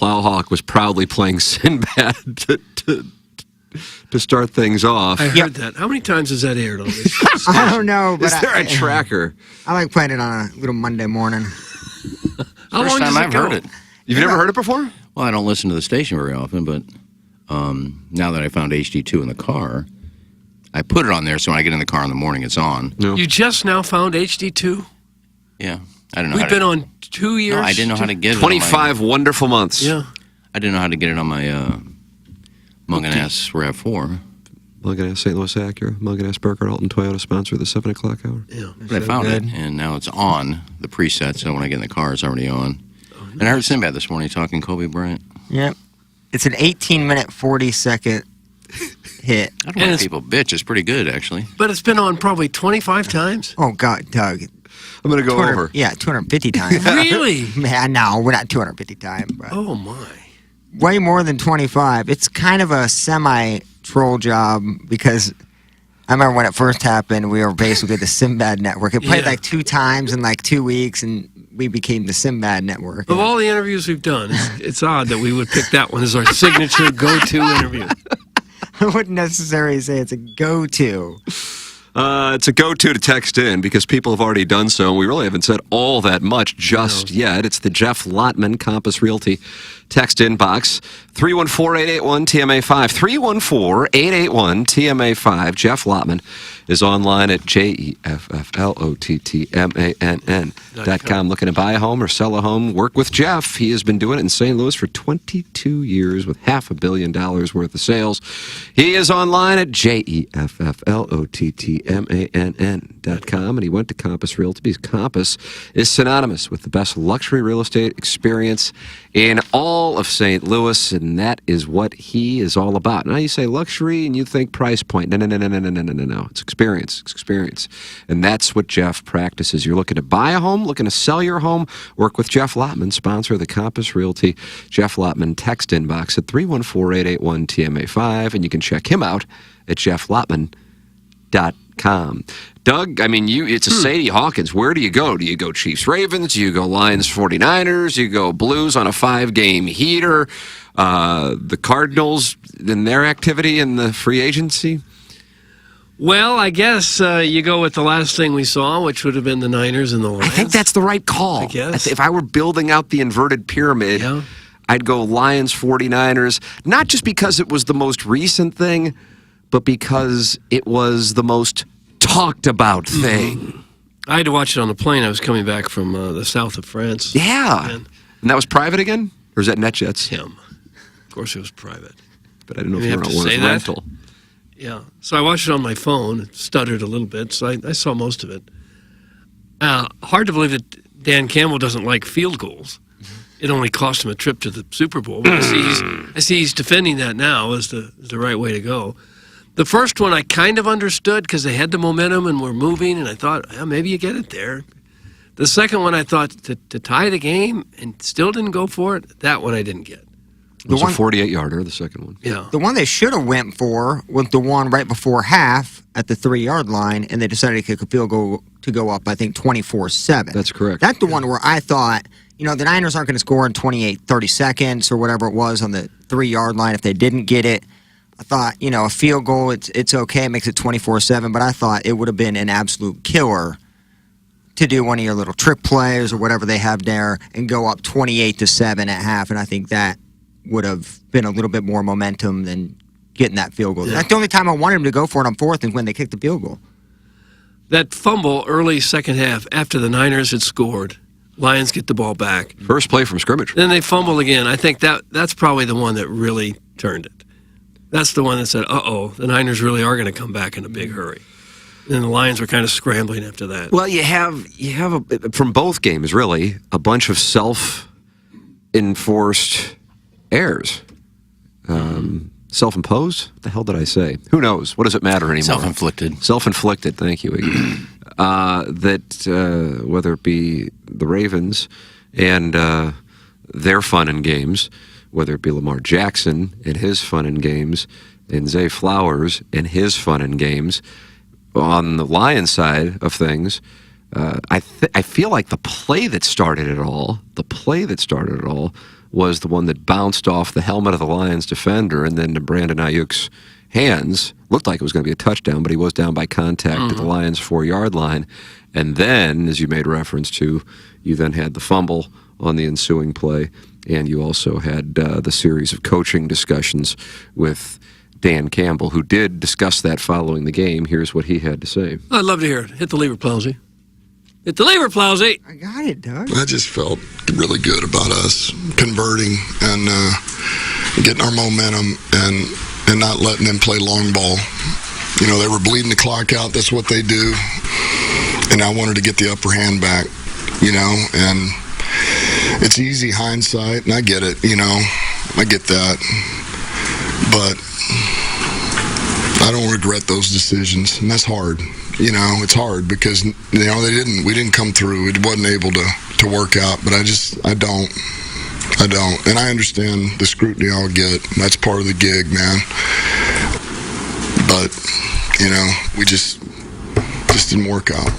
Plowhawk was proudly playing Sinbad to start things off. I heard that. How many times has that aired on this? I don't know, but Is there a tracker? I like playing it on a little Monday morning. How long First does time it I've go? heard it. You've never heard it before? Well, I don't listen to the station very often, but now that I found HD2 in the car, I put it on there so when I get in the car in the morning, it's on. No. You just now found HD2? Yeah. I don't know We've how to, been on 2 years. No, I didn't know how to get it. 25 wonderful months. Yeah. I didn't know how to get it on my Mungan-Ass RAV4. Mungan-Ass St. Louis Acura, Mungan-Ass Burkhardt Alton Toyota sponsor of the 7 o'clock hour. Yeah. But I found it, and now it's on the preset, so when I get in the car, it's already on. And I heard Sinbad this morning talking Kobe Bryant. Yep. It's an 18-minute, 40-second hit. I don't know people bitch. It's pretty good, actually. But it's been on probably 25 times. Oh, God, Doug. I'm going to go 200 over. Yeah, 250 times. Really? Man, no, we're not 250 times. But Oh, my. way more than 25. It's kind of a semi-troll job because I remember when it first happened, we were basically the Sinbad Network. It played Yeah. like 2 times in like 2 weeks, and we became the Sinbad Network. Of all the interviews we've done, it's odd that we would pick that one as our signature go-to interview. I wouldn't necessarily say it's a go-to. It's a go-to to text in because people have already done so, and we really haven't said all that much just yet. It's the Jeff Lotman Compass Realty text inbox, 314-881-TMA5, 314-881-TMA5. Jeff Lotman is online at JEFFLOTTMANN.com. Looking to buy a home or sell a home, work with Jeff. He has been doing it in St. Louis for 22 years with $500 million worth of sales. He is online at JEFFLOTTMANN.com, and he went to Compass Realty because Compass is synonymous with the best luxury real estate experience in all of St. Louis, and that is what he is all about. Now you say luxury and you think price point. No. It's experience. It's experience. And that's what Jeff practices. You're looking to buy a home, looking to sell your home, work with Jeff Lotman, sponsor of the Compass Realty. Jeff Lotman, text inbox at 314-881-TMA5, and you can check him out at jefflotman.com. Doug, I mean, it's a Sadie Hawkins. Where do you go? Do you go Chiefs Ravens? Do you go Lions 49ers? Do you go Blues on a 5-game heater? The Cardinals in their activity in the free agency? Well, I guess you go with the last thing we saw, which would have been the Niners and the Lions. I think that's the right call. I guess. If I were building out the inverted pyramid, Yeah. I'd go Lions 49ers, not just because it was the most recent thing, but because it was the most talked about thing. I had to watch it on the plane. I was coming back from the south of France. Yeah. And And that was private again? Or is that NetJets? him. Of course, it was private. But I didn't know You if you have were to on one say as that? rental. Yeah. So I watched it on my phone. It stuttered a little bit, so I saw most of it. Hard to believe that Dan Campbell doesn't like field goals. It only cost him a trip to the Super Bowl. But I see he's defending that now as the right way to go. The first one I kind of understood because they had the momentum and were moving, and I thought, maybe you get it there. The second one I thought to tie the game and still didn't go for it. That one I didn't get. It was a 48-yarder, the second one. Yeah. The one they should have went for was the one right before half at the 3-yard line, and they decided to kick a field goal to go up, I think, 24-7. That's correct. That's the one where I thought, the Niners aren't going to score in 30 seconds or whatever it was on the 3-yard line if they didn't get it. I thought, a field goal, it's okay, it makes it 24-7, but I thought it would have been an absolute killer to do one of your little trick plays or whatever they have there and go up 28-7 at half, and I think that would have been a little bit more momentum than getting that field goal. Yeah. That's the only time I wanted him to go for it on fourth is when they kicked the field goal. That fumble early second half after the Niners had scored, Lions get the ball back. First play from scrimmage. Then they fumble again. I think that's probably the one that really turned it. That's the one that said, the Niners really are going to come back in a big hurry. And the Lions were kind of scrambling after that. Well, you have from both games, really, a bunch of self-enforced errors. Self-imposed? What the hell did I say? Who knows? What does it matter anymore? Self-inflicted. Self-inflicted, thank you, Iggy. Whether it be the Ravens and their fun and games, whether it be Lamar Jackson and his fun and games, and Zay Flowers and his fun and games, on the Lions side of things, I feel like the play that started it all was the one that bounced off the helmet of the Lions defender and then to Brandon Ayuk's hands. Looked like it was going to be a touchdown, but he was down by contact at the Lions' 4-yard line. And then, as you made reference to, you then had the fumble on the ensuing play, and you also had the series of coaching discussions with Dan Campbell, who did discuss that following the game. Here's what he had to say. I'd love to hear it. Hit the lever, Plowsy. Hit the lever, Plowsy. I got it, Doug. I just felt really good about us converting and getting our momentum and not letting them play long ball. You know, they were bleeding the clock out. That's what they do. And I wanted to get the upper hand back, you know, and it's easy hindsight, and I get it, you know. I get that. But I don't regret those decisions, and that's hard. You know, it's hard because, you know, we didn't come through. It wasn't able to work out, but I don't. And I understand the scrutiny I'll get. That's part of the gig, man. But, you know, we just didn't work out.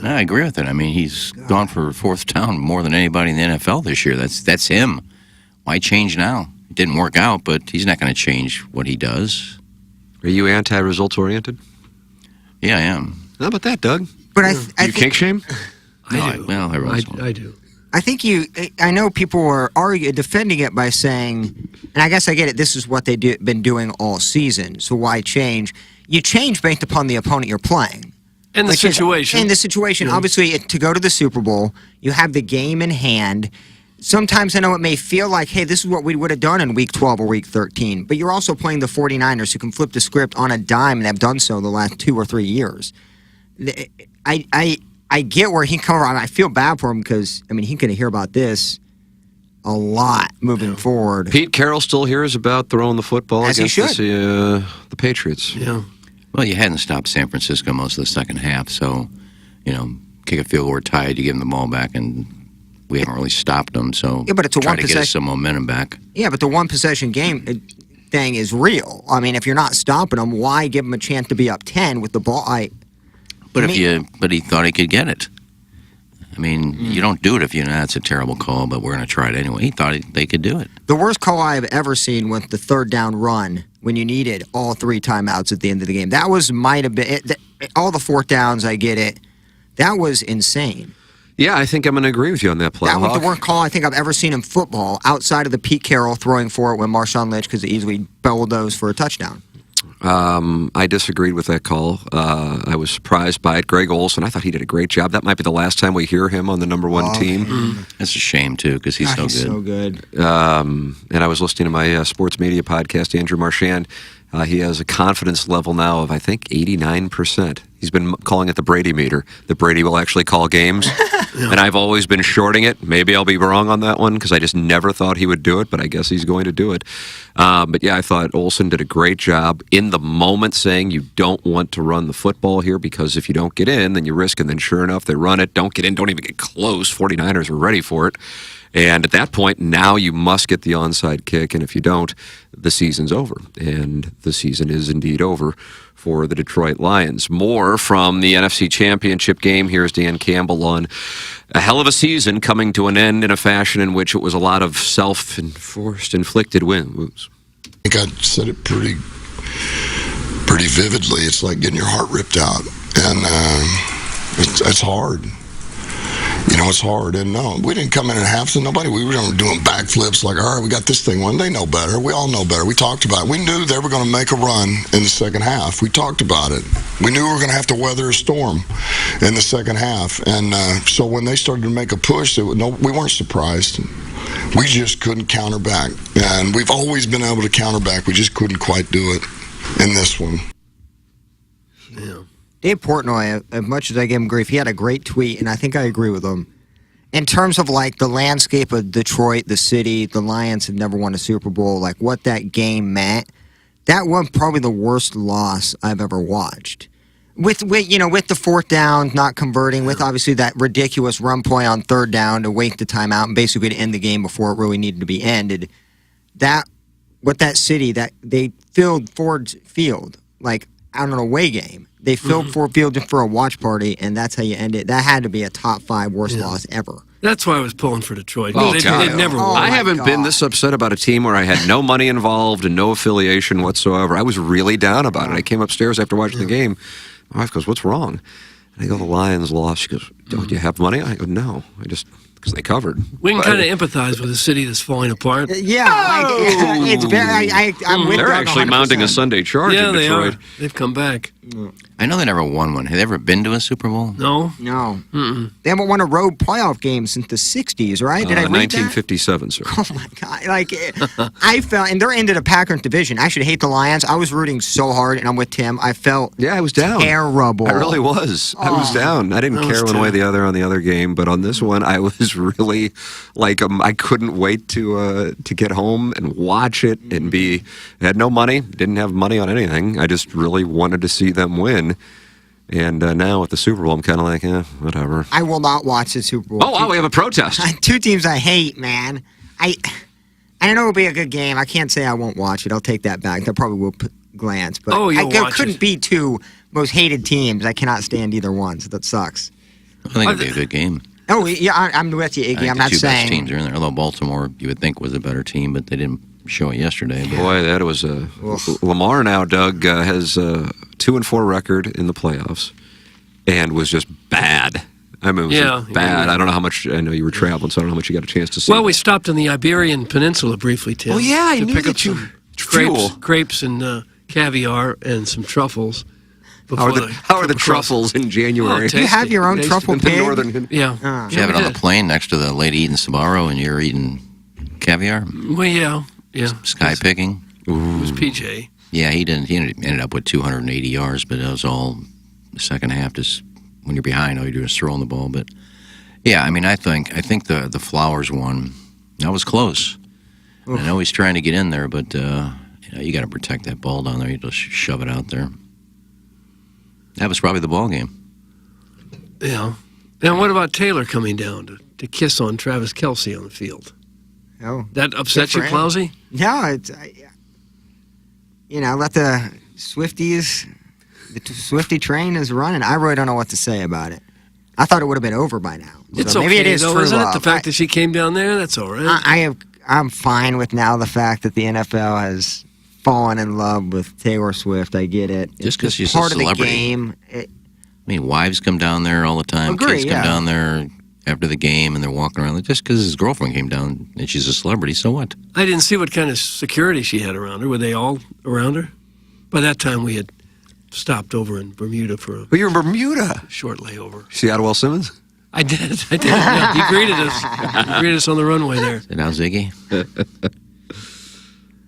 I agree with it. I mean, he's gone for fourth down more than anybody in the NFL this year. That's him. Why change now? It didn't work out, but he's not going to change what he does. Are you anti-results oriented? Yeah, I am. How about that, Doug? But I You think kink shame? I do. Well, every once in a while. I do. I think I know people are defending it by saying, and I guess I get it, this is what they've been doing all season, so why change? You change based upon the opponent you're playing. And the Like, situation. And the situation, obviously, to go to the Super Bowl, you have the game in hand. Sometimes I know it may feel like, hey, this is what we would have done in Week 12 or Week 13, but you're also playing the 49ers who can flip the script on a dime and have done so the last 2 or 3 years. I get where he comes from. I feel bad for him because, I mean, he could hear about this a lot moving forward. Pete Carroll still hears about throwing the football As he against should. the Patriots. Yeah. Well, you hadn't stopped San Francisco most of the second half, so, you know, kick a field goal, we're tied, you give them the ball back, and we haven't really stopped them, so Yeah, but it's a try one to get us possession- some momentum back. Yeah, but the one possession game thing is real. I mean, if you're not stopping them, why give them a chance to be up 10 with the ball? But Me- but he thought he could get it. I mean, you don't do it if you know it's a terrible call, but we're going to try it anyway. He thought they could do it. The worst call I've ever seen was the third down run when you needed all 3 timeouts at the end of the game. That might have been all the fourth downs. I get it. That was insane. Yeah, I think I'm going to agree with you on that play. That was the worst call I think I've ever seen in football, outside of the Pete Carroll throwing for it when Marshawn Lynch could easily bulldozed for a touchdown. I disagreed with that call. I was surprised by it. Greg Olsen, I thought he did a great job. That might be the last time we hear him on the number 1 team. That's a shame, too, because he's God, so he's good. so good. And I was listening to my sports media podcast, Andrew Marchand. He has a confidence level now of, I think, 89%. He's been calling it the Brady meter, that Brady will actually call games. And I've always been shorting it. Maybe I'll be wrong on that one because I just never thought he would do it, but I guess he's going to do it. But yeah, I thought Olsen did a great job in the moment saying you don't want to run the football here because if you don't get in, then you risk, and then sure enough, they run it. Don't get in, don't even get close. 49ers are ready for it. And at that point, now you must get the onside kick, and if you don't, the season's over. And the season is indeed over for the Detroit Lions. More from the NFC Championship game. Here's Dan Campbell on a hell of a season coming to an end in a fashion in which it was a lot of self-enforced, inflicted wounds. I think I said it pretty vividly. It's like getting your heart ripped out, and it's hard. You know, it's hard. And no, we didn't come in at half to nobody. We were doing backflips like, all right, we got this thing won. They know better. We all know better. We talked about it. We knew they were going to make a run in the second half. We talked about it. We knew we were going to have to weather a storm in the second half. And so when they started to make a push, we weren't surprised. We just couldn't counter back. And we've always been able to counter back. We just couldn't quite do it in this one. Yeah. Dave Portnoy, as much as I gave him grief, he had a great tweet, and I think I agree with him. In terms of, like, the landscape of Detroit, the city, the Lions have never won a Super Bowl, like, what that game meant, that was probably the worst loss I've ever watched. With the fourth down, not converting, with obviously that ridiculous run play on third down to wait the timeout and basically to end the game before it really needed to be ended. That city, that they filled Ford Field, like, on an away game. They filled Ford Field just for a watch party, and that's how you end it. That had to be a top 5 worst loss ever. That's why I was pulling for Detroit. Oh, they'd God. never Oh, won. I my haven't been God. this upset about a team where I had no money involved and no affiliation whatsoever. I was really down about it. I came upstairs after watching the game. My wife goes, "What's wrong?" And I go, "The Lions lost." She goes, "Do you have money?" I go, "No, I just because they covered." We can But kind of empathize with a city that's falling apart. Yeah, like, it's very. I'm with they're Doug actually 100%. mounting a Sunday charge Yeah, in they Detroit. are. They've come back. I know they never won one. Have they ever been to a Super Bowl? No? No, they haven't won a road playoff game since the '60s, right? Did I read that? 1957, sir. Oh my God! Like I felt, and they're into the Packers division. I actually hate the Lions. I was rooting so hard, and I'm with Tim. I felt Yeah, I was down. terrible. I really was. I was down. I didn't That was care one way or tough. the other on the other game, but on this one, I was really like I couldn't wait to get home and watch it and be. I had no money, didn't have money on anything. I just really wanted to see them win. And now with the Super Bowl, I'm kind of like, whatever. I will not watch the Super Bowl. Oh, wow, we have a protest. Two teams I hate, man. I know it'll be a good game. I can't say I won't watch it. I'll take that back. I probably will glance, but Oh, you'll there watch couldn't it. be two most hated teams. I cannot stand either one, so that sucks. I think it'd be a good game. Oh yeah, I'm with you, I Iggy. think I'm the not two best saying. teams are in there. Although Baltimore, you would think was a better team, but they didn't show it yesterday. But Boy, that was a Lamar now. Doug has a 2-4 record in the playoffs, and was just bad. I mean, it was Yeah, bad. yeah. I don't know how much. I know you were traveling, so I don't know how much you got a chance to see. Well, we stopped in the Iberian Peninsula briefly, Tim. Oh, yeah, I to knew pick that up you- some fuel. crepes and caviar and some truffles. How are before the, how are the trip across. truffles in January? Oh, You have your own Tasty. truffle in the pig. northern. Yeah. you have it on the did. plane next to the lady eating Sbarro, and you're eating caviar, Well, yeah. sky picking. It was PJ. Yeah, he didn't. He ended up with 280 yards, but it was all the second half. Just when you're behind, all you're doing is throwing the ball. But yeah, I mean, I think the Flowers one. That was close. I know he's trying to get in there, but you got to protect that ball down there. You just shove it out there. That was probably the ball game. Yeah. And what about Taylor coming down to kiss on Travis Kelce on the field? Oh, That upset Good you, for him. Plowsy? no, it's let the Swifties. The Swifty train is running. I really don't know what to say about it. I thought it would have been over by now. It's So maybe okay, it is though, true isn't it? love. The fact that she came down there, that's all right. I'm fine with now the fact that the NFL has fallen in love with Taylor Swift. I get it. Just 'cause It's she's a part of the celebrity. game. I mean, wives come down there all the time. Agree, Kids come yeah. down there after the game, and they're walking around. Just because his girlfriend came down and she's a celebrity, so what? I didn't see what kind of security she had around her. Were they all around her? By that time, we had stopped over in Bermuda for a Well, you're in Bermuda. short layover. See Adwell Simmons? I did. Yeah, he greeted us. He greeted us on the runway there. Is it now Ziggy?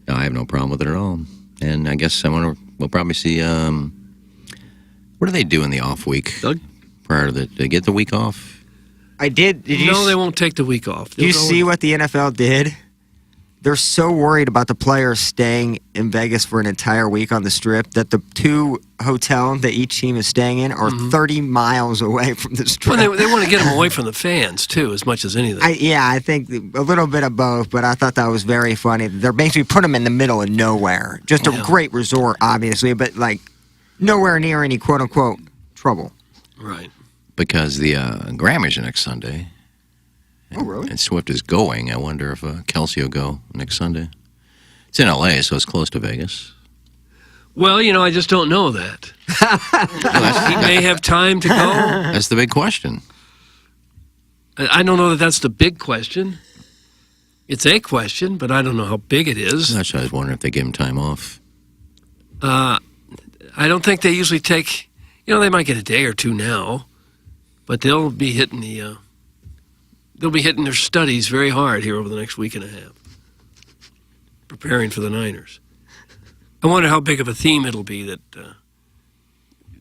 No, I have no problem with it at all. And I guess we'll probably see. What do they do in the off week? Doug? Prior to they get the week off? I did. Did you? No, they won't take the week off. Do you They'll go see and- what the NFL did? They're so worried about the players staying in Vegas for an entire week on the Strip that the two hotels that each team is staying in are 30 miles away from the Strip. Well, they want to get them away from the fans too, as much as anything. I think a little bit of both, but I thought that was very funny. They're basically put them in the middle of nowhere. Just a Yeah. great resort, obviously, but like nowhere near any quote unquote trouble. Right. Because the Grammys are next Sunday. Oh, really? And Swift is going. I wonder if Kelsey will go next Sunday. It's in L.A., so it's close to Vegas. Well, I just don't know that. He may have time to go. That's the big question. I don't know that that's the big question. It's a question, but I don't know how big it is. That's why I was wondering if they give him time off. I don't think they usually take. They might get a day or two now, but they'll be hitting their studies very hard here over the next week and a half, preparing for the Niners. I wonder how big of a theme it'll be that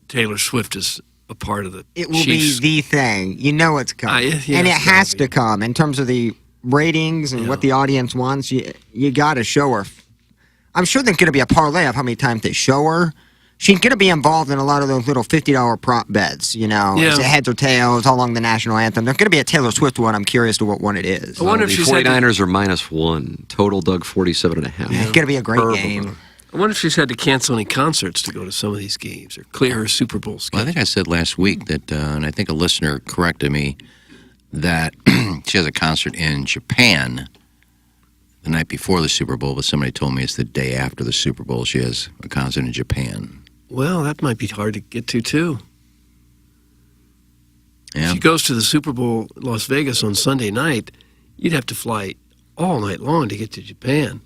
Taylor Swift is a part of the It will Chiefs. be the thing. You know it's coming. Yeah, and it it's has gotta to come in terms of the ratings and what the audience wants. You got to show her. I'm sure there's going to be a parlay of how many times they show her. She's going to be involved in a lot of those little $50 prop bets, Is it heads or tails, how long the national anthem. There's going to be a Taylor Swift one. I'm curious to what one it is. I wonder if the she's had to- 49ers are -1. Total, Doug, 47.5. It's going to be a great Herb. game. I wonder if she's had to cancel any concerts to go to some of these games or clear her Super Bowl Well, I schedule. think I said last week that, and I think a listener corrected me, that she has a concert in Japan the night before the Super Bowl, but somebody told me it's the day after the Super Bowl she has a concert in Japan. Well, that might be hard to get to, too. Yeah. If she goes to the Super Bowl in Las Vegas on Sunday night, you'd have to fly all night long to get to Japan.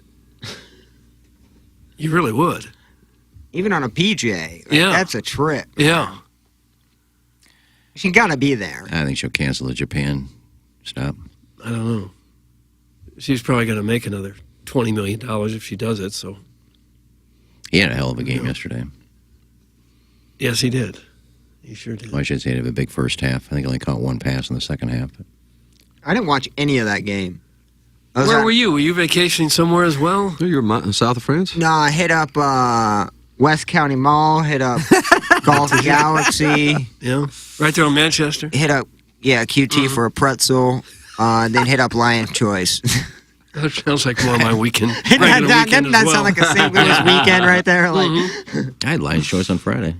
You really would. Even on a PJ, like, Yeah. that's a trip. Yeah. She gotta be there. I think she'll cancel the Japan stop. I don't know. She's probably going to make another $20 million if she does it, so. He had a hell of a game yesterday. Yes, he did. He sure did. Well, I should say he had a big first half. I think he only caught one pass in the second half. I didn't watch any of that game. I was Where at- were you? Were you vacationing somewhere as well? Oh, you're south of France? No, I hit up West County Mall, hit up Golf Galaxy, Yeah. Right there on Manchester? hit up QT for a pretzel, then hit up Lion Choice. That sounds like more of my weekend. Doesn't regular weekend that as well. sound like a St. Louis weekend right there? Like, I had Lion's Choice on Friday.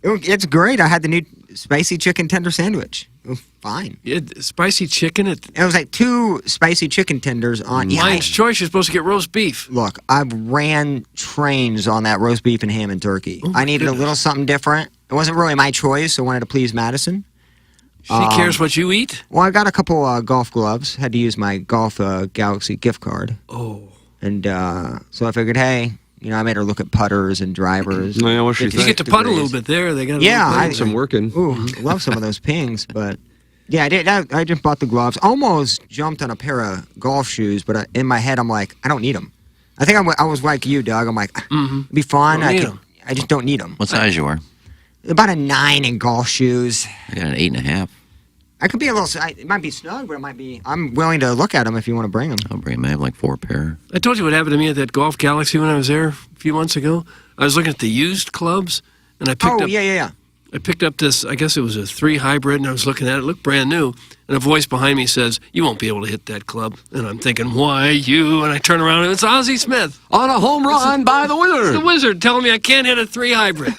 it's great. I had the new spicy chicken tender sandwich. It was fine. Yeah, spicy chicken at It was like 2 spicy chicken tenders on. Yeah, Lion's Choice. You're supposed to get roast beef. look, I ran trains on that roast beef and ham and turkey. Oh, my I needed goodness. a little something different. It wasn't really my choice. I wanted to please Madison. She cares what you eat? Well, I got a couple golf gloves. Had to use my Golf Galaxy gift card. Oh. And so I figured, hey, I made her look at putters and drivers. Yeah, what's she You think? get to putt a little bit there. They got a Yeah, little I- bit. Some working. Ooh, love some of those pings, but yeah, I did. I just bought the gloves. Almost jumped on a pair of golf shoes, but in my head, I'm like, I don't need them. I think I was like you, Doug. I'm like, it'd be fun. Don't need I 'em. just don't need them. What size you are? About a 9 in golf shoes. I got an 8.5. I could be a little. It might be snug, but it might be. I'm willing to look at them if you want to bring them. I'll bring them. I have like 4 pair. I told you what happened to me at that Golf Galaxy when I was there a few months ago. I was looking at the used clubs, and I picked Oh up. yeah. I picked up this. I guess it was a 3 hybrid, and I was looking at it. It looked brand new, and a voice behind me says, "You won't be able to hit that club." And I'm thinking, "Why you?" And I turn around, and it's Ozzie Smith, On a home run by the the Wizard. Wizard, telling me I can't hit a 3 hybrid.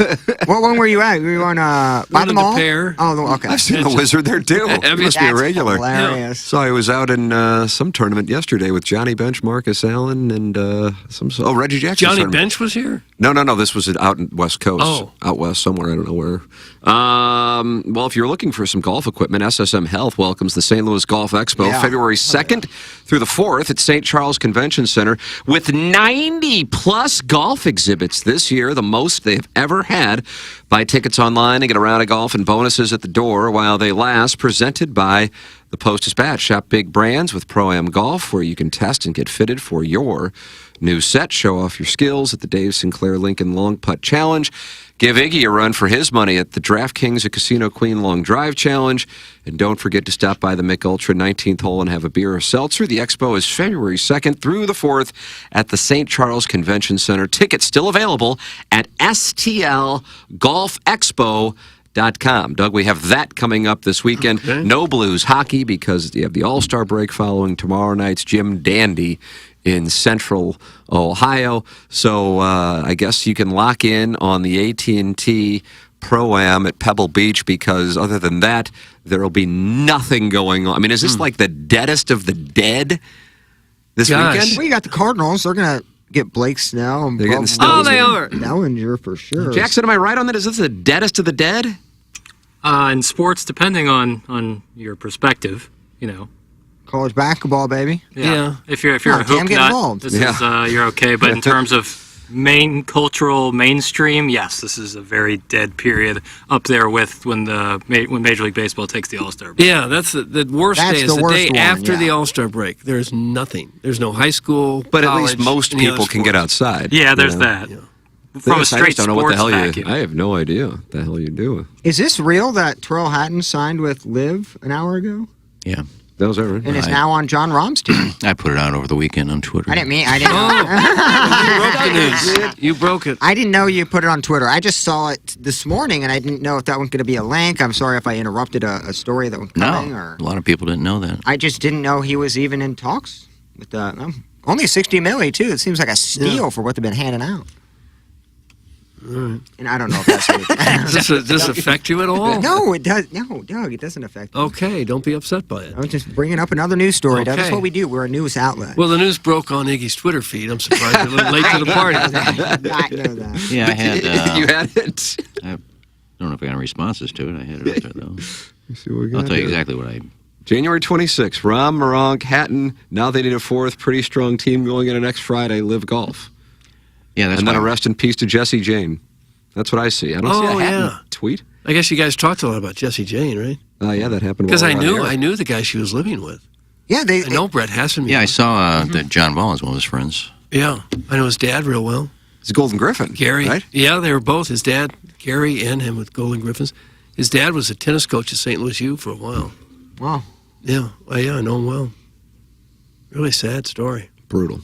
What one were you at? Were you on by One the of the mall? pair. Oh, okay. I've seen the Wizard there too. He Have you? must be a That's regular. hilarious. So I was out in some tournament yesterday with Johnny Bench, Marcus Allen, and Reggie Jackson. Johnny tournament. Bench was here. No. This was out in West Coast. Oh. Out west somewhere. I don't know where. Well, if you're looking for some golf equipment, SSM Health welcomes the St. Louis Golf Expo Yeah. February 2nd through the 4th at St. Charles Convention Center with 90-plus golf exhibits this year, the most they've ever had. Buy tickets online and get a round of golf and bonuses at the door while they last, presented by the Post-Dispatch. Shop big brands with Pro-Am Golf, where you can test and get fitted for your new set. Show off your skills at the Dave Sinclair Lincoln Long Putt Challenge. Give Iggy a run for his money at the DraftKings at Casino Queen Long Drive Challenge. And don't forget to stop by the Mick Ultra 19th hole and have a beer or seltzer. The expo is February 2nd through the 4th at the St. Charles Convention Center. Tickets still available at stlgolfexpo.com. Doug, we have that coming up this weekend. Okay. No Blues hockey because you have the All-Star break following tomorrow night's Jim Dandy in Central Ohio. So I guess you can lock in on the AT&T Pro-Am at Pebble Beach because other than that, there will be nothing going on. I mean, is this like the deadest of the dead this Gosh. weekend? Well, you got the Cardinals. They're gonna get Blake Snell and They're getting Bob Snell. Oh, they are. Bellinger for sure. Jackson, am I right on that? Is this the deadest of the dead? In sports, depending on your perspective, College basketball, baby. Yeah. If you're Oh, a damn, hoop get nut, involved. this Yeah. is you're okay. But in terms of cultural mainstream, yes, this is a very dead period up there with when Major League Baseball takes the All-Star break. Yeah, that's the worst That's day. Is the the worst day one, after yeah. the All-Star break. There's nothing. There's no high school, But at college, least most any other people can get sports. outside. Yeah, there's you know? that. Yeah. From a This, I straight just don't know what the sports hell vacuum. I have no idea what the hell you do. Is this real that Terrell Hatton signed with Liv an hour ago Yeah. That was ever. and is now on John Rahm's team? I put it out over the weekend on Twitter. I didn't. You broke the news. You broke it. I didn't know you put it on Twitter. I just saw it this morning, and I didn't know if that was going to be a link. I'm sorry if I interrupted a story that was coming. No, Or a lot of people didn't know that. I just didn't know he was even in talks with only 60 milli too. It seems like a steal for what they've been handing out. And I don't know if that's what Does this affect you at all? No, it does. No, Doug, it doesn't affect me. Okay, don't be upset by it. I was just bringing up another news story. Doug. That's Okay. what we do. We're a news outlet. Well, the news broke on Iggy's Twitter feed. I'm surprised you're a little late to the party. I did not know that. Yeah, I had. you had it. I don't know if I got any responses to it. I had it up there though. See what we I'll got tell you here. exactly what I. January 26th, Rom, Moronk, Hatton. Now they need a fourth pretty strong team going into next Friday, Live Golf. Yeah, that's And then why- a rest in peace to Jesse Jane. That's what I see. I don't see Oh, a Hatton yeah. tweet. I guess you guys talked a lot about Jesse Jane, right? Yeah, that happened. Because while I we were on knew the air. the guy she was living with. Yeah, I know Brett Hassan. Yeah, I saw that John Ball is one of his friends. Yeah, I know his dad real well. It's Golden Griffin. Gary. Right? Yeah, they were both. His dad, Gary, and him with Golden Griffins. His dad was a tennis coach at St. Louis U for a while. Wow. Yeah, I know him well. Really sad story. Brutal.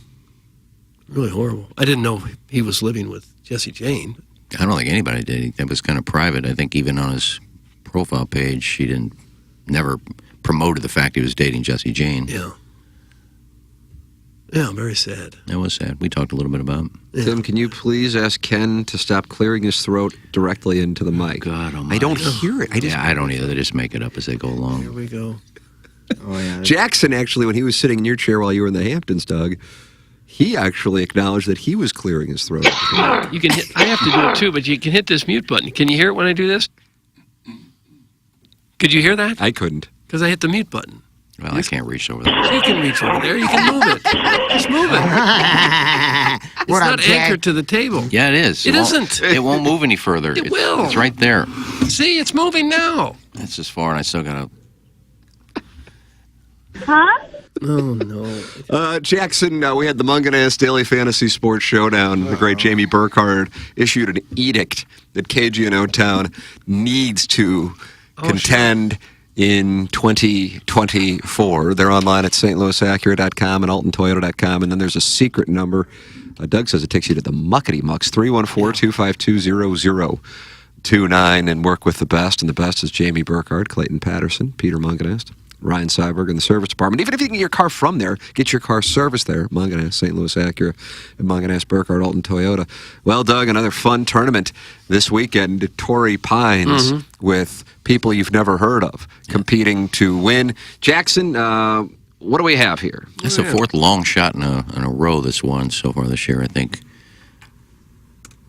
Really horrible. I didn't know he was living with Jesse Jane. I don't think anybody did. That was kind of private. I think even on his profile page, he never promoted the fact he was dating Jesse Jane. Yeah. Yeah, very sad. That was sad. We talked a little bit about it. Yeah. Tim, can you please ask Ken to stop clearing his throat directly into the mic? God almighty. I don't hear it. I don't either. They just make it up as they go Here along. we go. Oh, yeah. Jackson, actually, when he was sitting in your chair while you were in the Hamptons, Doug, he actually acknowledged that he was clearing his throat. You can hit, I have to do it too, but you can hit this mute button. Can you hear it when I do this? Could you hear that? I couldn't. Because I hit the mute button. Well, I can't reach over there. You can reach over there. You can move it. Just move it. It's What up, not Jack? anchored to the table. Yeah, it is. It won't- isn't. It won't move any further. It will. It's right there. See, it's moving now. That's as far, and I still got to. Oh, no. Jackson, we had the Munganess Daily Fantasy Sports Showdown. The great Jamie Burkhardt issued an edict that KGNO Town needs to contend in 2024. They're online at stlouisacura.com and altontoyota.com. And then there's a secret number. Doug says it takes you to the muckety mucks, 314-252-0029, and work with the best. And the best is Jamie Burkhardt, Clayton Patterson, Peter Munganess, Ryan Seiberg in the service department. Even if you can get your car from there, get your car serviced there. Munganess, St. Louis Acura, and Munganess, Burkhardt, Alton Toyota. Well, Doug, another fun tournament this weekend at Torrey Pines with people you've never heard of competing to win. Jackson, what do we have here? That's the fourth long shot in a row that's won so far this year, I think.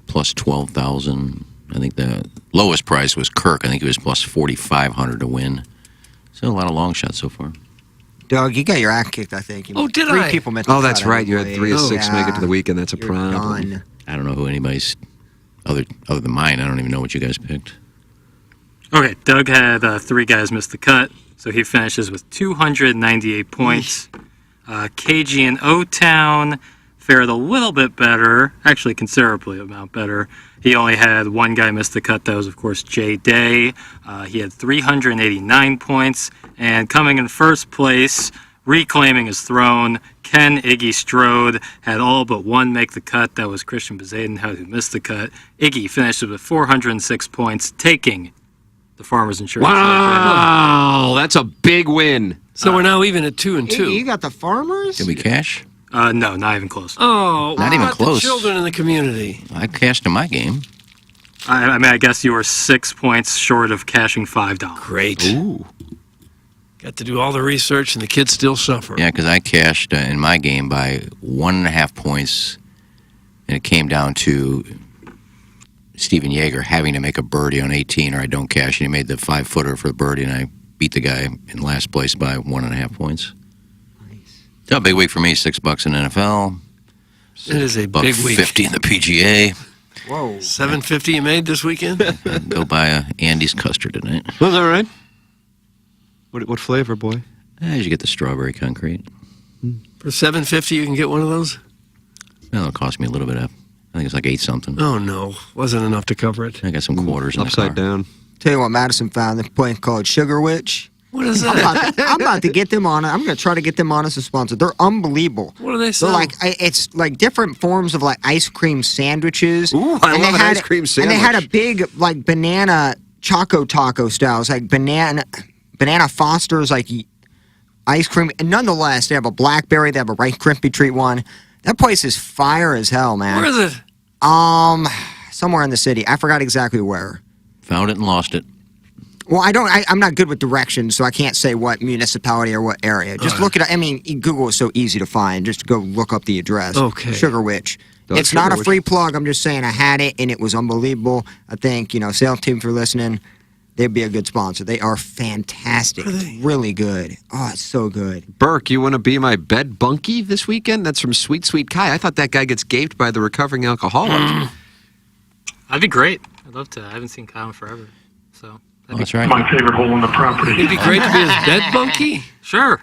Plus 12,000. I think the lowest price was Kirk. I think it was plus 4,500 to win. So a lot of long shots so far. Doug, you got your act kicked, I think. Oh, did Three I? people meant to Oh, that's cut right. You had anyway. 3 of 6 make it to the Yeah. weekend. That's a You're problem. done. I don't know who anybody's other than mine. I don't even know what you guys picked. Okay, Doug had 3 guys miss the cut, so he finishes with 298 points. KG and O-Town fared a little bit better, actually considerably amount better. He only had 1 guy miss the cut. That was, of course, Jay Day. He had 389 points. And coming in first place, reclaiming his throne, Ken Iggy Strode had all but 1 make the cut. That was Christian Bezaden who missed the cut. Iggy finished with 406 points, taking the Farmers Insurance. Wow, that's a big win. So we're now even at 2 and Hey, 2. you got the farmers? Did we cash? No, not even close. Oh, Not what even about close. The children in the community. I cashed in my game. I mean, I guess you were 6 points short of cashing $5. Great. Ooh. Got to do all the research, and the kids still suffer. Yeah, because I cashed in my game by 1.5 points, and it came down to Steven Yeager having to make a birdie on 18, or I don't cash. And he made the 5-footer for the birdie, and I beat the guy in last place by 1.5 points. So a big week for me. $6 in NFL, It is a big week. $1.50 in the PGA. Whoa. $750 you made this weekend? Go buy a Andy's custard tonight. Was that right? What flavor, boy? You get the strawberry concrete. For $750 you can get one of those? Well, it'll cost me a little bit. I think it's like 8 something. Oh, no. Wasn't enough to cover it. I got some quarters in the Upside car. down. Tell you what, Madison found a place called Sugar Witch. What is I'm that? about to get them on. I'm going to try to get them on as a sponsor. They're unbelievable. What do they They're sell? like it's like different forms of like ice cream sandwiches. Ooh, I And love they an had- ice cream And they had a sandwich. big like banana choco taco styles, like banana Foster's like ice cream. And nonetheless, they have a blackberry. They have a Rice Krispie treat one. That place is fire as hell, man. Where is it? somewhere in the city. I forgot exactly where. Found it and lost it. Well, I'm not good with directions, so I can't say what municipality or what area. Just look it up. I mean, Google is so easy to find. Just go look up the address. Okay. Sugar Witch. Doug It's not a Sugar free plug. I'm just saying I had it, and it was unbelievable. I think, sales team, if you're listening, they'd be a good sponsor. They are fantastic. Are they? Really good. Oh, it's so good. Burke, you want to be my bed bunkie this weekend? That's from Sweet Sweet Kai. I thought that guy gets gaped by the recovering alcoholic. That'd be great. I'd love to. I haven't seen Kyle in forever. So, Oh, that's right. My favorite hole in the property. It'd be great to be his bed bunkie. sure.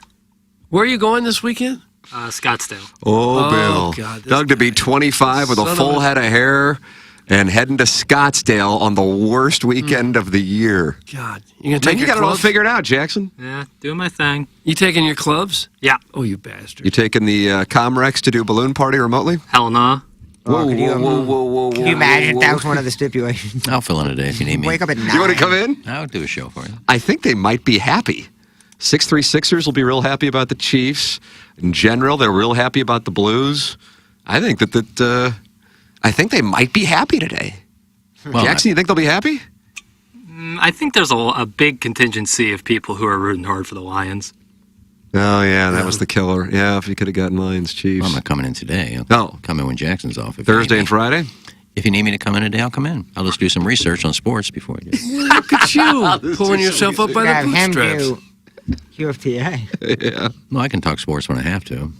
Where are you going this weekend? Scottsdale. Oh, Oh, Bill. God, this Doug to be guy. 25 with a Son of full a- head of hair and heading to Scottsdale on the worst weekend of the year. God, you gonna take Man, you your got it all clubs? figured out, Jackson. Yeah, doing my thing. You taking your clubs? Yeah. Oh, you bastard! You taking the Comrex to do balloon party remotely? Hell no. Oh, could you, whoa. Can you imagine if that was one of the stipulations? I'll fill in a day if you need me. Wake up at 9. You want to come in? I'll do a show for you. I think they might be happy. 636ers will be real happy about the Chiefs. In general, they're real happy about the Blues. I think I think they might be happy today. Well, Jackson, you think they'll be happy? I think there's a big contingency of people who are rooting hard for the Lions. Oh, yeah, that was the killer. Yeah, if you could have gotten Lions, Chiefs. I'm not coming in today. I'll Oh. come in when Jackson's off. If you Thursday need and me. Friday? If you need me to come in today, I'll come in. I'll just do some research on sports before I do. Look at you pulling yourself up by the Have him bootstraps. do QFTA. Yeah. No, I can talk sports when I have to.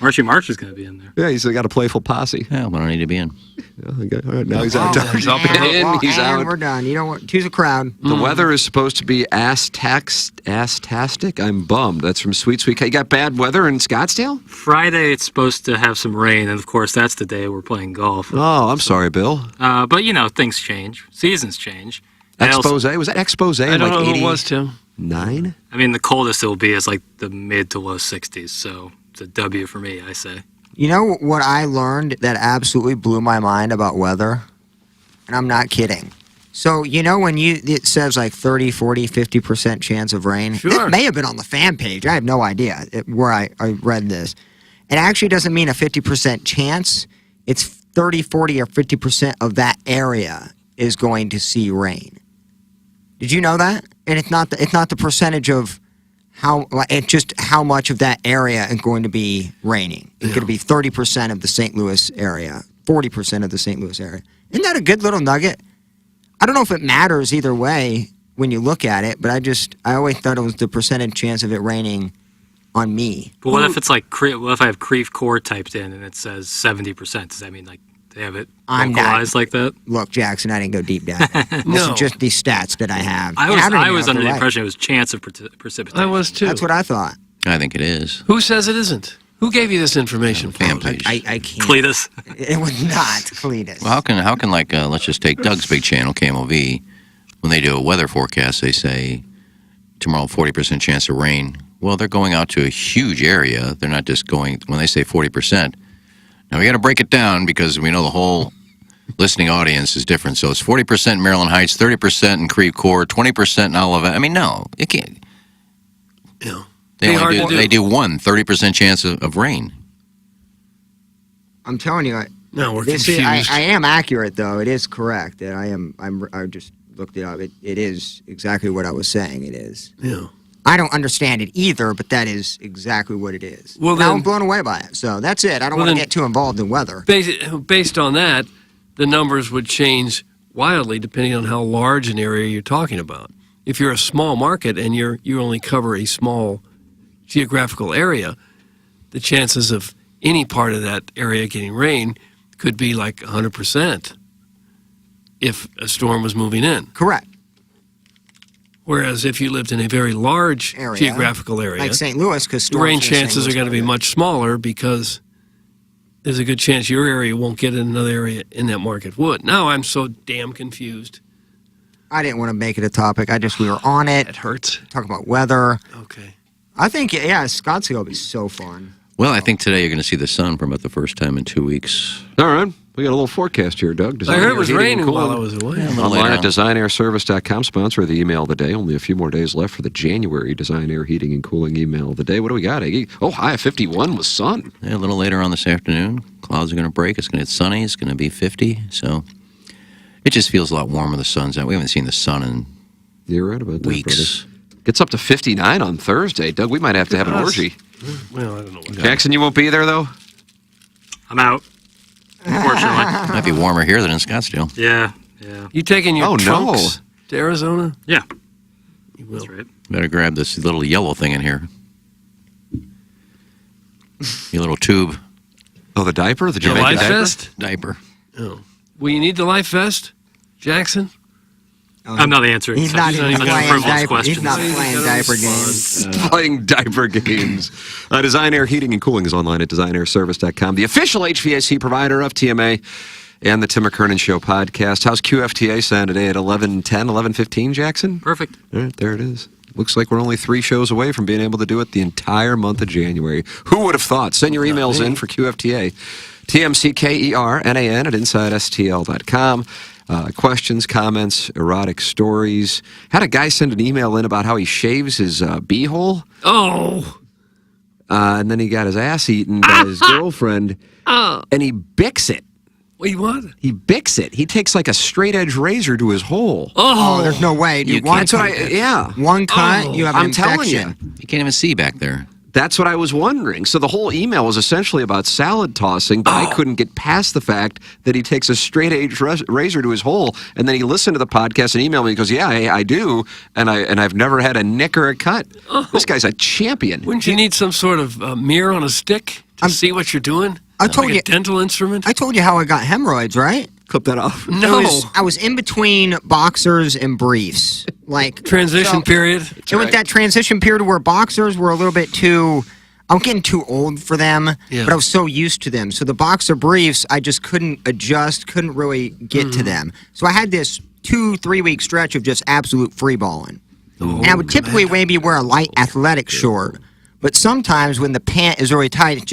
Marshy March is going to be in there. Yeah, he's got a playful posse. Yeah, but I don't need to be in. Yeah, okay. All right, now he's out. Oh, He's and- He's and out. we're done. You don't want choose a crowd. The weather is supposed to be ass-tastic. I'm bummed. That's from Sweet Sweet. You got bad weather in Scottsdale? Friday, it's supposed to have some rain, and of course, that's the day we're playing golf. Oh, I'm sorry, Bill. But things change. Seasons change. And also- Expose? Was that expose? I don't like know who it was, Tim. 89? I mean, the coldest it'll be is like the mid to low 60s, so it's a W for me, I say. You know what I learned that absolutely blew my mind about weather? And I'm not kidding. So, when it says like 30, 40, 50% chance of rain? Sure. It may have been on the fan page. I have no idea where I read this. It actually doesn't mean a 50% chance. It's 30, 40, or 50% of that area is going to see rain. Did you know that? And it's not the percentage of it's just how much of that area is going to be raining. It's going to be 30% of the St. Louis area, 40% of the St. Louis area. Isn't that a good little nugget? I don't know if it matters either way when you look at it, but I always thought it was the percentage chance of it raining on me. But what if it's like, what if I have Creve Coeur typed in and it says 70%? Does that mean like they have it I'm not- localized like that? Look, Jackson, I didn't go deep down. This No. is just these stats that I have. I And don't was even know under if the they're right. impression it was chance of precipitation. I was too. That's what I thought. I think it is. Who says it isn't? Who gave you this information? Fan Paul? page. I can't. Cletus. It was not Cletus. Well, how can like let's just take Doug's big channel KMOV, when they do a weather forecast, they say tomorrow 40% chance of rain. Well, they're going out to a huge area. They're not just going when they say 40%. Now we got to break it down because we know the whole listening audience is different. So it's 40% in Maryland Heights, 30% in Creve Coeur, 20% in Olivet. I mean, no, it can't. Yeah. They Be only hard to do. they do 30% chance of rain. I'm telling you, No, we're see, confused. I am accurate though. It is correct that I just looked it up. It is exactly what I was saying. It is. yeah. I don't understand it either, but that is exactly what it is. Well, Now then- I'm blown away by it. So that's it. I don't Well, want to then- get too involved in weather. Based on that, the numbers would change wildly depending on how large an area you're talking about. If you're a small market and you only cover a small geographical area, the chances of any part of that area getting rain could be like 100% if a storm was moving in. Correct. Whereas if you lived in a very large Area. geographical area, Like St. Louis, because the rain chances are going to be much smaller because there's a good chance your area won't get in another area in that market would. Now I'm so damn confused. I didn't want to make it a topic. We were on it. It hurts. Talking about weather. Okay. I think Scottsdale will be so fun. Well, I think today you're going to see the sun for about the first time in 2 weeks. All right. We got a little forecast here, Doug. I Design heard Air it was Heating and raining while I Cooling. was away. little Online later at on. designairservice.com, sponsor of the email of the day. Only a few more days left for the January Design Air Heating and Cooling email of the day. What do we got, Iggy? Oh, high of 51 with sun. Yeah, a little later on this afternoon, clouds are going to break. It's going to get sunny. It's going to be 50. So It just feels a lot warmer. The sun's out. We haven't seen the sun in You're right about that, weeks. brother. Gets up to 59 on Thursday. Doug, we might have to have an orgy. Well, I don't know. What Jackson, you won't be there, though? I'm out. Unfortunately. Might be warmer here than in Scottsdale. Yeah. You taking your Oh, no. trunks to Arizona? Yeah. You will. That's right. Better grab this little yellow thing in here. Your little tube Oh, the diaper? The The Jamaican life diaper? vest? diaper. Oh. Will you need the life vest, Jackson? I'm not answering. He's such- not even even such playing frivolous diaper. questions. He's not playing diaper games. Playing diaper games. Design Air Heating and Cooling is online at designairservice.com, the official HVAC provider of TMA and the Tim McKernan Show podcast. How's QFTA sound today at 11:10, 11:15, Jackson? Perfect. All right, there it is. Looks like we're only 3 shows away from being able to do it the entire month of January. Who would have thought? Send your emails in for QFTA. TMCKERNAN at InsideSTL.com. Questions, comments, erotic stories. Had a guy send an email in about how he shaves his beehole, Oh. and then he got his ass eaten by his girlfriend, and he bicks it. Wait, what? He bicks it. He takes like a straight edge razor to his hole. Oh, there's no way. You Dude, one That's what cut, yeah. one cut, you have an I'm telling infection. you. You can't even see back there. That's what I was wondering. So the whole email was essentially about salad tossing, but I couldn't get past the fact that he takes a straight edge razor to his hole, and then he listened to the podcast and emailed me. He goes, "Yeah, I do, and I've never had a nick or a cut." This guy's a champion. Wouldn't you need some sort of mirror on a stick to see what you're doing? I told like you- a dental instrument? I told you how I got hemorrhoids, right? Clip that off. No. I was in between boxers and briefs. Like Transition so- period. It was that transition period where boxers were a little bit too. I'm getting too old for them, Yeah. but I was so used to them. So the boxer briefs, I just couldn't adjust, couldn't really get to them. So I had this 2-3 week stretch of just absolute free balling. And I would typically maybe wear a light athletic short, but sometimes when the pant is really tight, it's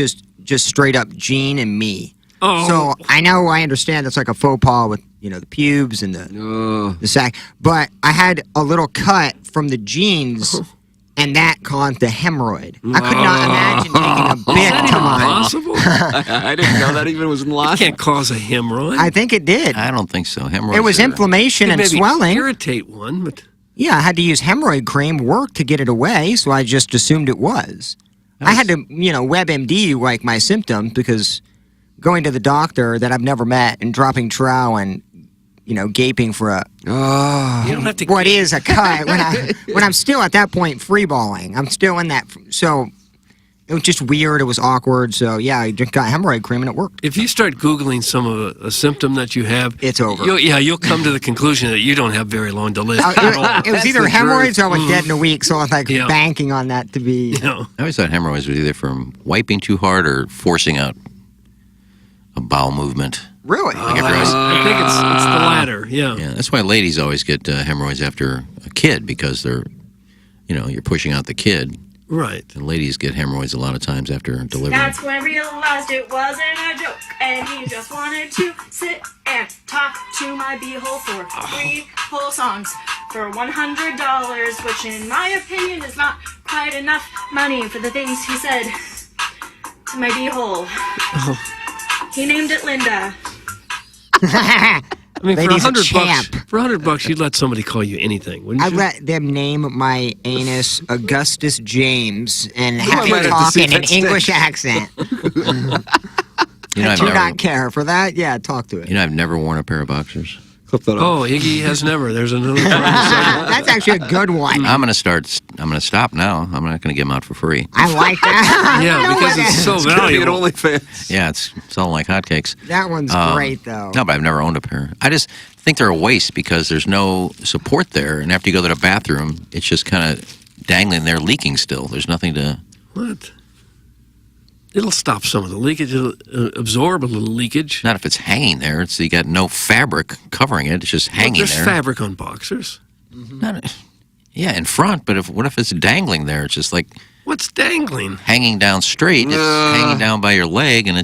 just straight up jean and me. Oh. So I understand it's like a faux pas with the pubes and the sack, but I had a little cut from the jeans. And that caused the hemorrhoid. I could not imagine taking a bit to mine. Possible? I didn't know that even was in line. Can't cause a hemorrhoid. I think it did. I don't think so. Hemorrhoids. It was are- inflammation Could and maybe swelling. irritate one, but Yeah, I had to use hemorrhoid cream, work to get it away, so I just assumed it was. I had to, WebMD like my symptoms because going to the doctor that I've never met and dropping trow and gaping for a you don't have to. what is a cut when I'm still at that point free balling. I'm still in that, so it was just weird. It was awkward. So yeah, I just got hemorrhoid cream and it worked. If you start Googling some of a symptom that you have, It's over. You'll come to the conclusion that you don't have very long to live. It was either the hemorrhoids truth. or I was dead in a week. So I was like Yeah. banking on that to be. You know. I always thought hemorrhoids was either from wiping too hard or forcing out a bowel movement. Really? I think everyone's- I think it's the latter. Yeah. yeah, that's why ladies always get hemorrhoids after a kid because they're, you're pushing out the kid. Right. And ladies get hemorrhoids a lot of times after delivery. That's when I realized it wasn't a joke, and he just wanted to sit and talk to my beehole for 3 whole songs for $100, which in my opinion is not quite enough money for the things he said to my beehole. He named it Linda. I mean, for Lady's a $100, champ. for $100, you'd let somebody call you anything, wouldn't I you? let them name my anus Augustus James and have might to have to talk see in an that stick. English accent. I've Do never, not care for that. Yeah, talk to it. I've never worn a pair of boxers. Clip that off. Oh, Iggy has never. There's another. That's actually a good one. I'm gonna stop now. I'm not gonna give them out for free. I like that. Yeah, No, because that- it's so It's gonna be an valuable. OnlyFans. Yeah, it's selling like hotcakes. That one's great though. No, but I've never owned a pair. I just think they're a waste because there's no support there, and after you go to the bathroom, it's just kind of dangling there, leaking still. There's nothing to. What? It'll stop some of the leakage. It'll absorb a little leakage. Not if it's hanging there. It's you got no fabric covering it. It's just hanging There's there. fabric on boxers. Not, yeah, in front. But what if it's dangling there? It's just like What's dangling? hanging down straight. It's hanging down by your leg, and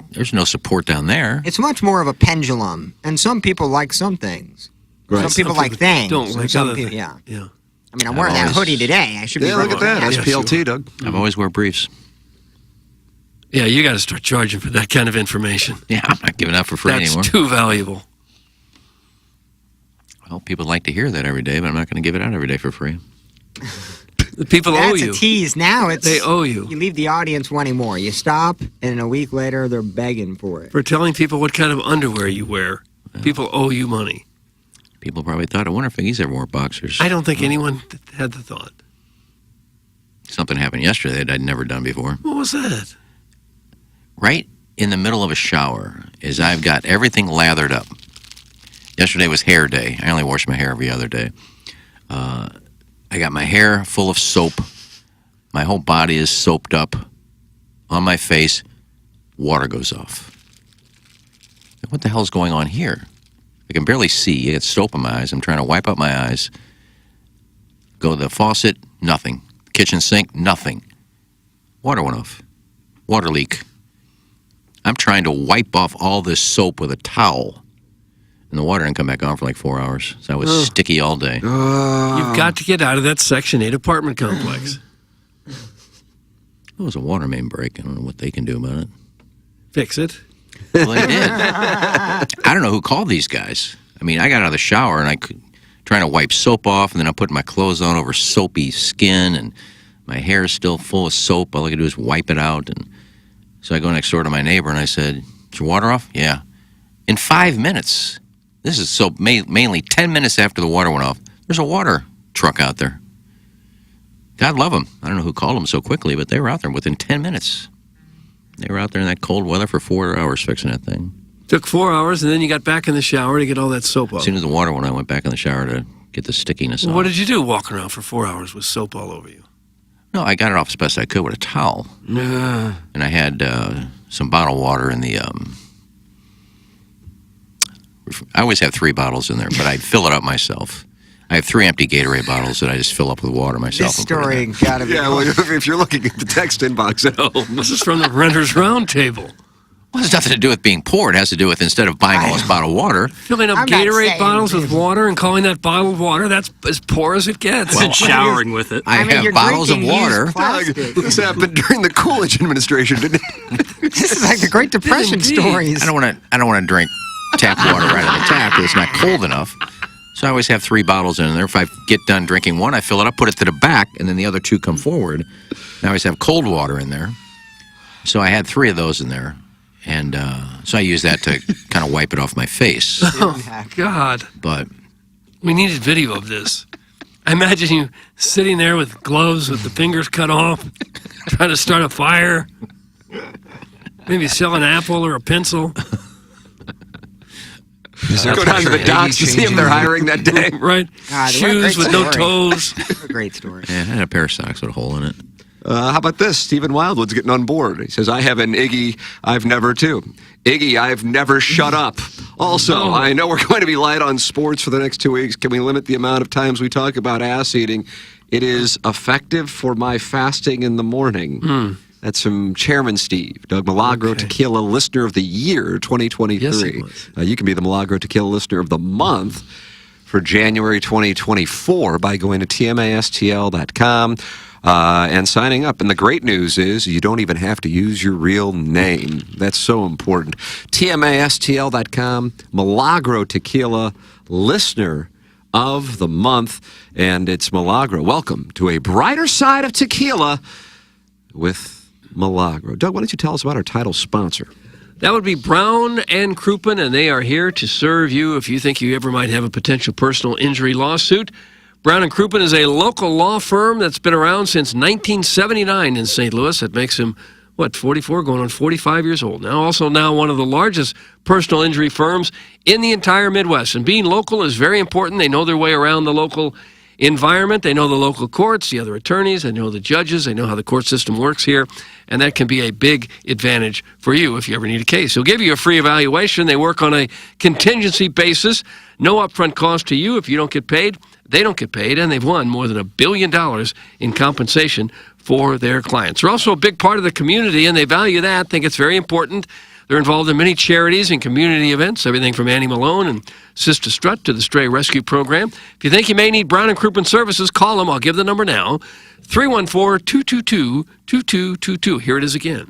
there's no support down there. It's much more of a pendulum, and some people like some things. Right. Some people like things. Don't and like some other people, things. yeah. Yeah. I mean, I'm wearing that always- hoodie today. I should be. Yeah, look at that. wearing SPLT, Doug. I've always wear briefs. Yeah, you got to start charging for that kind of information. Yeah, I'm not giving out for free That's anymore. too valuable. Well, people like to hear that every day, but I'm not going to give it out every day for free. The people owe That's you. a tease. Now it's They owe you You leave the audience wanting more. You stop, and a week later they're begging for it. for telling people what kind of underwear you wear. People owe you money. People probably thought, I wonder if he's ever wore boxers. I don't think anyone had the thought. Something happened yesterday that I'd never done before. What was that? Right in the middle of a shower is I've got everything lathered up. Yesterday was hair day. I only wash my hair every other day. I got my hair full of soap. My whole body is soaped up. On my face, water goes off. What the hell's going on here? I can barely see. I got soap in my eyes. I'm trying to wipe out my eyes. Go to the faucet, nothing. Kitchen sink, nothing. Water went off. Water leak. I'm trying to wipe off all this soap with a towel. And the water didn't come back on for like 4 hours. So I was sticky all day. You've got to get out of that Section 8 apartment complex. It was a water main break. I don't know what they can do about it. Fix it. Well, they did. I don't know who called these guys. I mean, I got out of the shower and trying to wipe soap off, and then I'm putting my clothes on over soapy skin, and my hair is still full of soap. All I can do is wipe it out. And so I go next door to my neighbor, and I said, is your water off? Yeah. In 5 minutes. This is so mainly 10 minutes after the water went off. There's a water truck out there. God love them. I don't know who called them so quickly, but they were out there within 10 minutes. They were out there in that cold weather for 4 hours fixing that thing. Took 4 hours, and then you got back in the shower to get all that soap As off. soon as the water went, I went back in the shower to get the stickiness Well, off. what did you do walking around for 4 hours with soap all over you? No, I got it off as best I could with a towel. And I had some bottled water in the... I always have 3 bottles in there, but I fill it up myself. I have 3 empty Gatorade bottles that I just fill up with water myself. This and put it story in. gotta be. Yeah, well, if you're looking at the text inbox at home. This is from the Renters Roundtable. Well, it has nothing to do with being poor. It has to do with instead of buying all this bottled water, Filling up I'm not Gatorade saying- bottles with water and calling that bottled water, that's as poor as it gets. And showering with it. I mean, have you're bottles of drinking used water. Doug, plastic. this happened during the Coolidge administration, didn't it? This is like the Great Depression Indeed. stories. I don't want to drink tap water right out of the tap because it's not cold enough. So I always have 3 bottles in there. If I get done drinking one, I fill it up, put it to the back, and then the other 2 come forward. And I always have cold water in there. So I had 3 of those in there. And so I use that to kind of wipe it off my face. Oh, God. But We needed video of this. I imagine you sitting there with gloves with the fingers cut off, trying to start a fire. Maybe sell an apple or a pencil. Go down to the docks to see if they're hiring that day. Right? God, what a great Shoes with no story. toes. A great story. yeah, I had a pair of socks with a hole in it. How about this? Stephen Wildwood's getting on board. He says, I have an Iggy I've never too. Iggy, I've never shut up. Also, I know we're going to be light on sports for the next 2 weeks. Can we limit the amount of times we talk about ass eating? It is effective for my fasting in the morning. That's from Chairman Steve. Doug Milagro Tequila Listener of the Year 2023. Yes, it was. You can be the Milagro Tequila Listener of the Month for January 2024 by going to tmastl.com. And signing up. And the great news is you don't even have to use your real name. That's so important. TMASTL.com, Milagro Tequila, listener of the month. And it's Milagro. Welcome to a brighter side of tequila with Milagro. Doug, why don't you tell us about our title sponsor? That would be Brown and Crouppen, and they are here to serve you if you think you ever might have a potential personal injury lawsuit. Brown and Crouppen is a local law firm that's been around since 1979 in St. Louis. That makes him, 44, going on 45 years old now. Also now one of the largest personal injury firms in the entire Midwest. And being local is very important. They know their way around the local environment. They know the local courts, the other attorneys. They know the judges. They know how the court system works here. And that can be a big advantage for you if you ever need a case. They'll give you a free evaluation. They work on a contingency basis. No upfront cost to you if you don't get paid. They don't get paid, and they've won more than $1 billion in compensation for their clients. They're also a big part of the community, and they value that, think it's very important. They're involved in many charities and community events, everything from Annie Malone and Sister Strut to the Stray Rescue Program. If you think you may need Brown and Crouppen services, call them. I'll give the number now, 314-222-2222. Here it is again,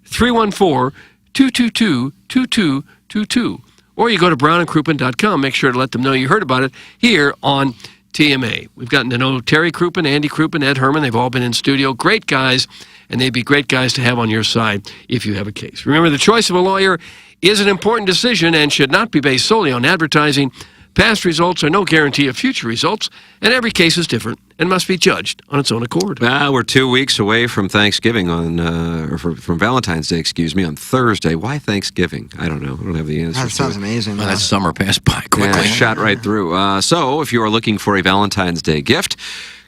314-222-2222. or you go to brownandcrouppen.com. Make sure to let them know you heard about it here on TMA. We've gotten to know Terry Crouppen, Andy Crouppen, Ed Herman. They've all been in studio. Great guys, and they'd be great guys to have on your side if you have a case. Remember, the choice of a lawyer is an important decision and should not be based solely on advertising. Past results are no guarantee of future results, and every case is different and must be judged on its own accord. We're 2 weeks away from Thanksgiving from Valentine's Day, on Thursday. Why Thanksgiving? I don't know. I don't have the answer. That sounds amazing. Well, that summer passed by quickly. Yeah, shot right through. So if you are looking for a Valentine's Day gift,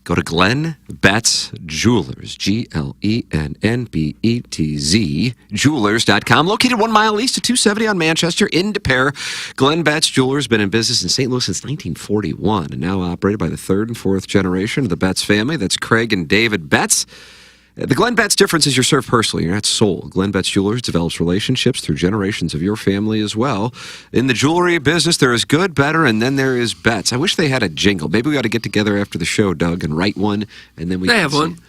go to Glenn Betts Jewelers, GLENNBETZ, jewelers.com, located 1 mile east of 270 on Manchester in De Pere. Glenn Betts Jewelers, been in business in St. Louis since 1941 and now operated by the third and fourth generation of the Betts family. That's Craig and David Betts. The Glenn Betts difference is you're served personally. You're not sold. Glenn Betts Jewelers develops relationships through generations of your family as well. In the jewelry business, there is good, better, and then there is Betts. I wish they had a jingle. Maybe we ought to get together after the show, Doug, and write one, and then we They can have see. one.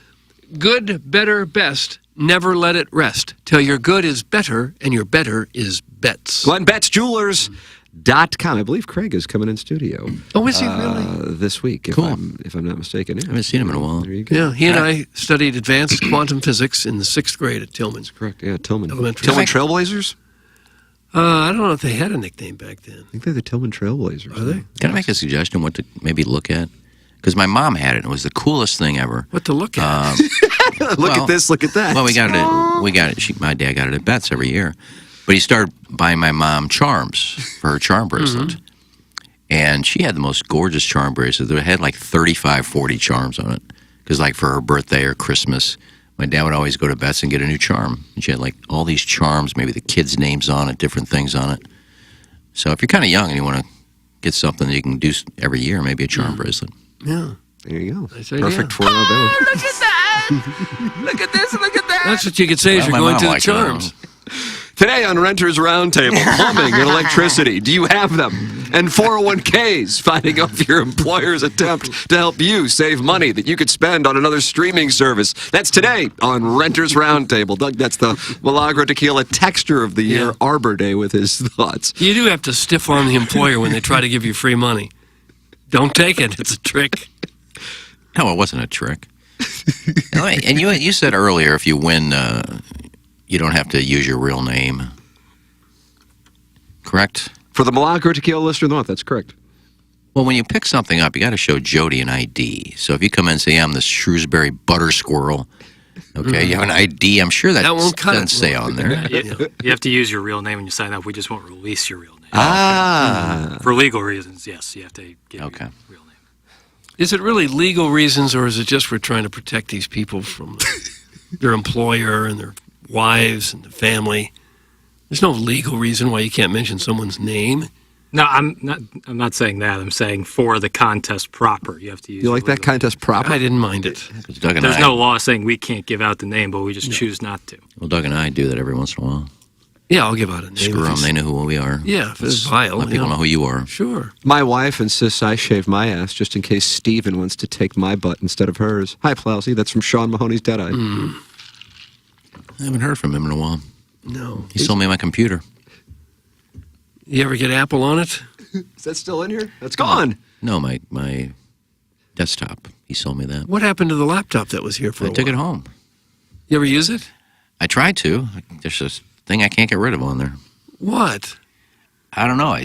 Good, better, best. Never let it rest. Till your good is better and your better is Betts. GlennBettsJewelers.com. I believe Craig is coming in studio Oh, is he really? this week, Cool. if I'm not mistaken. I haven't seen him in a while. There you go. Yeah, he and I studied advanced quantum physics in the 6th grade at Tillman. Correct. Yeah, Tillman. Elementary. Tillman Trailblazers? I don't know if they had a nickname back then. I think they're the Tillman Trailblazers. Are they? Can I make a suggestion what to maybe look at? Because my mom had it, and it was the coolest thing ever. What to look at? Look Well- at this, look at that. Well, we got it. My dad got it at Betts every year, but he started buying my mom charms for her charm bracelet, and she had the most gorgeous charm bracelet. It had like 35, 40 charms on it, because like for her birthday or Christmas, my dad would always go to Betts and get a new charm, and she had like all these charms, maybe the kids' names on it, different things on it. So if you're kind of young and you want to get something that you can do every year, maybe a charm bracelet. Yeah. There you go. Nice idea. Perfect for our Look at that! Look at this, look at that! That's what you could say as Well, you're my going mom to the liked it. charms. Today on Renters Roundtable, plumbing and electricity. Do you have them? And 401ks, finding out your employer's attempt to help you save money that you could spend on another streaming service. That's today on Renters Roundtable. Doug, that's the Milagro Tequila Texture of the Year Yeah. Arbor Day with his thoughts. You do have to stiff arm the employer when they try to give you free money. Don't take it. It's a trick. No, it wasn't a trick. And you said earlier, if you win, you don't have to use your real name. Correct? For the Milagro Tequila Listener of the Month, that's correct. Well, when you pick something up, you got to show Jody an ID. So if you come in and say, I'm the Shrewsbury Butter Squirrel, okay, you have an ID, I'm sure that won't cut doesn't it. say on there. You have to use your real name when you sign up. We just won't release your real name. Ah. For legal reasons, yes, you have to give Okay. your real name. Is it really legal reasons, or is it just we're trying to protect these people from their employer and their wives and their family? There's no legal reason why you can't mention someone's name. No, I'm not saying that. I'm saying for the contest proper, you have to use. You your like that legal contest proper? I didn't mind it. Doug and There's I, no law saying we can't give out the name, but we just choose not to. well, Doug and I do that every once in a while. Yeah, I'll give out a name. Screw if them, it's- they know who we are. Yeah, if it's vile. Let people know who you are. Sure. My wife insists I shave my ass just in case Steven wants to take my butt instead of hers. Hi, Plowsy. That's from Sean Mahoney's Deadeye. I haven't heard from him in a while. No. He sold me my computer. You ever get Apple on it? Is that still in here? That's gone. No, my desktop. He sold me that. What happened to the laptop that was here for I a took while? it home. You ever use it? I tried to. There's this thing I can't get rid of on there. What? I don't know.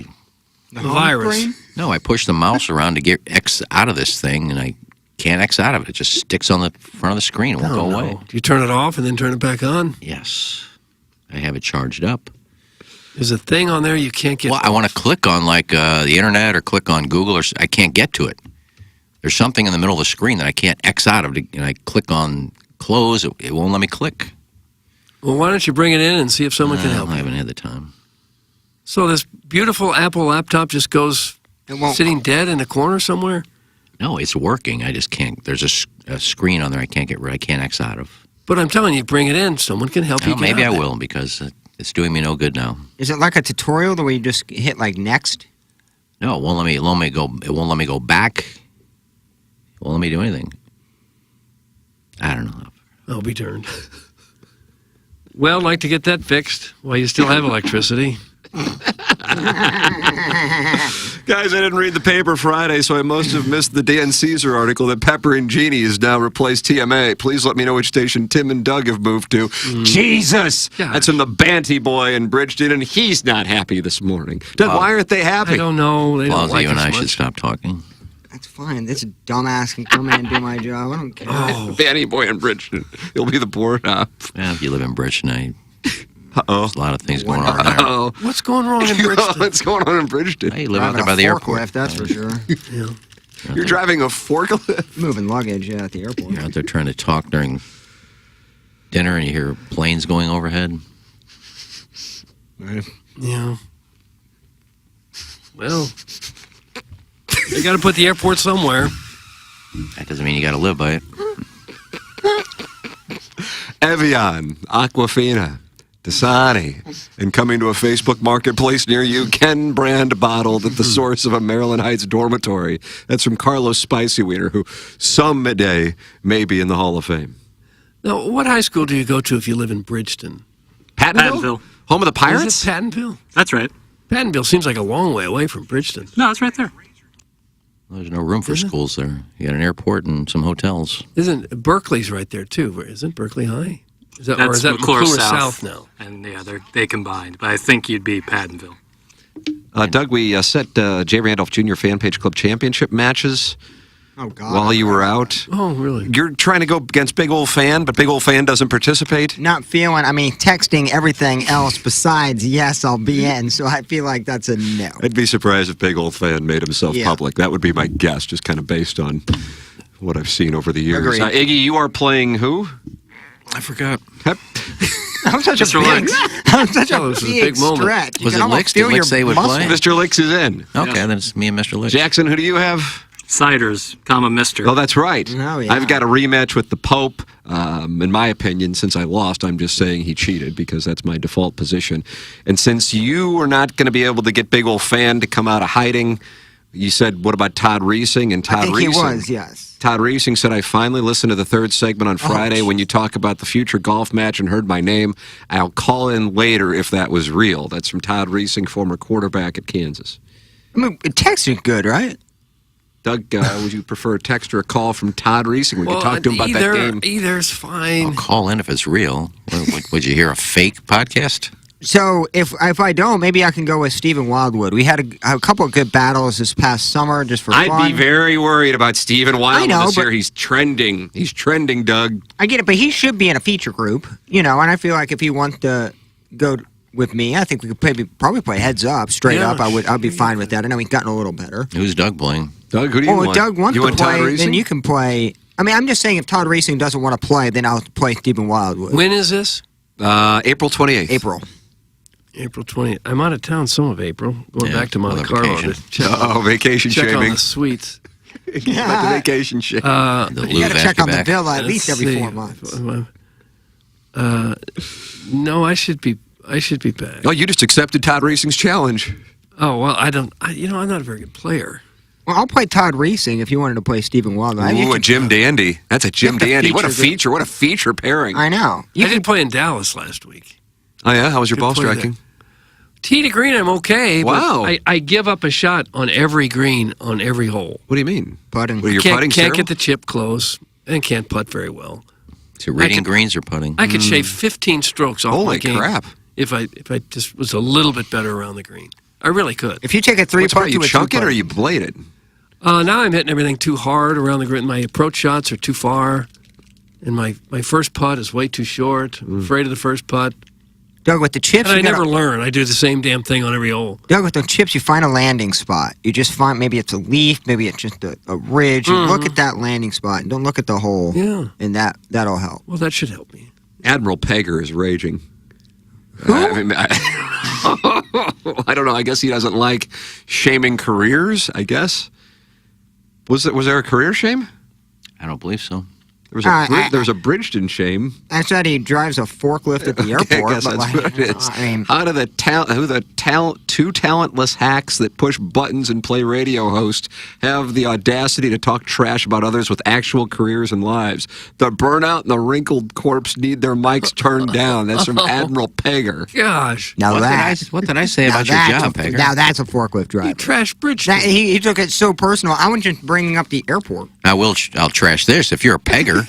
The virus. I push the mouse around to get X out of this thing, and I can't X out of it. It just sticks on the front of the screen. It won't go away. Do you turn it off and then turn it back on? Yes. I have it charged up. There's a thing on there you can't get. Well, I want to click on like the internet or click on Google, or I can't get to it. There's something in the middle of the screen that I can't X out of, and I click on close. It won't let me click. Well, why don't you bring it in and see if someone can help I you? haven't had the time. So this beautiful Apple laptop just goes It won't. sitting dead in a corner somewhere? No, it's working. I just can't. There's a screen on there I can't get rid. I can't X out of. But I'm telling you, bring it in. Someone can help you Well, get maybe I out of it. will because it's doing me no good now. Is it like a tutorial the way you just hit like next? No, it won't let me. It won't let me go back. It won't let me do anything. I don't know. I'll be turned. Well, I'd like to get that fixed while you still have electricity. Guys, I didn't read the paper Friday, so I must have missed the Dan Caesar article that Pepper and Genie has now replaced TMA. Please let me know which station Tim and Doug have moved to. Jesus! Gosh. That's from the Banty Boy in Bridgeton, and he's not happy this morning. Doug, why aren't they happy? I don't know. They don't Plausi, like you and us I much. should stop talking. That's fine. This dumbass can come in and do my job. I don't care. Banty Boy in Bridgeton. He'll be the board op. Yeah, if you live in Bridgeton, Uh-oh. there's a lot of things going on there. Uh-oh. What's going wrong in Bridgeton? What's going on in Bridgeton? Hey, you live out there Driving by a the forklift, airport. that's for sure. You're driving a forklift? Moving luggage, at the airport. You're out there trying to talk during dinner and you hear planes going overhead. Yeah. Well, they got to put the airport somewhere. That doesn't mean you got to live by it. Evian, Aquafina, Dasani, and coming to a Facebook marketplace near you, Ken brand bottled at the source of a Maryland Heights dormitory. That's from Carlos Spicy Wiener, who someday may be in the Hall of Fame. Now, what high school do you go to if you live in Bridgeton? Pattonville. Home of the Pirates? Is it Pattonville? That's right. Pattonville seems like a long way away from Bridgeton. No, it's right there. Well, there's no room for schools there. You got an airport and some hotels. Isn't Berkeley's right there too? Isn't Berkeley High? Is that, or That's is that McClure South now? And yeah, they combined. But I think you'd be Pattonville. Doug, we set J. Randolph Jr. Fan Page Club Championship matches Oh, God. while you were out. Oh, really? You're trying to go against Big Old Fan, but Big Old Fan doesn't participate? Not feeling, texting everything else besides, yes, I'll be in. So I feel like that's a no. I'd be surprised if Big Old Fan made himself Yeah. public. That would be my guess, just kind of based on what I've seen over the years. Agreed. Iggy, you are playing who? I forgot. I'm such Mr. a big, Licks. I'm such Oh, a this is a big big moment. stretch. You Was can it almost Licks? Did feel Licks your say he would muscle. play? Mr. Licks is in. Okay, then it's me and Mr. Lick. Jackson, who do you have? Ciders, Mr. Oh, that's right. Oh, yeah. I've got a rematch with the Pope. In my opinion, since I lost, I'm just saying he cheated because that's my default position. And since you are not going to be able to get Big Old Fan to come out of hiding, you said, what about Todd Reesing? And Todd I think Reesing, he was, yes. Todd Reesing said, I finally listened to the third segment on Friday when you talk about the future golf match and heard my name. I'll call in later if that was real. That's from Todd Reesing, former quarterback at Kansas. Texting good, right? Doug, would you prefer a text or a call from Todd Reesing? We could talk to him about that game. Either's fine. I'll call in if it's real. Would you hear a fake podcast? So if I don't, maybe I can go with Stephen Wildwood. We had a couple of good battles this past summer just for fun. I'd be very worried about Stephen Wildwood I know, this year. but- He's trending. He's trending, Doug. I get it, but he should be in a feature group, and I feel like if he wants to go with me, I think we could probably play heads up, straight Yeah, up. I'd be fine with that. I know he's gotten a little better. Who's Doug playing? Doug, who do you Well, want? if Doug wants you to want Todd play, then Reesing? you can play. I'm just saying if Todd Reesing doesn't want to play, then I'll play Stephen Wildwood. When is this? April 28th. April. April 20th. I'm out of town some of April. Going Yeah, back to Monte on Carlo vacation. to check, Vacation check on shaming. the suites. About the vacation shame. The You Lou got to check on the back-to-back? villa at least Let's every see. 4 months. No, I should be back. Oh, you just accepted Todd Reesing's challenge. Oh well, I'm not a very good player. Well, I'll play Todd Reesing if you wanted to play Stephen Wildwood. Ooh, a Jim Dandy. That's a Jim You have to Dandy. What a feature the- feature. What a feature pairing. I know. I did play in Dallas last week. Oh, yeah? How was your Good ball play there. striking? Tee to green, I'm okay. but Wow. I give up a shot on every green on every hole. What do you mean? Putting. Well, your Can't putting's get terrible? the chip close and can't putt very well. So reading could- greens or putting? I could shave 15 strokes off my Holy game crap. if I just was a little bit better around the green. I really could. If you take a three What's putt about you to a chunk it two-putt. or you blade it? Now I'm hitting everything too hard around the green. My approach shots are too far, and my first putt is way too short. I'm afraid of the first putt. Doug, with the chips, And I you gotta- never learn. I do the same damn thing on every hole. Doug, with the chips, you find a landing spot. You just find maybe it's a leaf, maybe it's just a ridge. You look at that landing spot and don't look at the hole. Yeah. And that'll help. Well, that should help me. Admiral Pager is raging. Who? I don't know. I guess he doesn't like shaming careers, I guess. Was there a career shame? I don't believe so. There was a Bridgeton shame. I said he drives a forklift at the Okay, I airport. guess but that's like, what it is. I mean, How do two talentless hacks that push buttons and play radio host have the audacity to talk trash about others with actual careers and lives? The burnout and the wrinkled corpse need their mics turned down. That's from Admiral Pegger. Gosh. now What did I say about your job, Pegger? Now that's a forklift driver. You trash bridge. He took it so personal. I was just bringing up the airport. I'll trash this. If you're a Pegger,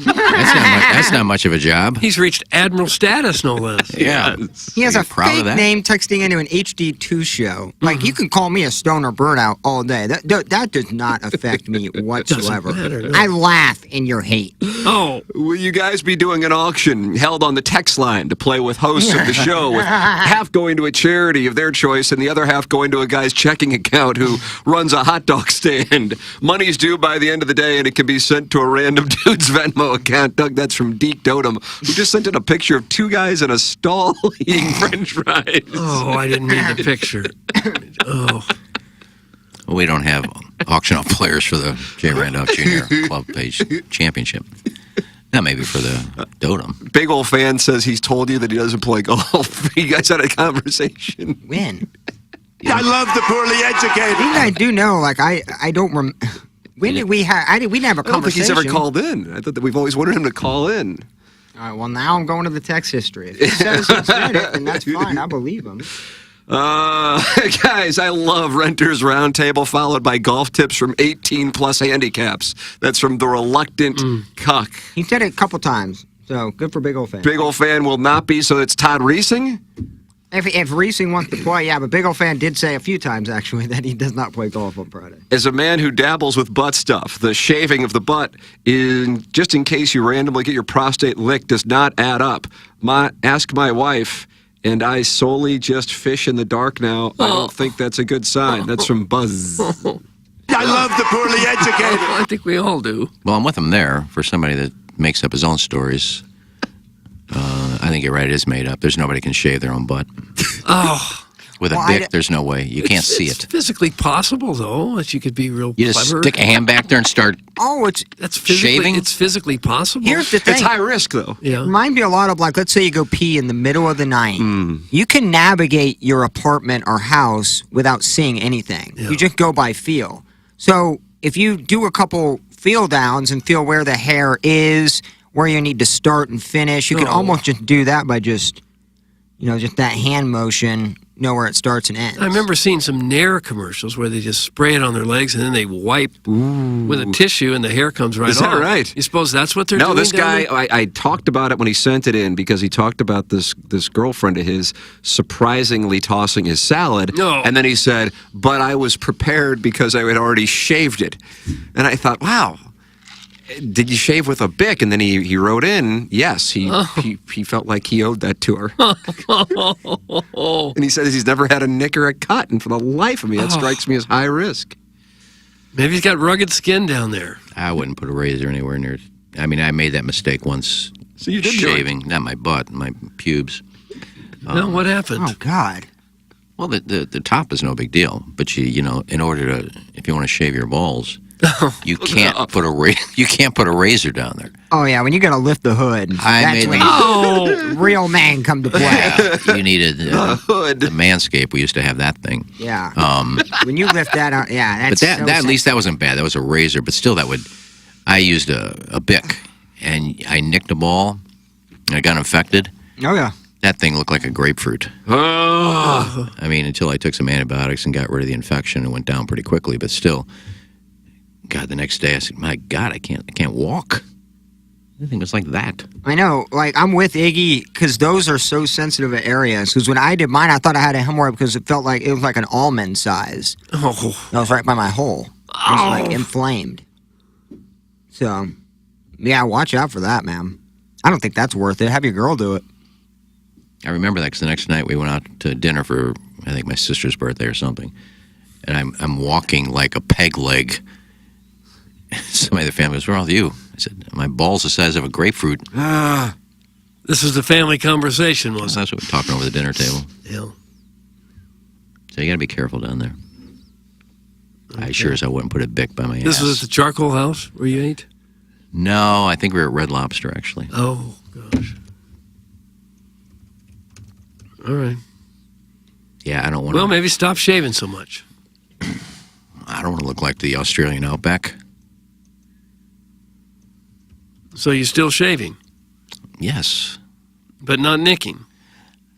that's not much of a job. He's reached admiral status, no less. Yeah. He has Are a you proud of fake that? name texting into an HD2 show. Like, you can call me a stoner burnout all day. That does not affect me whatsoever. matter, no. I laugh in your hate. Oh, Will you guys be doing an auction held on the text line to play with hosts of the show, with half going to a charity of their choice and the other half going to a guy's checking account who runs a hot dog stand? Money's due by the end of the day, and it can be sent to a random dude's Venmo account. Doug, that's from Deke Dotem, who just sent in a picture of two guys in a stall eating French fries. oh, I didn't mean the picture. Oh, We don't have auction off players for the J. Randolph Jr. Club Page Championship. That may be for the Dotem. Big old fan says he's told you that he doesn't play golf. You guys had a conversation. When? I love the poorly educated. I do know, like, I don't remember. When did we have? We didn't have a I don't think he's conversation. ever called in. I thought that we've always wanted him to call in. All right, well, now I'm going to the text history. If he says he said it, then that's fine. I believe him. Guys, I love Renters Roundtable, followed by golf tips from 18 plus handicaps. That's from the reluctant cuck. He said it a couple times, so good for Big Old Fan. Big old fan will not be, so it's Todd Reesing. If Reesing wants to play, yeah, but Big Old Fan did say a few times, actually, that he does not play golf on Friday. As a man who dabbles with butt stuff, the shaving of the butt, just in case you randomly get your prostate licked, does not add up. Ask my wife, and I solely just fish in the dark now. I don't think that's a good sign. That's from Buzz. I love the poorly educated. I think we all do. Well, I'm with him there for somebody that makes up his own stories. I think you're right. It is made up. There's nobody can shave their own butt. Oh, With a Well, bic, there's no way. You can't see it's it. physically possible, though, that you could be real You just clever. stick a hand back there and start. Oh, That's physically, shaving? It's physically possible. here's the It's thing. high risk, though. yeah. Reminds me a lot of, like, let's say you go pee in the middle of the night. You can navigate your apartment or house without seeing anything. Yeah. You just go by feel. So if you do a couple feel downs and feel where the hair is, where you need to start and finish, you can Oh. almost just do that by just that hand motion, know where it starts and ends. I remember seeing some Nair commercials where they just spray it on their legs and then they wipe with a tissue and the hair comes right Is that off. right? You suppose that's what they're No, doing? this down guy, there? I talked about it when he sent it in because he talked about this girlfriend of his surprisingly tossing his salad. No. And then he said, but I was prepared because I had already shaved it. And I thought, wow, did you shave with a bic? And then he wrote in, yes, he felt like he owed that to her. And he says he's never had a nick or a cut. And for the life of me, that strikes me as high risk. Maybe he's got rugged skin down there. I wouldn't put a razor anywhere near. I mean, I made that mistake once. So you did do it. shaving, not my butt, my pubes. No, what happened? Oh, God. Well, the top is no big deal, but in order to, if you want to shave your balls, you can't put a razor down there. Oh, yeah, when you got to lift the hood, I that's made when Oh, real man come to play. You needed Hood. the Manscaped. We used to have that thing. Yeah. When you lift that out, yeah, But that's that at least that wasn't bad. That was a razor, but still, I used a bic, and I nicked a ball, and I got infected. Oh, yeah. That thing looked like a grapefruit. Oh. I mean, until I took some antibiotics and got rid of the infection, it went down pretty quickly. But still, God, the next day I said, "My God, I can't walk." I think it's like that. I know. Like, I'm with Iggy because those are so sensitive areas. Because when I did mine, I thought I had a hemorrhoid because it felt like it was like an almond size. oh, That was right by my hole. It was like inflamed. So, yeah, watch out for that, man. I don't think that's worth it. Have your girl do it. I remember that because the next night we went out to dinner for, I think, my sister's birthday or something. And I'm walking like a peg leg. Somebody in the family goes, "What's wrong with you?" I said, "My ball's the size of a grapefruit." this was a family conversation, So wasn't that's what we're talking over the dinner table. it? Yeah. So you got to be careful down there. I sure as I wouldn't put a bic by my This ass. was at the charcoal house where you ate? No, I think we were at Red Lobster, actually. Oh, gosh. All right. Yeah, I don't want Well, to. maybe stop shaving so much. I don't want to look like the Australian Outback. So you're still shaving, Yes. but not nicking.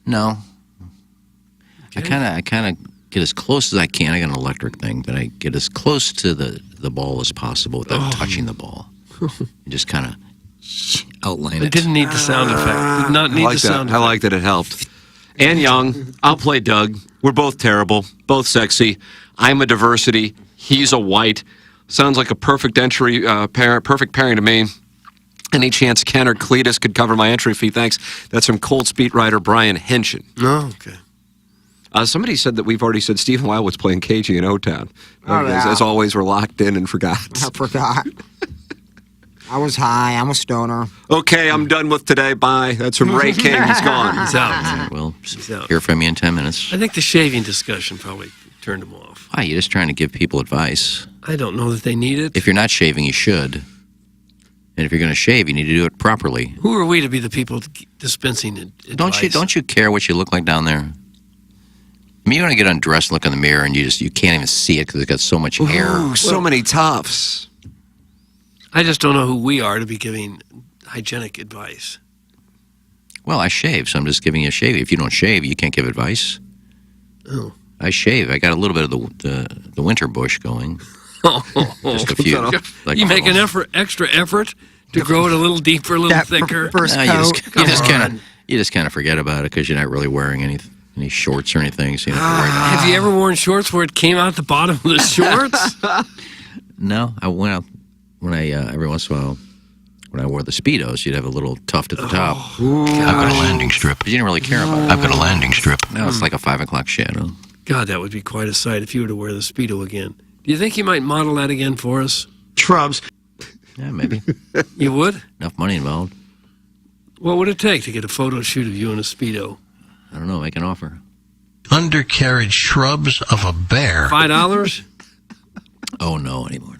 No. Okay. I kind of get as close as I can. I got an electric thing, but I get as close to the ball as possible without touching the ball. And just kind of outline It it. didn't need the sound effect. Did not I need like the sound that. I effect. like that it helped. And Young, I'll play Doug. We're both terrible, both sexy. I'm a diversity. He's a white. Sounds like a perfect entry, perfect pairing to me. Any chance Ken or Cletus could cover my entry fee? Thanks. That's from Colts beat writer Brian Henshin. No, okay. Somebody said that we've already said Stephen Wildwood's playing KG in O-Town. Oh, yeah. As always, we're locked in and forgot. I forgot. I was high. I'm a stoner. Okay, I'm done with today. Bye. That's from Ray King. He's gone. He's out. Well, out. hear from you in 10 minutes. I think the shaving discussion probably turned him off. Why? You're just trying to give people advice. I don't know that they need it. If you're not shaving, you should. And if you're going to shave, you need to do it properly. Who are we to be the people dispensing advice? Don't you care what you look like down there? I mean, you want to get undressed, look in the mirror, and you can't even see it because it's got so much hair. Ooh, so many tufts. I just don't know who we are to be giving hygienic advice. Well, I shave, so I'm just giving you a shave. If you don't shave, you can't give advice. Oh. I shave. I got a little bit of the winter bush going. Just a few. Like You make an Carlos. extra effort to grow it a little deeper, a little That thicker. first No, coat. you just kind of forget about it because you're not really wearing any shorts or anything. So you don't have to worry about Have you ever worn shorts where it came out the bottom of the shorts? it. No, I went out when I every once in a while when I wore the Speedos, you'd have a little tuft at the top. I've got a landing strip. But you didn't really care about it. I've got a landing strip. Now it's like a 5 o'clock shadow. God, that would be quite a sight if you were to wear the Speedo again. Do you think you might model that again for us? Shrubs. Yeah, maybe. You would? Enough money involved. What would it take to get a photo shoot of you in a Speedo? I don't know. Make an offer. Undercarriage shrubs of a bear. $5? Oh, no, anymore.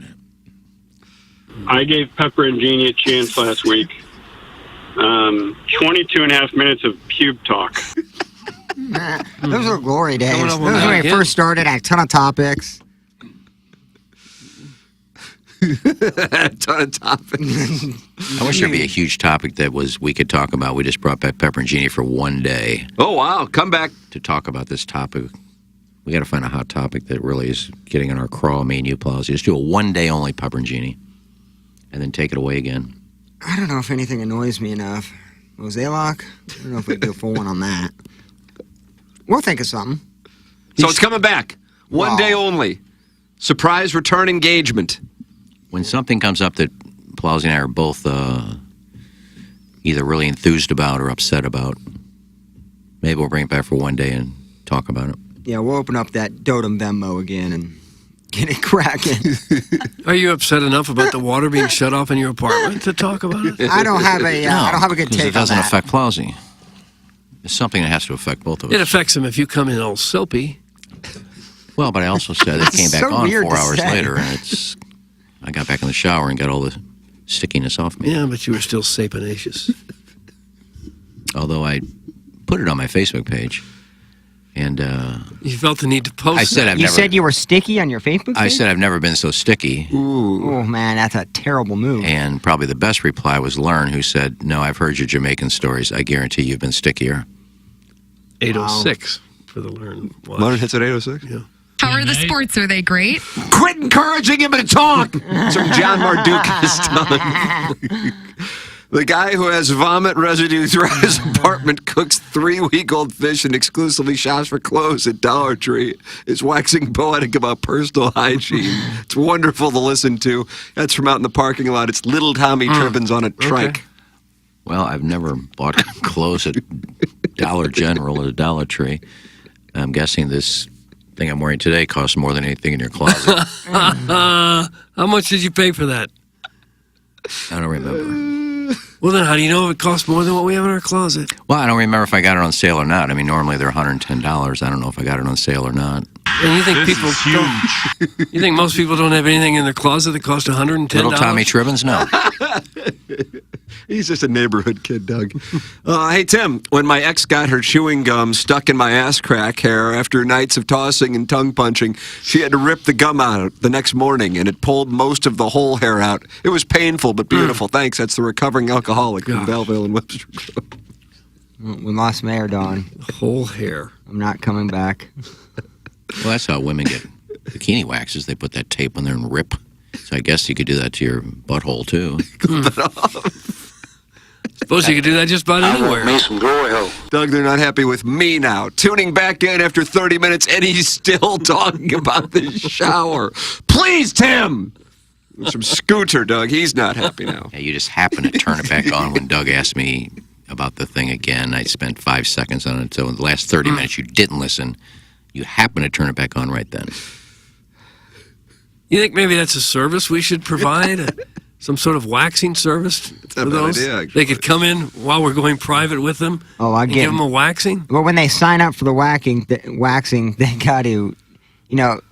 I gave Pepper and Jeannie a chance last week. 22 and a half minutes of pube talk. Those were glory days. Coming Those up were on that when we again. first started. I had a ton of topics. A ton of topics. I wish there'd be a huge topic that we could talk about. We just brought back Pepper and Jeannie for one day Oh, wow. Come back. to talk about this topic. We got to find a hot topic that really is getting in our craw, me and you, Plowsy. Just do a one day only Pepper and Jeannie, and then take it away again. I don't know if anything annoys me enough. Mosaic? I don't know if we do a full one on that. We'll think of something. So it's coming back. One Wow. day only. Surprise return engagement. When something comes up that Plowsy and I are both either really enthused about or upset about, maybe we'll bring it back for one day and talk about it. Yeah, we'll open up that Dotem Venmo again and get it cracking. Are you upset enough about the water being shut off in your apartment to talk about it? I don't have a I don't have a good 'cause take it doesn't on that. affect Plowsy. It's something that has to affect both of us. It affects him if you come in all soapy. Well, but I also said it came back So on weird 4 to hours say. later, and I got back in the shower and got all the stickiness off me. Yeah, but you were still saponaceous. Although I put it on my Facebook page, and You felt the need to post I said that. I've You never. said you were sticky on your Facebook page? I said I've never been so sticky, Oh, man, that's a terrible move. and probably the best reply was Learn, who said, "No, I've heard your Jamaican stories. I guarantee you've been stickier." 806 for the Learn Watch. Learn hits at 8:06. Yeah. How are the sports? Are they great? Quit encouraging him to talk. That's from John Mardukis. The guy who has vomit residue throughout his apartment cooks 3-week-old fish and exclusively shops for clothes at Dollar Tree is waxing poetic about personal hygiene. It's wonderful to listen to. That's from out in the parking lot. It's little Tommy Trippins on a trike. Well, I've never bought clothes at Dollar General or Dollar Tree. I'm guessing this thing I'm wearing today costs more than anything in your closet. How much did you pay for that? I don't remember. Well, then how do you know if it costs more than what we have in our closet? Well, I don't remember if I got it on sale or not. I mean, normally they're $110. I don't know if I got it on sale or not. And you think This people is huge. don't? You think most people don't have anything in their closet that costs $110? Little Tommy Tribbins, no. He's just a neighborhood kid, Doug. Hey, Tim, when my ex got her chewing gum stuck in my ass crack hair after nights of tossing and tongue punching, she had to rip the gum out the next morning, and it pulled most of the whole hair out. It was painful but beautiful. Thanks. That's the recovering alcoholic from Belleville and Webster Grove. We lost Mayor Dawn. Whole hair. I'm not coming back. Well, that's how women get bikini waxes. They put that tape on there and rip. So I guess you could do that to your butthole, too. Suppose you could do that just about anywhere. Doug, they're not happy with me now. Tuning back in after 30 minutes, and he's still talking about the shower. Please, Tim! Some scooter, Doug. He's not happy now. Yeah, you just happen to turn it back on when Doug asked me about the thing again. I spent 5 seconds on it. So in the last 30 minutes, you didn't listen. You happen to turn it back on right then. You think maybe that's a service we should provide? Some sort of waxing service for not a bad those? idea, actually. They could come in while we're going private with them and give them a waxing? Well, when they sign up for the waxing, they got to,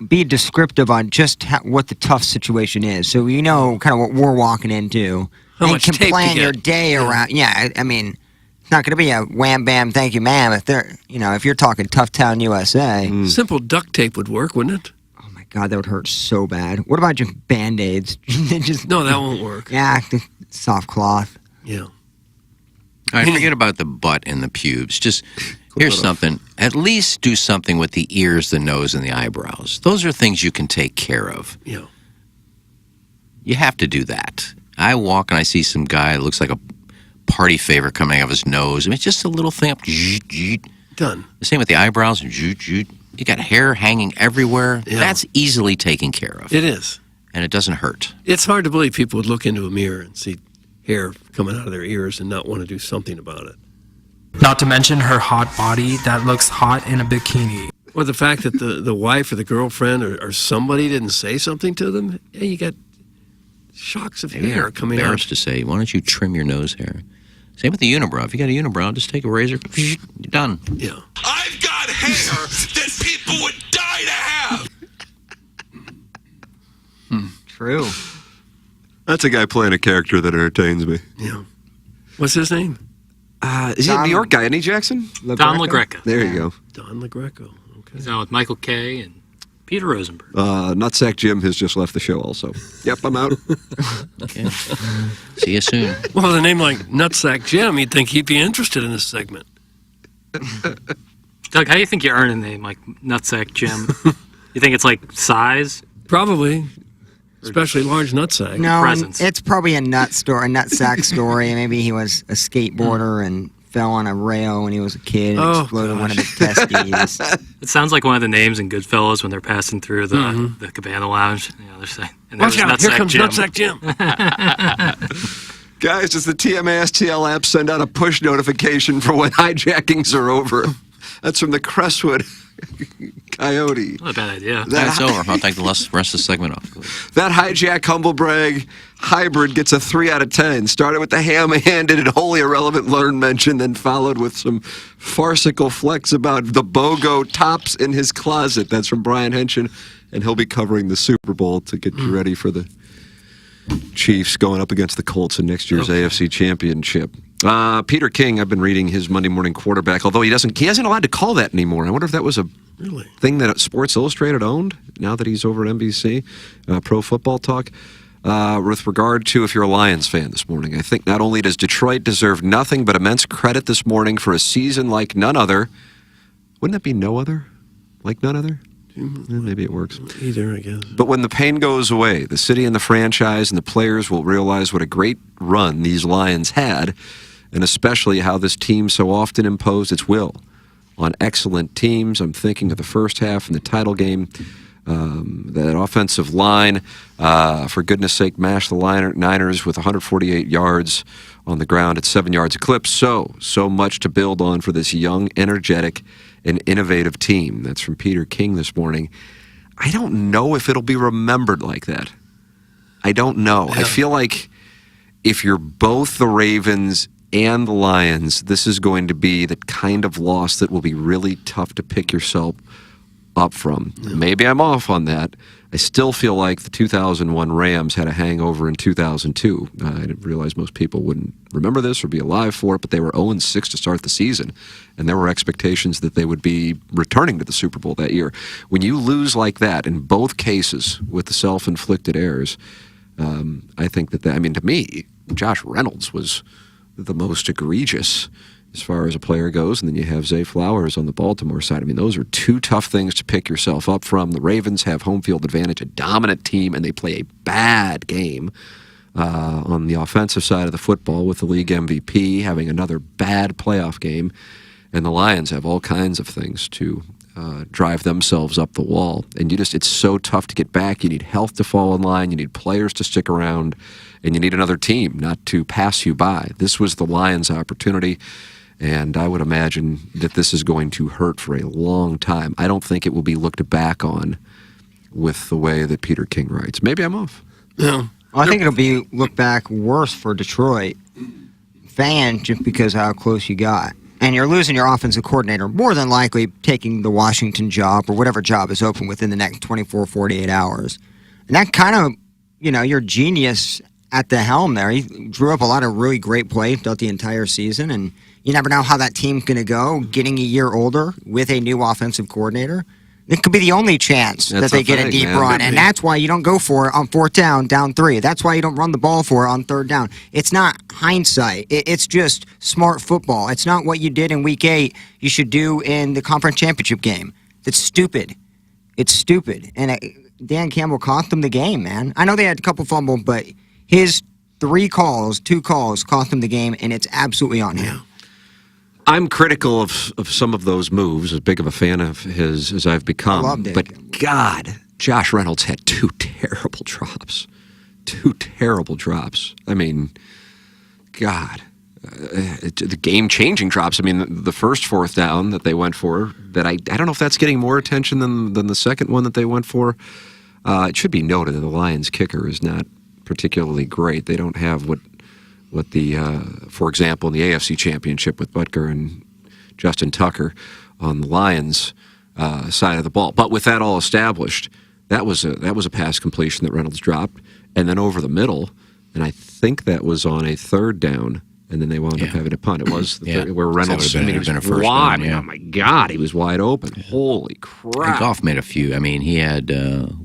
be descriptive on just what the tough situation is. So you know kind of what we're walking into. How They much can tape to plan get. your day around. Yeah, I mean, it's not going to be a wham bam thank you ma'am if they're if you're talking Tough Town USA. Simple duct tape would work, wouldn't it? Oh my God, that would hurt so bad. What about just Band-Aids? Just No, that won't work. yeah, soft cloth. Yeah. All right, forget about the butt and the pubes. Just here's something. At least do something with the ears, the nose, and the eyebrows. Those are things you can take care of. Yeah. You have to do that. I walk and I see some guy that looks like a party favor coming out of his nose. I mean, it's just a little thing up. Done. The same with the eyebrows. You got hair hanging everywhere. Yeah. That's easily taken care of. It is. And it doesn't hurt. It's hard to believe people would look into a mirror and see hair coming out of their ears and not want to do something about it. Not to mention her hot body that looks hot in a bikini. Or the fact that the wife or the girlfriend or somebody didn't say something to them. Yeah, you got shocks of Maybe hair they're coming out. embarrassed to say, why don't you trim your nose hair? Same with the unibrow. If you got a unibrow, just take a razor. You're done. Yeah. I've got hair that people would die to have. True. That's a guy playing a character that entertains me. Yeah. What's his name? Is he a New York guy, isn't he, Jackson? Don LaGreca. There you go. Don LaGreco. Okay. He's on with Michael Kay and Peter Rosenberg. Nutsack Jim has just left the show also. Yep, I'm out. Okay. See you soon. Well, with a name like Nutsack Jim, you'd think he'd be interested in this segment. Doug, how do you think you earn a name like Nutsack Jim? You think it's like size? Probably. Especially large nutsack. No, presence. it's probably a nutsack story. Maybe he was a skateboarder and fell on a rail when he was a kid and Oh, exploded one of gosh. his testes. It sounds like one of the names in Goodfellas when they're passing through the Cabana Lounge. You know, they're saying, and Watch there's out, here Nutsack comes Jim. Nutsack Jim. Guys, does the TMASTL app send out a push notification for when hijackings are over? That's from the Crestwood Coyote. Not a bad idea. That's over. I'll take the rest of the segment off. That hijack humble brag hybrid gets a 3 out of 10. Started with the ham-handed and wholly irrelevant learn mention, then followed with some farcical flex about the BOGO tops in his closet. That's from Brian Henshin, and he'll be covering the Super Bowl to get you ready for the Chiefs going up against the Colts in next year's AFC Championship. Peter King, I've been reading his Monday Morning Quarterback, although he isn't allowed to call that anymore. I wonder if that was a thing that Sports Illustrated owned now that he's over at NBC, Pro Football Talk. With regard to if you're a Lions fan this morning, I think not only does Detroit deserve nothing but immense credit this morning for a season like none other. Wouldn't that be no other? Like none other? Maybe it works. Either, I guess. But when the pain goes away, the city and the franchise and the players will realize what a great run these Lions had, and especially how this team so often imposed its will on excellent teams. I'm thinking of the first half in the title game. That offensive line, for goodness sake, mashed the Niners with 148 yards on the ground at 7 yards a clip. So much to build on for this young, energetic, and innovative team. That's from Peter King this morning. I don't know if it'll be remembered like that. I don't know. Yeah. I feel like if you're both the Ravens and the Lions, this is going to be the kind of loss that will be really tough to pick yourself up from. Maybe I'm off on that. I still feel like the 2001 Rams had a hangover in 2002. I didn't realize most people wouldn't remember this or be alive for it, but they were 0-6 to start the season, and there were expectations that they would be returning to the Super Bowl that year. When you lose like that, in both cases with the self-inflicted errors, I think that, I mean, to me, Josh Reynolds was the most egregious as far as a player goes, and then you have Zay Flowers on the Baltimore side. I mean, those are two tough things to pick yourself up from. The Ravens have home field advantage, a dominant team, and they play a bad game on the offensive side of the football with the league MVP having another bad playoff game, and the Lions have all kinds of things to drive themselves up the wall. And it's so tough to get back. You need health to fall in line. You need players to stick around, and you need another team not to pass you by. This was the Lions' opportunity. And I would imagine that this is going to hurt for a long time. I don't think it will be looked back on with the way that Peter King writes. Maybe I'm off. No. Well, I think it'll be looked back worse for Detroit fans just because of how close you got. And you're losing your offensive coordinator, more than likely taking the Washington job or whatever job is open within the next 24, 48 hours. And that kind of, your genius at the helm there. He drew up a lot of really great plays throughout the entire season, and you never know how that team's going to go, getting a year older with a new offensive coordinator. It could be the only chance that they get a deep run, and that's why you don't go for it on fourth down, down 3. That's why you don't run the ball for it on third down. It's not hindsight. It's just smart football. It's not what you did in Week 8 you should do in the conference championship game. It's stupid. It's stupid. And Dan Campbell cost them the game, man. I know they had a couple fumbles, but his 2 calls cost them the game, and it's absolutely on him. I'm critical of some of those moves, as big of a fan of his as I've become. I love Dan but Campbell. God, Josh Reynolds had 2 terrible drops. 2 terrible drops. I mean, God. The game-changing drops. I mean, the first fourth down that they went for, that I don't know if that's getting more attention than the second one that they went for. It should be noted that the Lions kicker is not particularly great. They don't have what the, for example, in the AFC Championship with Butker and Justin Tucker on the Lions side of the ball. But with that all established, that was a pass completion that Reynolds dropped, and then over the middle, and I think that was on a third down, and then they wound up having a punt. It was where Reynolds, So it would have been a first wide. down, Oh my God, he was wide open. Holy And crap! Goff made a few. I mean, he had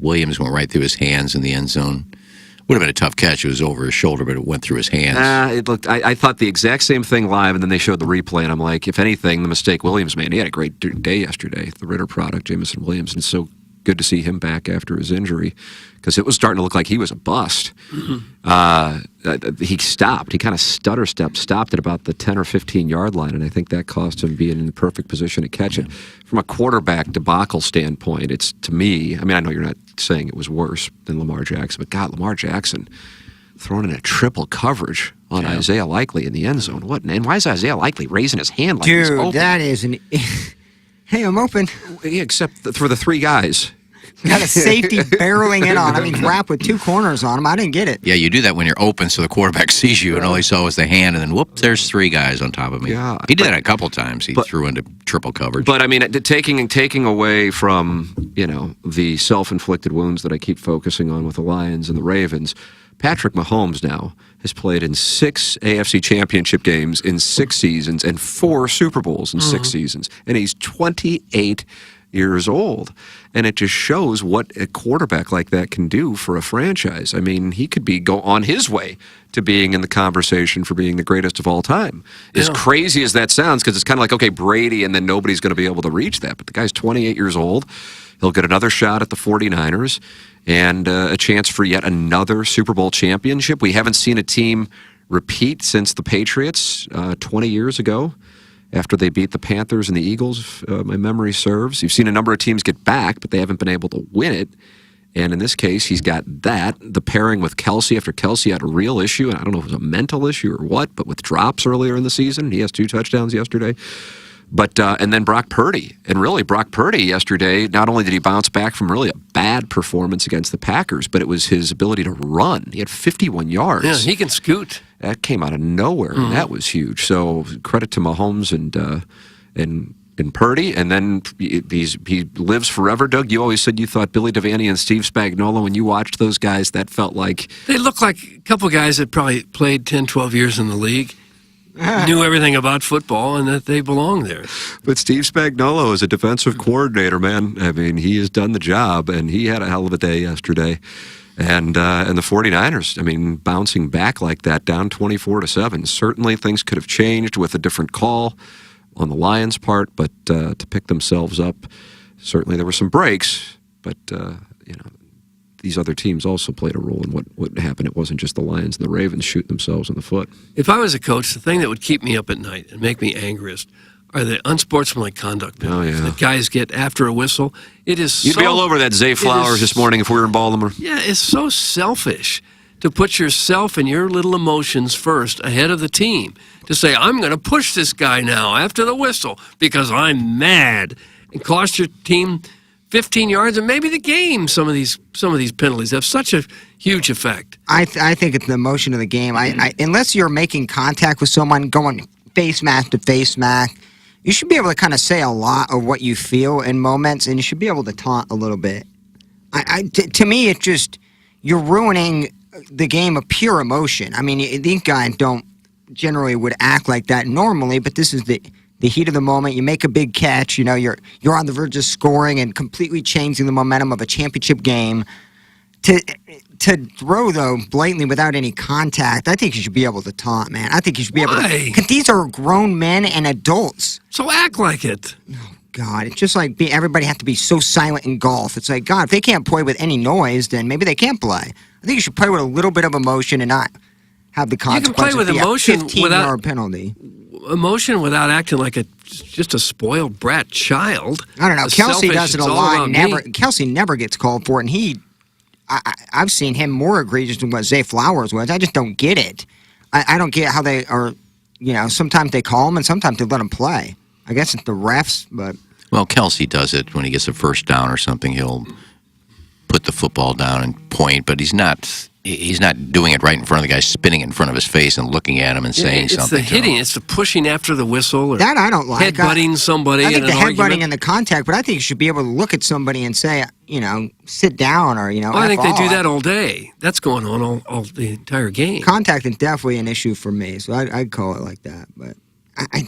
Williams went right through his hands in the end zone. Would have been a tough catch. It was over his shoulder, but it went through his hands. It looked. I thought the exact same thing live, and then they showed the replay, and I'm like, if anything, the mistake Williams made. He had a great day yesterday. The Ritter product, Jameson Williams, and it's so good to see him back after his injury because it was starting to look like he was a bust. He stopped. He kind of stopped at about the 10 or 15 yard line, and I think that cost him being in the perfect position to catch it. From a quarterback debacle standpoint, it's, to me, I mean, I know you're not saying it was worse than Lamar Jackson, but God, Lamar Jackson throwing in a triple coverage on Isaiah Likely in the end zone. What? And why is Isaiah Likely raising his hand like he's open? Dude, that is an... Hey, I'm open. Yeah, except for the 3 guys. Got a safety barreling in on him. He's wrapped with 2 corners on him. I didn't get it. Yeah, you do that when you're open so the quarterback sees you, and all he saw was the hand, and then, whoop, there's 3 guys on top of me. Yeah, he did that a couple times. He threw into triple coverage. But, I mean, taking away from, the self-inflicted wounds that I keep focusing on with the Lions and the Ravens, Patrick Mahomes now has played in 6 AFC Championship games in 6 seasons and 4 Super Bowls in 6 seasons. And he's 28 years old. And it just shows what a quarterback like that can do for a franchise. I mean, he could go on his way to being in the conversation for being the greatest of all time. As crazy as that sounds, because it's kind of like, okay, Brady, and then nobody's going to be able to reach that. But the guy's 28 years old. He'll get another shot at the 49ers and a chance for yet another Super Bowl championship. We haven't seen a team repeat since the Patriots 20 years ago, after they beat the Panthers and the Eagles, if my memory serves. You've seen a number of teams get back, but they haven't been able to win it. And in this case, he's got that. The pairing with Kelsey, after Kelsey had a real issue, and I don't know if it was a mental issue or what, but with drops earlier in the season. He has 2 touchdowns yesterday. But and then Brock Purdy. And really, Brock Purdy yesterday, not only did he bounce back from really a bad performance against the Packers, but it was his ability to run. He had 51 yards. Yeah, he can scoot. That came out of nowhere, and that was huge. So credit to Mahomes and in Purdy, and then he lives forever. Doug, you always said you thought Billy Devaney and Steve Spagnuolo, when you watched those guys, that felt like... They look like a couple guys that probably played 10, 12 years in the league, knew everything about football, and that they belong there. But Steve Spagnuolo is a defensive coordinator, man. I mean, he has done the job, and he had a hell of a day yesterday. And the 49ers, I mean, bouncing back like that, down 24-7. Certainly things could have changed with a different call on the Lions' part, but to pick themselves up, certainly there were some breaks. But, these other teams also played a role in what happened. It wasn't just the Lions and the Ravens shooting themselves in the foot. If I was a coach, the thing that would keep me up at night and make me angriest are the unsportsmanlike conduct penalties that guys get after a whistle. It is You'd be all over that Zay Flowers this morning if we were in Baltimore. Yeah, it's so selfish to put yourself and your little emotions first ahead of the team. To say, I'm going to push this guy now after the whistle because I'm mad, and cost your team 15 yards and maybe the game. Some of these penalties have such a huge effect. I think it's the emotion of the game. Unless you're making contact with someone, going face mask to face mask, you should be able to kind of say a lot of what you feel in moments, and you should be able to taunt a little bit. To me, it's just you're ruining the game of pure emotion. I mean, these guys don't generally would act like that normally, but this is the heat of the moment. You make a big catch, you're on the verge of scoring and completely changing the momentum of a championship game. To throw, though, blatantly without any contact, I think you should be able to taunt, man. I think you should be able to. Because these are grown men and adults. So act like it. Oh, God. It's just like everybody has to be so silent in golf. It's like, God, if they can't play with any noise, then maybe they can't play. I think you should play with a little bit of emotion and not have the consequences. You can play with emotion 15-yard penalty. Emotion without acting like just a spoiled brat child. I don't know. Kelsey does it a lot. Kelsey never gets called for it, and I've seen him more egregious than what Zay Flowers was. I just don't get it. I don't get how they are, sometimes they call him and sometimes they let him play. I guess it's the refs, but... Well, Kelsey does it when he gets a first down or something. He'll put the football down and point, but he's not doing it right in front of the guy, spinning in front of his face and looking at him and saying something. It's the hitting. It's the pushing after the whistle. Or that I don't like. Headbutting somebody. I think in the an headbutting argument. and the contact, but I think you should be able to look at somebody and say, sit down or, Well, I think they do that all day. That's going on all the entire game. Contact is definitely an issue for me, so I'd call it like that. But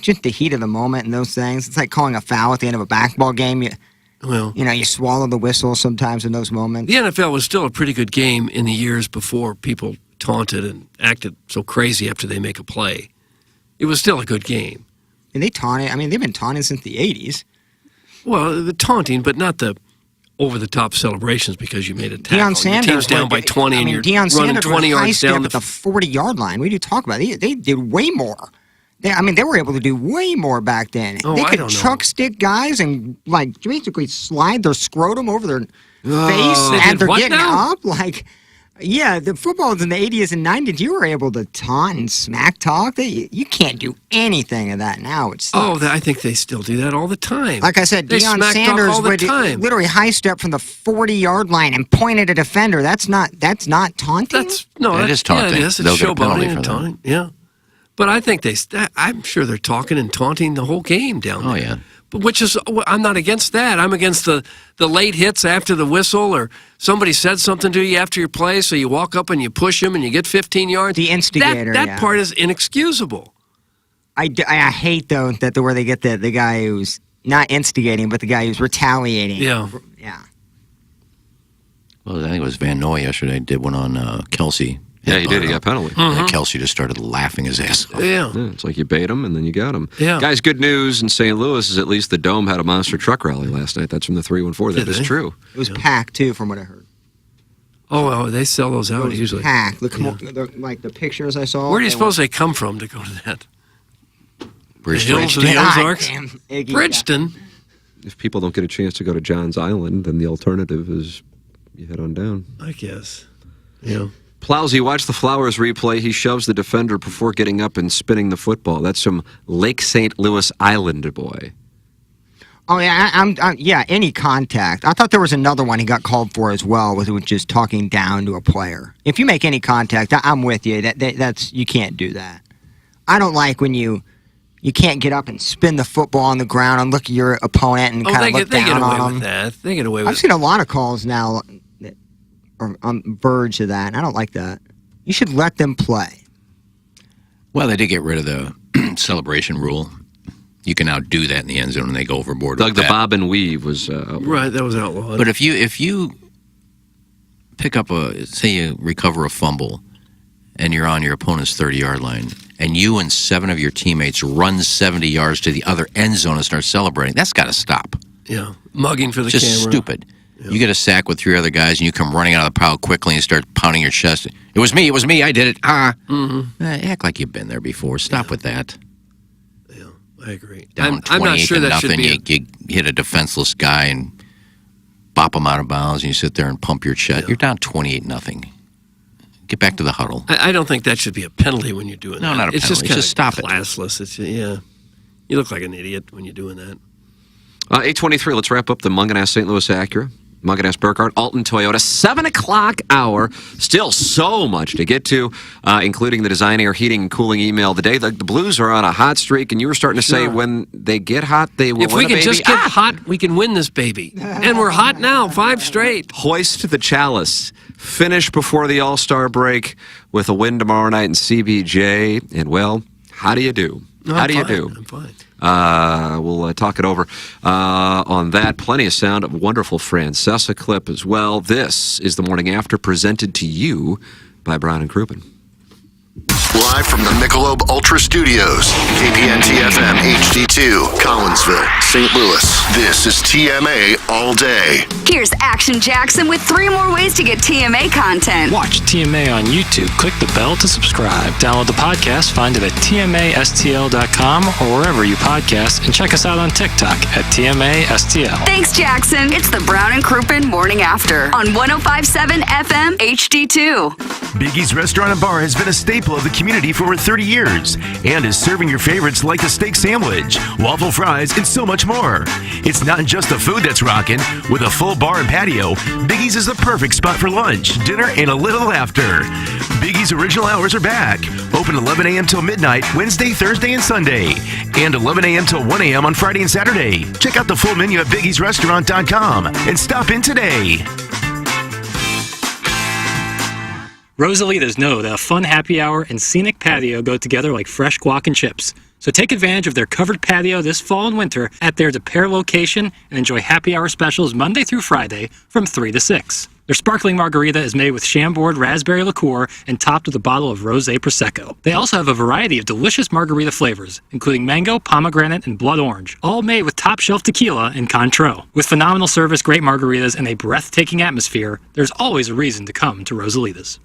just the heat of the moment and those things. It's like calling a foul at the end of a basketball game. You swallow the whistle sometimes in those moments. The NFL was still a pretty good game in the years before people taunted and acted so crazy after they make a play. It was still a good game. And they taunted. I mean, they've been taunting since the 80s. Well, the taunting, but not the over-the-top celebrations because you made a tackle. Deion Sanders, your team's down by 20 and you're running 20 yards down the 40-yard line. We do talk about it. They did way more. They were able to do way more back then. Oh, they I could don't know. chuck stick guys and basically slide their scrotum over their face They and did they're what getting now? up. The footballs in the 80s and 90s, you were able to taunt and smack talk. You can't do anything of that now. I think they still do that all the time. Like I said, They Deion smack talk Sanders all the would time. literally high step from the 40-yard line and point at a defender. That's not taunting. That is taunting. Yeah, it is. It's They'll get a penalty showboating for and that. taunting. Yeah. But I think I'm sure they're talking and taunting the whole game down there. Oh, yeah. But I'm not against that. I'm against the late hits after the whistle or somebody said something to you after your play, so you walk up and you push them and you get 15 yards. The instigator, That part is inexcusable. I hate, though, that where they get the guy who's not instigating, but the guy who's retaliating. Yeah. Yeah. Well, I think it was Van Noy yesterday did one on Kelsey. Yeah, he did. He got a penalty. And then Kelsey just started laughing his ass off. Yeah. It's like you bait him and then you got him. Yeah. Guys, good news in St. Louis is at least the Dome had a monster truck rally last night. That's from the 314. That is true. It was packed, too, from what I heard. Oh, well, they sell those out usually. Packed. Like the pictures I saw. Where do you suppose they come from to go to that? The hills of Bridgeton. the Ozarks? Damn, Iggy. Bridgeton. If people don't get a chance to go to John's Island, then the alternative is you head on down. I guess. Yeah. Plowsy, watch the Flowers replay. He shoves the defender before getting up and spinning the football. That's from Lake St. Louis Island boy. Oh, yeah, any contact. I thought there was another one he got called for as well, was just talking down to a player. If you make any contact, I'm with you. That's you can't do that. I don't like when you You can't get up and spin the football on the ground and look at your opponent and kind of look they get down away on with them. that. They get away with I've seen a lot of calls now that are on the verge of that, and I don't like that. You should let them play. Well, they did get rid of the celebration rule. You can now do that in the end zone when they go overboard. Doug, with the that. bob and weave was right. That was outlawed. But if you pick up say you recover a fumble, and you're on your opponent's 30-yard line, and you and 7 of your teammates run 70 yards to the other end zone and start celebrating, that's got to stop. Yeah, mugging for the It's just camera. stupid. Yeah. You get a sack with 3 other guys, and you come running out of the pile quickly and start pounding your chest. It was me, I did it. Act like you've been there before. Stop with that. Yeah, I agree. Down I'm not sure that nothing, should be. you hit a defenseless guy and bop him out of bounds, and you sit there and pump your chest. Yeah. You're down 28-0. Get back to the huddle. I don't think that should be a penalty when you're doing that. No, not a it's penalty. Just Just stop it. classless. It's You look like an idiot when you're doing that. 8:23. Let's wrap up the Munganess St. Louis Acura. Munganess Burkhardt, Alton Toyota, 7 o'clock hour. Still so much to get to, including the Design Air Heating and Cooling email of the day. The Blues are on a hot streak, and you were starting to say when they get hot, they will If we win a can baby. just get hot, we can win this baby. And we're hot now, 5 straight. Hoist the chalice. Finish before the All-Star break with a win tomorrow night in CBJ. And, well, how do you do? How do you do? I'm fine. We'll talk it over on that. Plenty of sound of wonderful Francesa clip as well. This is The Morning After, presented to you by Brown and Crouppen. Live from the Michelob Ultra Studios, KPN-TFM HD2, Collinsville, St. Louis. This is TMA All Day. Here's Action Jackson with 3 more ways to get TMA content. Watch TMA on YouTube. Click the bell to subscribe. Download the podcast. Find it at TMASTL.com or wherever you podcast. And check us out on TikTok at TMASTL. Thanks, Jackson. It's the Brown and Crouppen Morning After on 105.7 FM HD2. Biggie's Restaurant and Bar has been a staple of the community for over 30 years and is serving your favorites like the steak sandwich, waffle fries, and so much more. It's not just the food that's rocking. With a full bar and patio, Biggie's is the perfect spot for lunch, dinner, and a little laughter. Biggie's original hours are back. Open 11 a.m. till midnight, Wednesday, Thursday, and Sunday. And 11 a.m. till 1 a.m. on Friday and Saturday. Check out the full menu at biggiesrestaurant.com and stop in today. Rosalitas know that a fun happy hour and scenic patio go together like fresh guac and chips. So take advantage of their covered patio this fall and winter at their De Pere location and enjoy happy hour specials Monday through Friday from 3 to 6. Their sparkling margarita is made with Chambord raspberry liqueur and topped with a bottle of Rosé Prosecco. They also have a variety of delicious margarita flavors, including mango, pomegranate, and blood orange, all made with top-shelf tequila and Cointreau. With phenomenal service, great margaritas, and a breathtaking atmosphere, there's always a reason to come to Rosalitas.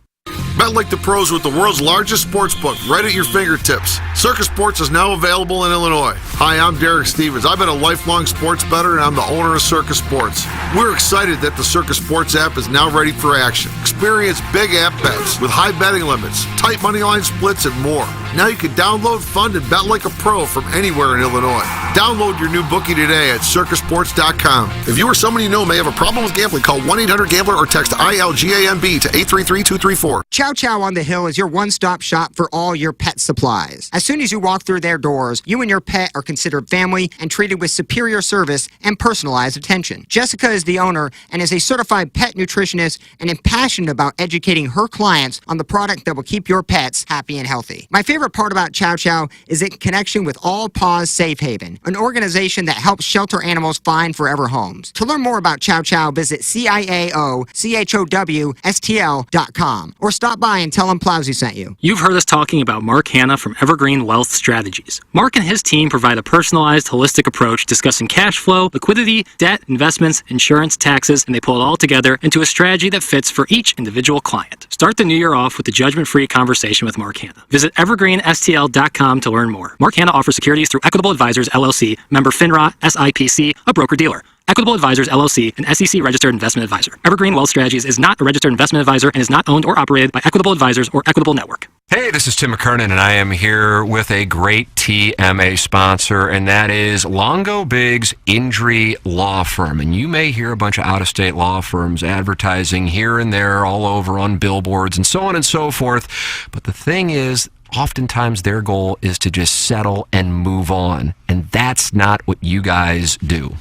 Bet like the pros with the world's largest sports book right at your fingertips. Circus Sports is now available in Illinois. Hi, I'm Derek Stevens. I've been a lifelong sports bettor, and I'm the owner of Circus Sports. We're excited that the Circus Sports app is now ready for action. Experience big app bets with high betting limits, tight money line splits, and more. Now you can download, fund, and bet like a pro from anywhere in Illinois. Download your new bookie today at circusports.com. If you or someone you know may have a problem with gambling, call 1-800-GAMBLER or text ILGAMB to 833-234. Chow Chow on the Hill is your one-stop shop for all your pet supplies. As soon as you walk through their doors, you and your pet are considered family and treated with superior service and personalized attention. Jessica is the owner and is a certified pet nutritionist and is passionate about educating her clients on the product that will keep your pets happy and healthy. My favorite part about Chow Chow is its connection with All Paws Safe Haven, an organization that helps shelter animals find forever homes. To learn more about Chow Chow, visit CIAOCHOWSTL.com or stop by and tell them Plowsy sent you. You've heard us talking about Mark Hanna from Evergreen Wealth Strategies. Mark and his team provide a personalized, holistic approach discussing cash flow, liquidity, debt, investments, insurance, taxes, and they pull it all together into a strategy that fits for each individual client. Start the new year off with a judgment-free conversation with Mark Hanna. Visit evergreenstl.com to learn more. Mark Hanna offers securities through Equitable Advisors, LLC, member FINRA, SIPC, a broker-dealer. Equitable Advisors, LLC, an SEC-registered investment advisor. Evergreen Wealth Strategies is not a registered investment advisor and is not owned or operated by Equitable Advisors or Equitable Network. Hey, this is Tim McKernan, and I am here with a great TMA sponsor, and that is Longo Biggs Injury Law Firm. And you may hear a bunch of out-of-state law firms advertising here and there all over on billboards and so on and so forth. But the thing is, oftentimes their goal is to just settle and move on. And that's not what you guys do.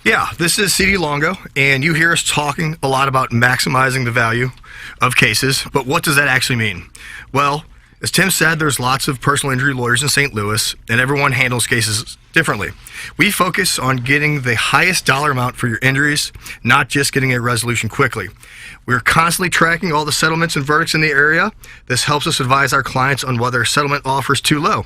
Yeah, this is CD Longo, and you hear us talking a lot about maximizing the value of cases, but what does that actually mean? Well, as Tim said, there's lots of personal injury lawyers in St. Louis, and everyone handles cases differently. We focus on getting the highest dollar amount for your injuries, not just getting a resolution quickly. We're constantly tracking all the settlements and verdicts in the area. This helps us advise our clients on whether a settlement offer is too low.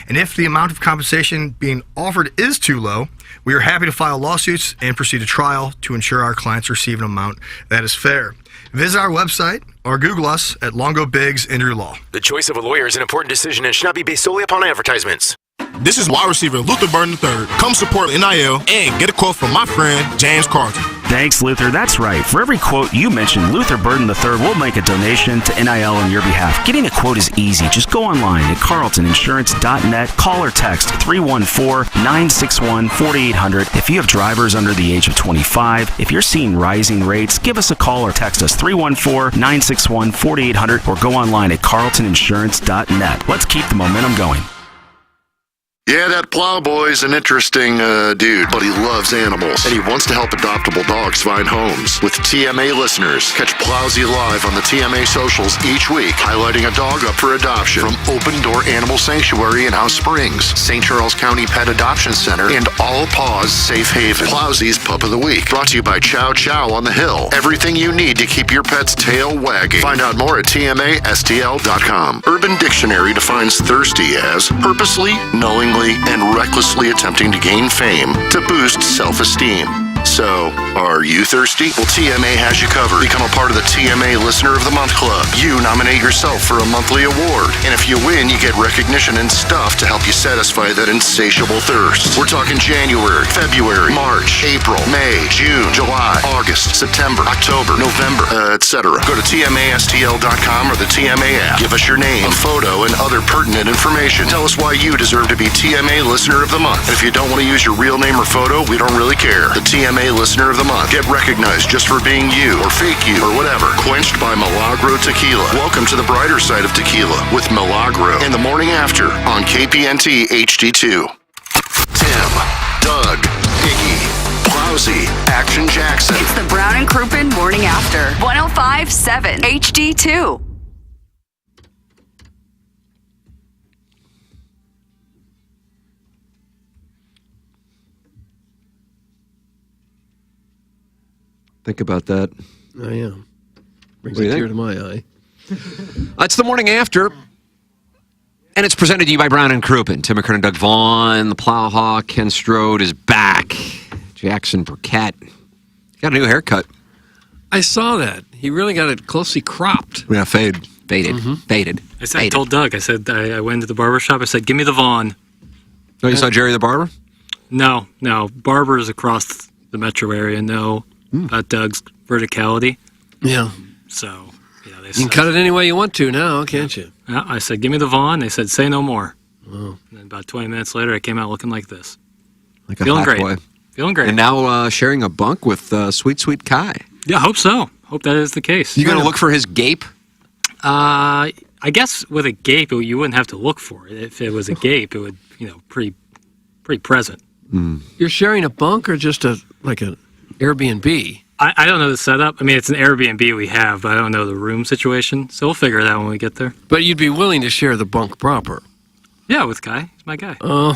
And if the amount of compensation being offered is too low, we are happy to file lawsuits and proceed to trial to ensure our clients receive an amount that is fair. Visit our website or Google us at Longo Biggs Injury Law. The choice of a lawyer is an important decision and should not be based solely upon advertisements. This is wide receiver Luther Burden III. Come support NIL and get a quote from my friend James Carlton. Thanks, Luther. That's right. For every quote you mention, Luther Burden III will make a donation to NIL on your behalf. Getting a quote is easy. Just go online at carltoninsurance.net. Call or text 314-961-4800. If you have drivers under the age of 25, if you're seeing rising rates, give us a call or text us 314-961-4800 or go online at carltoninsurance.net. Let's keep the momentum going. Yeah, that Plowboy's an interesting dude, but he loves animals, and he wants to help adoptable dogs find homes. With TMA listeners, catch Plowsy live on the TMA socials each week, highlighting a dog up for adoption from Open Door Animal Sanctuary in House Springs, St. Charles County Pet Adoption Center, and All Paws Safe Haven. Plowsy's Pup of the Week, brought to you by Chow Chow on the Hill. Everything you need to keep your pet's tail wagging. Find out more at TMASTL.com. Urban Dictionary defines thirsty as purposely, knowingly, and recklessly attempting to gain fame to boost self-esteem. So, are you thirsty? Well, TMA has you covered. Become a part of the TMA Listener of the Month Club. You nominate yourself for a monthly award. And if you win, you get recognition and stuff to help you satisfy that insatiable thirst. We're talking January, February, March, April, May, June, July, August, September, October, November, etc. Go to TMASTL.com or the TMA app. Give us your name, a photo, and other pertinent information. Tell us why you deserve to be TMA Listener of the Month. And if you don't want to use your real name or photo, we don't really care. The TMA Listener of the Month. Get recognized just for being you, or fake you, or whatever. Quenched by Milagro Tequila. Welcome to the brighter side of tequila with Milagro in the morning after on KPNT HD2. Tim, Doug, Iggy, Plowsy, Action Jackson. It's the Brown and Crouppen Morning After. 105.7 HD2. Think about that. I am. Brings What do a you tear think? to my eye. It's the morning after, and it's presented to you by Brown and Crouppen. Tim McKernan, Doug Vaughn, the Plowhawk, Ken Strode is back. Jackson Burkett got a new haircut. I saw that. He really got it closely cropped. Yeah, faded. Faded. I told Doug, I went to the barber shop. I said, give me the Vaughn. Oh, you saw Jerry the barber? No. Barbers across the metro area know about Doug's verticality. Yeah. So, they You can cut it any way you want to now, can't you? Yeah, I said, give me the Vaughn. They said, say no more. Oh. And then about 20 minutes later, I came out looking like this. Like a Feeling hot great. boy. Feeling great. And now sharing a bunk with Sweet Kai. Yeah, I hope so. Hope that is the case. You going to look for his gape? I guess with a gape, you wouldn't have to look for it. If it was a gape, it would, pretty present. You're sharing a bunk or just an Airbnb? I don't know the setup. I mean, it's an Airbnb we have, but I don't know the room situation. So we'll figure it out when we get there. But you'd be willing to share the bunk proper? Yeah, with Guy. He's my guy. Oh.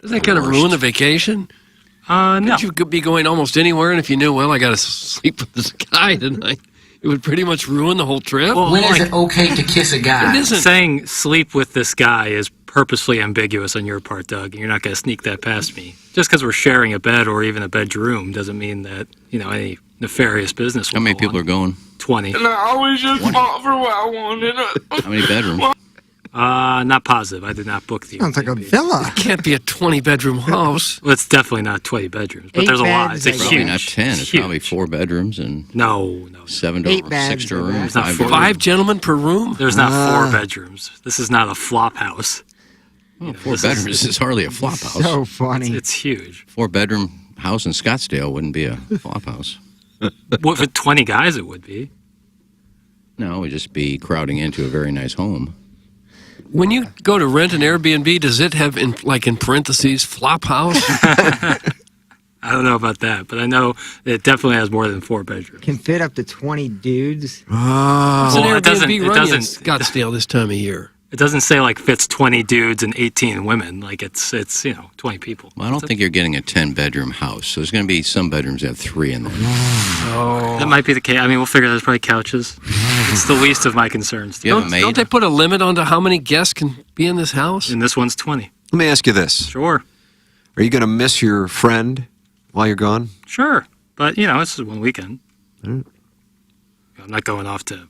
Does that kind of ruin the vacation? No. Couldn't you could be going almost anywhere, and if you knew, I got to sleep with this guy tonight, it would pretty much ruin the whole trip? Well, When is it okay to kiss a guy? It isn't. Saying sleep with this guy is purposely ambiguous on your part, Doug, and you're not going to sneak that past me. Just because we're sharing a bed or even a bedroom doesn't mean that, any nefarious business will How many go people on. are going? 20. And I always just fought for what I wanted. How many bedrooms? Not positive. I did not book the Sounds like a villa. It can't be a 20-bedroom house. Well, it's definitely not 20 bedrooms, but 8 there's a lot. beds, It's a I Probably huge. not 10. It's huge. probably 4 bedrooms and No. 7 8 to beds 6 to or room. that. It's not 5 4. bedrooms. 5 gentlemen per room? There's not 4 bedrooms. This is not a flop house. Oh, 4 bedrooms. This is hardly a flop house. So funny. It's huge. 4-bedroom house in Scottsdale wouldn't be a flop house. Well, for 20 guys, it would be. No, it would just be crowding into a very nice home. When you go to rent an Airbnb, does it have, in parentheses, flop house? I don't know about that, but I know it definitely has more than 4 bedrooms. Can fit up to 20 dudes. It's an Well, it doesn't- Airbnb it run in doesn't- Scottsdale this time of year. It doesn't say like fits 20 dudes and 18 women. Like it's 20 people. Well, I don't think you're getting a 10-bedroom house. So there's going to be some bedrooms that have 3 in there. Oh, that might be the case. I mean, we'll figure there's probably couches. It's the least of my concerns. Do you have a maid? Don't they put a limit on to how many guests can be in this house? And this one's 20. Let me ask you this. Sure. Are you going to miss your friend while you're gone? Sure, but it's just one weekend. I'm not going off to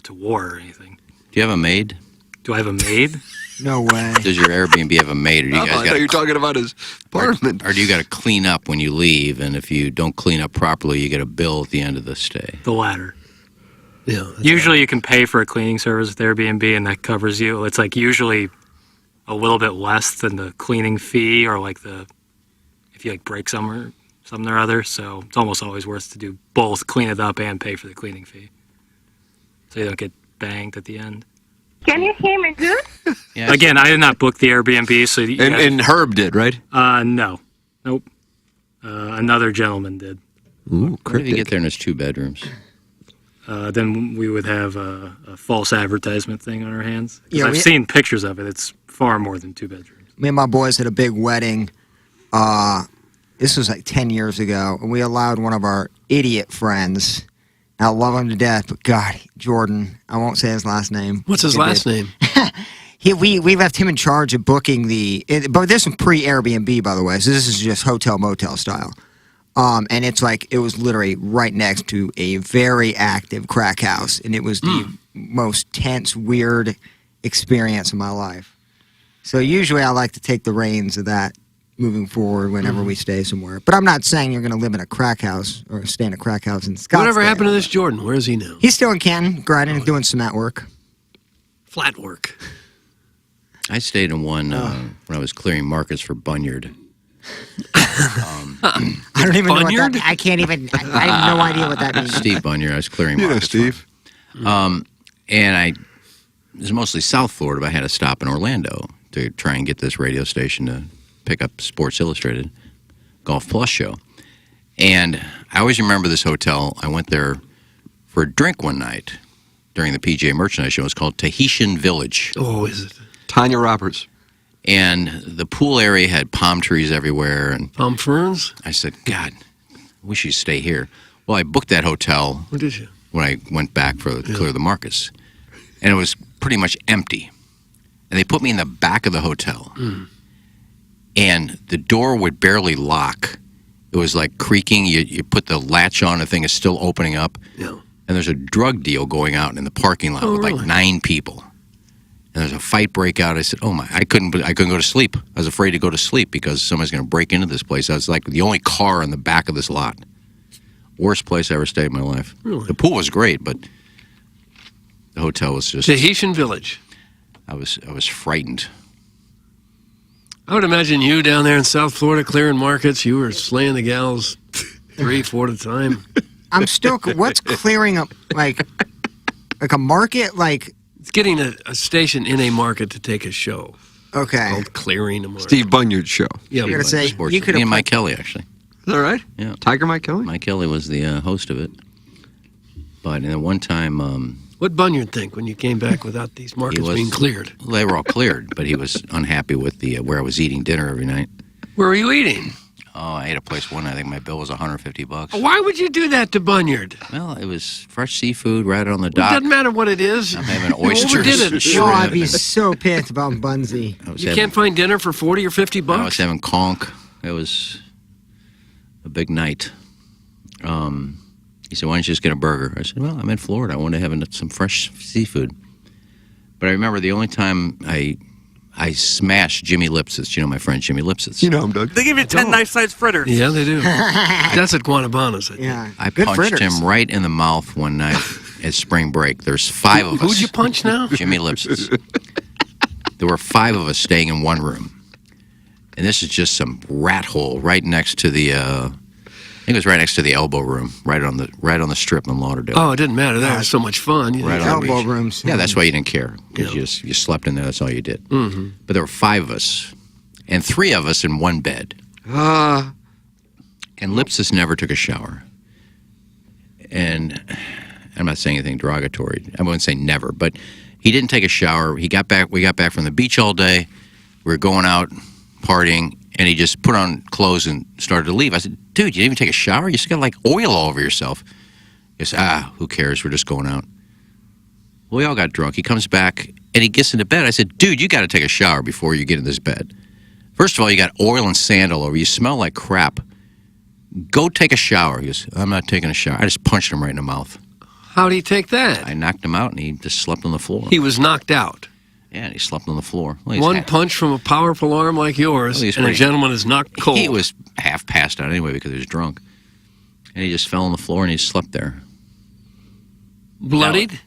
to war or anything. Do you have a maid? Do I have a maid? No way. Does your Airbnb have a maid? Or do you I guys thought got you were talking about his apartment. Or do you got to clean up when you leave? And if you don't clean up properly, you get a bill at the end of the stay. The latter. Yeah. Usually you can pay for a cleaning service with Airbnb and that covers you. It's like usually a little bit less than the cleaning fee or like if you like break something or other. So it's almost always worth to do both, clean it up and pay for the cleaning fee. So you don't get banged at the end. Can you hear me good? Yes. Again, I did not book the Airbnb, so And Herb did, right? No, nope. Another gentleman did. Ooh, What if you get there and there's 2 bedrooms? Then we would have a false advertisement thing on our hands. 'Cause Yeah, I've seen pictures of it. It's far more than 2 bedrooms. Me and my boys had a big wedding. This was like 10 years ago, and we allowed one of our idiot friends. I love him to death, but God, Jordan, I won't say his last name. What's his last name? We left him in charge of booking but this was pre-Airbnb, by the way, so this is just hotel motel style. And it was literally right next to a very active crack house, and it was the most tense, weird experience of my life. So usually I like to take the reins of that moving forward whenever we stay somewhere. But I'm not saying you're going to live in a crack house or stay in a crack house in Scottsdale. Whatever happened to this Jordan? Where is he now? He's still in Canton, grinding, doing cement work. Flat work. I stayed in one when I was clearing markets for Bunyard. I don't even know what that. I can't even. I have no idea what that means. Steve Bunyard. I was clearing markets. Steve. And it was mostly South Florida, but I had to stop in Orlando to try and get this radio station to pick up Sports Illustrated Golf Plus show. And I always remember this hotel. I went there for a drink one night during the PGA Merchandise Show. It was called Tahitian Village. Oh, is it? Tanya Roberts. And the pool area had palm trees everywhere. And palm ferns? I said, God, I wish you'd stay here. Well, I booked that hotel Where did you? when I went back to clear the markets. And it was pretty much empty. And they put me in the back of the hotel. And the door would barely lock. It was like creaking. You put the latch on, the thing is still opening up. Yeah. And there's a drug deal going out in the parking lot with like 9 people. And there's a fight breakout. I said, "Oh my!" I couldn't go to sleep. I was afraid to go to sleep because somebody's going to break into this place. I was like the only car in the back of this lot. Worst place I ever stayed in my life. Really? The pool was great, but the hotel was just Tahitian Village. I was frightened. I would imagine you down there in South Florida clearing markets. You were slaying the gals 3-4 at a time. I'm still. What's clearing up like a market like? It's getting a station in a market to take a show. Okay. Called Clearing a Market. Steve Bunyard show. Yeah, You're gonna say Sports. you could Me have and Mike Kelly actually. Is that right? Yeah. Tiger Mike Kelly? Mike Kelly was the host of it. But at one time, What Bunyard think when you came back without these markets being cleared? They were all cleared, but he was unhappy with the where I was eating dinner every night. Where were you eating? Oh, I ate a place one night. I think my bill was $150. Why would you do that to Bunyard? Well, it was fresh seafood right on the It dock. doesn't matter what it is. I'm having You oysters. overdid it. Oh, I'd be so pissed about Bunsey. You can't find dinner for $40 or $50 I was bucks. having conch. It was a big night. He said, "Why don't you just get a burger?" I said, "Well, I'm in Florida. I want to have some fresh seafood." But I remember the only time I smashed Jimmy Lipsitz. You know my friend Jimmy Lipsitz. You know him, Doug. They give you 10 nice-sized fritters. Yeah, they do. That's at Guanabanas. I think. Yeah. I Good punched fritters. him right in the mouth one night at spring break. There's 5 of us. Who'd you punch now? Jimmy Lipsitz. There were 5 of us staying in one room. And this is just some rat hole right next to the think it was right next to the elbow room, right on the strip in Lauderdale. Oh, it didn't matter. That was so much fun. You Right didn't on the elbow beach. rooms. Yeah, that's why you didn't care, because you slept in there. That's all you did. Mm-hmm. But there were 5 of us, and 3 of us in one bed. Ah. And Lipsis never took a shower. And I'm not saying anything derogatory. I wouldn't say never, but he didn't take a shower. We got back from the beach all day. We were going out partying, and he just put on clothes and started to leave. I said, dude, you didn't even take a shower? You still got like oil all over yourself. He goes, who cares? We're just going out. Well, we all got drunk. He comes back, and he gets into bed. I said, dude, you got to take a shower before you get in this bed. First of all, you got oil and sand all over. You smell like crap. Go take a shower. He goes, I'm not taking a shower. I just punched him right in the mouth. How'd he take that? I knocked him out, and he just slept on the floor. He was knocked out. Yeah, and he slept on the floor. Well, One punch from a powerful arm like yours, and a gentleman is knocked cold. He was half passed out anyway because he was drunk. And he just fell on the floor, and he slept there. Bloodied?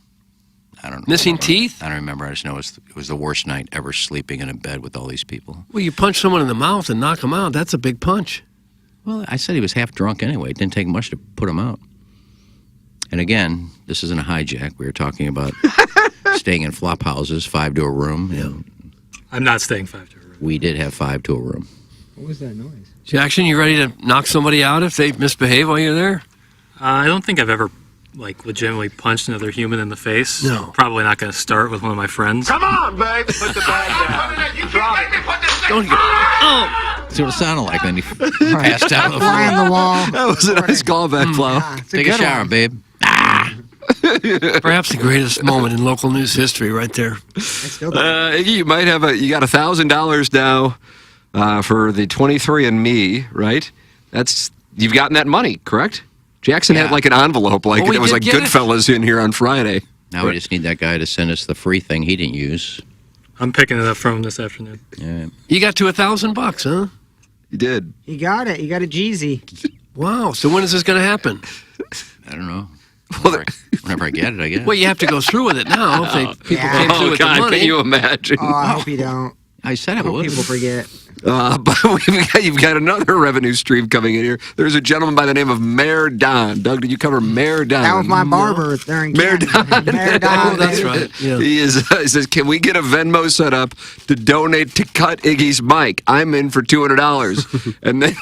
I don't know. Missing teeth? I don't remember. I just know it was the worst night ever sleeping in a bed with all these people. Well, you punch someone in the mouth and knock him out. That's a big punch. Well, I said he was half drunk anyway. It didn't take much to put him out. And again, this isn't a hijack. We were talking about staying in flop houses, 5 to a room. Yeah. I'm not staying 5 to a room. We did have 5 to a room. What was that noise? Jackson, you ready to knock somebody out if they misbehave while you're there? I don't think I've ever legitimately punched another human in the face. No. Probably not going to start with one of my friends. Come on, babe. Put the bag down. You can't make me put this thing. Don't get. Oh! That's what it sounded like when he passed out on the Fly floor. on the wall. That was a nice callback, Flo. Take a shower, babe. Perhaps the greatest moment in local news history, right there. You might have you got $1,000 now for the 23andMe, right? You've gotten that money, correct? Jackson had like an envelope, like we it was did like get it. Goodfellas in here on Friday. Now we just need that guy to send us the free thing he didn't use. I'm picking it up from him this afternoon. Yeah. You got to $1,000, huh? You did. You got it. You got a Jeezy. Wow. So when is this going to happen? I don't know. Whenever I get it, I get it. Well, you have to go through with it now. If people Yeah. came through with the money. Can you imagine? Oh, I hope you don't. I said I I hope would. people forget. But you've got another revenue stream coming in here. There's a gentleman by the name of Mayor Don. Doug, did you cover Mayor Don? That was my barber there in Mayor Canton. Don. Mayor Don. Oh, that's right. Yeah. He says, can we get a Venmo set up to donate to cut Iggy's mic? I'm in for $200. and then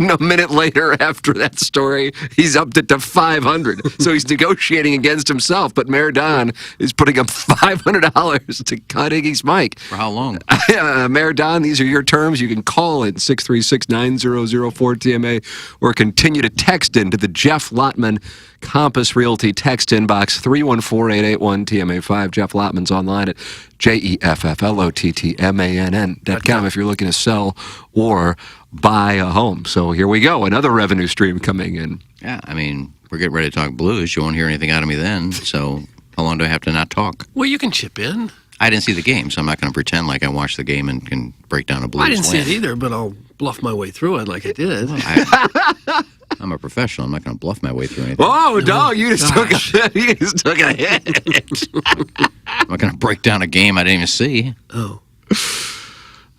a minute later after that story, he's upped it to $500. So he's negotiating against himself. But Mayor Don is putting up $500 to cut Iggy's mic. For how long? Mayor Don, these are your terms. You can call in 636-9004-TMA or continue to text into the Jeff Lotman Compass Realty text inbox 314-881-TMA5. Jeff Lotman's online at JEFFLOTTMANN.com if you're looking to sell or buy a home. So here we go. Another revenue stream coming in. Yeah, I mean, we're getting ready to talk blues. You won't hear anything out of me then. So how long do I have to not talk? Well, you can chip in. I didn't see the game, so I'm not going to pretend like I watched the game and can break down a blues I didn't see win. it either, but I'll bluff my way through it like I did. I'm a professional. I'm not going to bluff my way through anything. Oh, dog, you just took a hit. I'm not going to break down a game I didn't even see. Oh.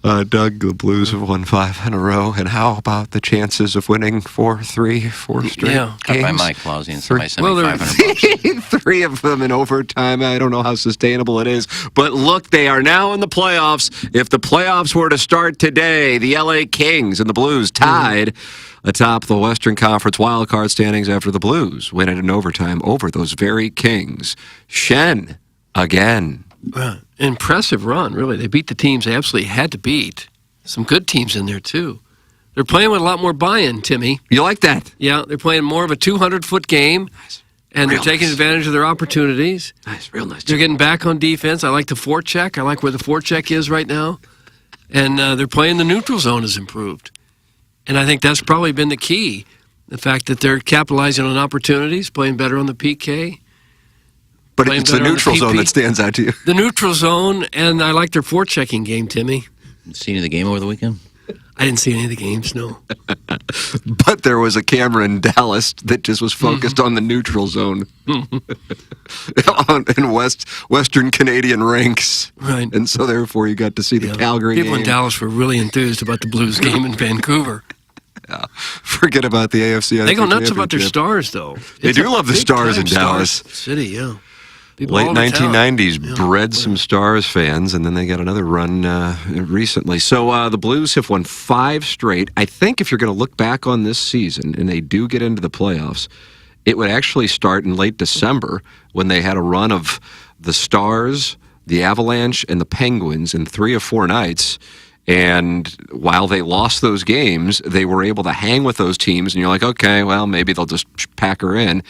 Doug, the Blues have won 5 in a row. And how about the chances of winning 4 straight Yeah. Cut by games? Mike Clausey and somebody sent Well, me there- $500. 3 of them in overtime. I don't know how sustainable it is. But look, they are now in the playoffs. If the playoffs were to start today, the LA Kings and the Blues tied atop the Western Conference wildcard standings after the Blues win it in overtime over those very Kings. Shen again. Impressive run, really. They beat the teams they absolutely had to beat. Some good teams in there, too. They're playing with a lot more buy-in, Timmy. You like that? Yeah, they're playing more of a 200-foot game, and they're taking advantage of their opportunities. Nice, real nice. They're getting back on defense. I like the forecheck. I like where the forecheck is right now. And they're playing the neutral zone has improved. And I think that's probably been the key, the fact that they're capitalizing on opportunities, playing better on the PK. But playing it's the better on neutral zone PP. that stands out to you. The neutral zone, and I like their forechecking game, Timmy. See any of the game over the weekend? I didn't see any of the games, no. But there was a camera in Dallas that just was focused on the neutral zone in Western Canadian ranks. Right. And so therefore you got to see the Calgary People game. in Dallas were really enthused about the Blues game in Vancouver. Yeah. Forget about the AFC. They go nuts about their stars, though. They It's do a love the stars in big-time Dallas. City, yeah. People Late all over town. 1990s bred some Stars fans, and then they got another run recently. So the Blues have won 5 straight. I think if you're going to look back on this season, and they do get into the playoffs, it would actually start in late December when they had a run of the Stars, the Avalanche, and the Penguins in 3 or 4 nights. And while they lost those games, they were able to hang with those teams. And you're like, okay, well, maybe they'll just pack her in.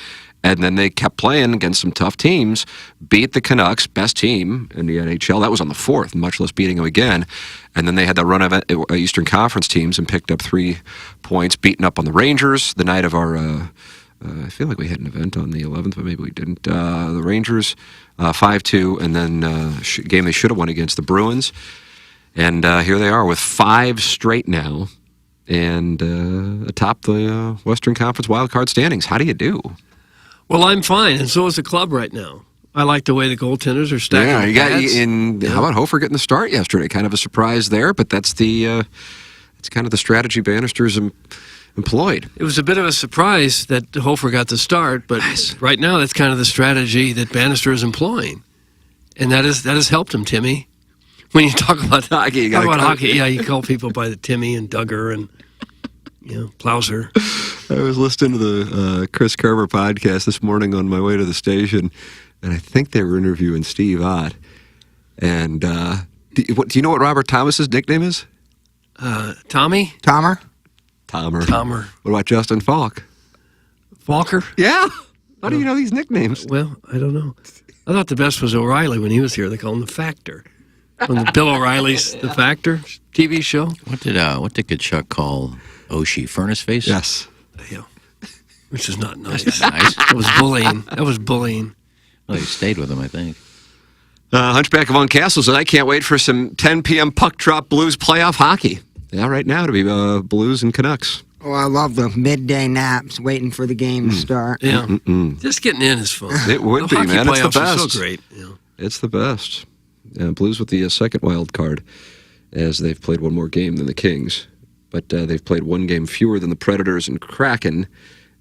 And then they kept playing against some tough teams, beat the Canucks, best team in the NHL. That was on the 4th, much less beating them again. And then they had that run of Eastern Conference teams and picked up 3 points, beating up on the Rangers the night of our, I feel like we had an event on the 11th, but maybe we didn't. The Rangers, 5-2, and then game they should have won against the Bruins. And here they are with 5 straight now and atop the Western Conference wildcard standings. How do you do? Well, I'm fine, and so is the club right now. I like the way the goaltenders are stacking. Yeah, the you got pads. How about Hofer getting the start yesterday? Kind of a surprise there, but that's it's kind of the strategy Bannister's employed. It was a bit of a surprise that Hofer got the start, but right now that's kind of the strategy that Bannister is employing, and that has helped him, Timmy. When you talk about hockey, you call people by the Timmy and Duggar and Plauser. I was listening to the Chris Kerber podcast this morning on my way to the station, and I think they were interviewing Steve Ott. And do you know what Robert Thomas's nickname is? Tommy? Tomer? Tomer. What about Justin Falk? Falker? Yeah. How do you know these nicknames? Well, I don't know. I thought the best was O'Reilly when he was here. They call him the Factor. From the Bill O'Reilly's The Factor TV show. What did Kachuk call Oshie? Furnace face? Yes. Yeah. Which is not nice. That's nice. That was bullying. Well, he stayed with him, I think. Hunchback of Von Castle says, I can't wait for some 10 p.m. puck drop Blues playoff hockey. Yeah, right now to be Blues and Canucks. Oh, I love the midday naps waiting for the game to start. Yeah. Just getting in is fun. It would be, hockey man. It's the playoffs are best. so great. Yeah. It's the best. Blues with the second wild card, as they've played one more game than the Kings. But they've played one game fewer than the Predators and Kraken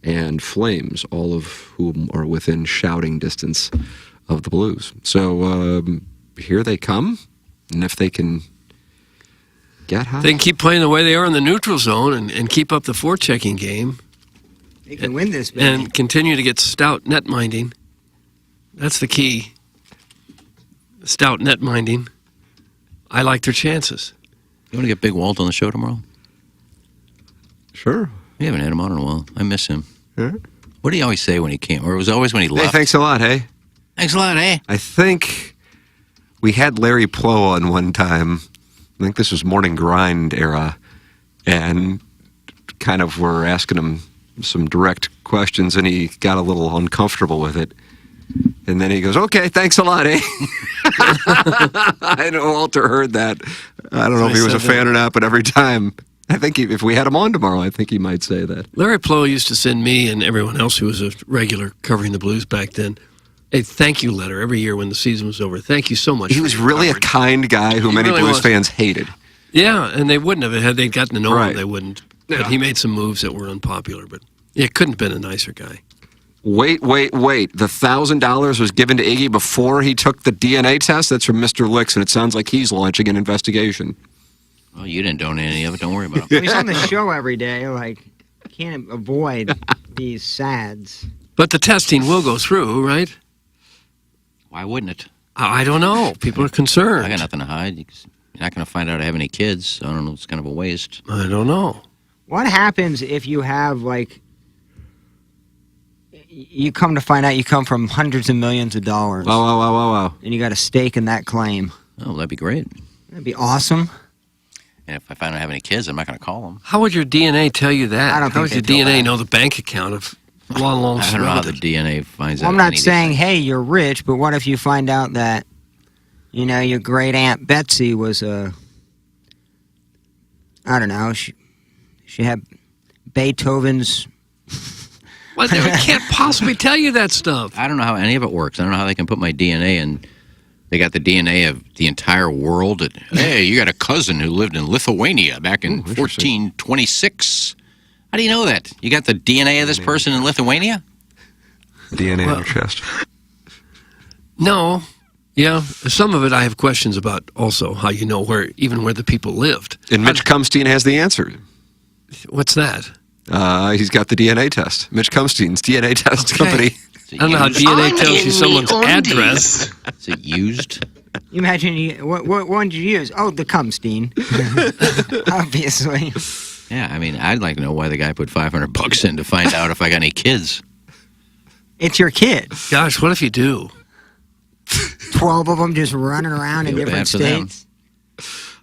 and Flames, all of whom are within shouting distance of the Blues. So here they come, and if they can get hot. They can keep playing the way they are in the neutral zone and keep up the forechecking game. They can win this, baby. And continue to get stout net minding. That's the key. Stout net minding. I like their chances. You want to get Big Walt on the show tomorrow? Sure. We haven't had him on in a while. I miss him. Huh? What did he always say when he came? Or it was always when he left? Hey, thanks a lot, hey? Thanks a lot, hey? I think we had Larry Plow on one time. I think this was Morning Grind era. And kind of were asking him some direct questions, and he got a little uncomfortable with it. And then he goes, okay, thanks a lot, eh? I know Walter heard that. I don't know if he was a fan or not, but every time, I think if we had him on tomorrow, I think he might say that. Larry Plow used to send me and everyone else who was a regular covering the Blues back then a thank you letter every year when the season was over. Thank you so much. He was really a kind guy who many Blues fans hated. Yeah, and they wouldn't have. Had they gotten to know Right. him, they wouldn't. But he made some moves that were unpopular, but it couldn't have been a nicer guy. Wait. The $1,000 was given to Iggy before he took the DNA test? That's from Mr. Licks, and it sounds like he's launching an investigation. Well, you didn't donate any of it. Don't worry about it. He's on the show every day. Like, can't avoid these sads. But the testing will go through, right? Why wouldn't it? I don't know. People are concerned. I got nothing to hide. You're not going to find out I have any kids. I don't know. It's kind of a waste. I don't know. What happens if you have, like, you come to find out you come from hundreds of millions of dollars? Wow. And you got a stake in that claim. Oh, that'd be great. That'd be awesome. And if I find out I have any kids, I'm not going to call them. How would your DNA tell you that? I don't How think would they'd your tell DNA that. know the bank account of long I don't know how the DNA finds Well, out. I'm not any of these saying, things. hey, you're rich, but what if you find out that, you know, your great aunt Betsy was I don't know, she had Beethoven's. Well, they can't possibly tell you that stuff. I don't know how any of it works. I don't know how they can put my DNA in. They got the DNA of the entire world. Hey, you got a cousin who lived in Lithuania back in 1426. How do you know that? You got the DNA of this person in Lithuania? DNA on your chest. No. Yeah, some of it I have questions about also, how you know where the people lived. And Mitch Kumstein has the answer. What's that? He's got the DNA test. Mitch Kumstein's DNA test company. I don't know how DNA tells you someone's address. Is it used? You imagine what one did you use? Oh, the Kumstein. Obviously. Yeah, I mean, I'd like to know why the guy put $500 in to find out if I got any kids. It's your kid. Gosh, what if you do? 12 of them just running around in Feel different bad for them. states.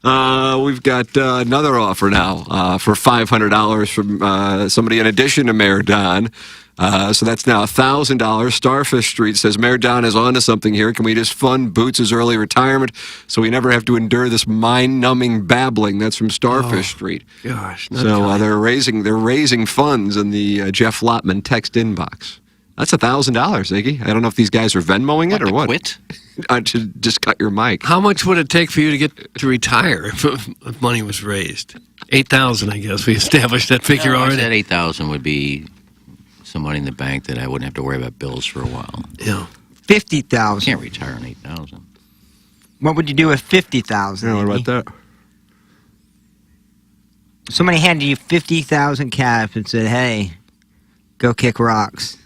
We've got another offer now for $500 from somebody in addition to Mayor Don. So that's now $1,000. Starfish Street says Mayor Don is onto something here. Can we just fund Boots' early retirement so we never have to endure this mind-numbing babbling? That's from Starfish Street. Gosh. So they're raising funds in the Jeff Lotman text inbox. That's $1,000, Iggy. I don't know if these guys are Venmoing it or what. Quit? To just cut your mic. How much would it take for you to get to retire if money was raised? 8,000, I guess. We established that figure I already. said 8,000 would be some money in the bank that I wouldn't have to worry about bills for a while. Yeah. 50,000. Can't retire on 8,000. What would you do with 50,000? Yeah, what about that? Somebody handed you 50,000 cash and said, "Hey, go kick rocks.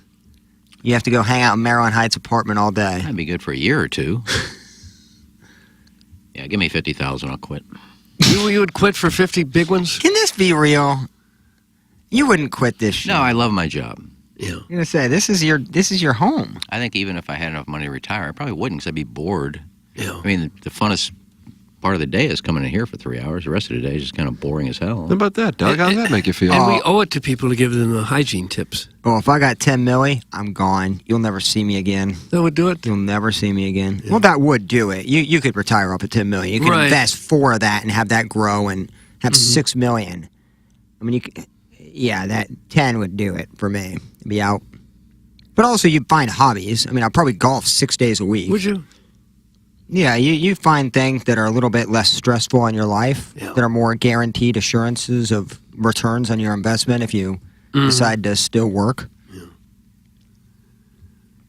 You have to go hang out in Maryland Heights apartment all day." That'd be good for a year or two. Yeah, give me 50,000. I'll quit. You would quit for 50 big ones? Can this be real? You wouldn't quit this shit. No, I love my job. Yeah. You're gonna say this is your home. I think even if I had enough money to retire, I probably wouldn't because I'd be bored. Yeah. I mean, the funnest part of the day is coming in here for 3 hours. The rest of the day is just kind of boring as hell. How about that, Doug? How does that make you feel? And we owe it to people to give them the hygiene tips. Oh, if I got 10 milli, I'm gone. You'll never see me again. That would do it? You'll never see me again. Yeah. Well, that would do it. You could retire up at 10 million. You could invest 4 of that and have that grow and have 6 million. I mean, that 10 would do it for me. Be out. But also, you'd find hobbies. I mean, I'd probably golf 6 days a week. Would you? Yeah, you find things that are a little bit less stressful in your life, that are more guaranteed assurances of returns on your investment if you decide to still work. Yeah.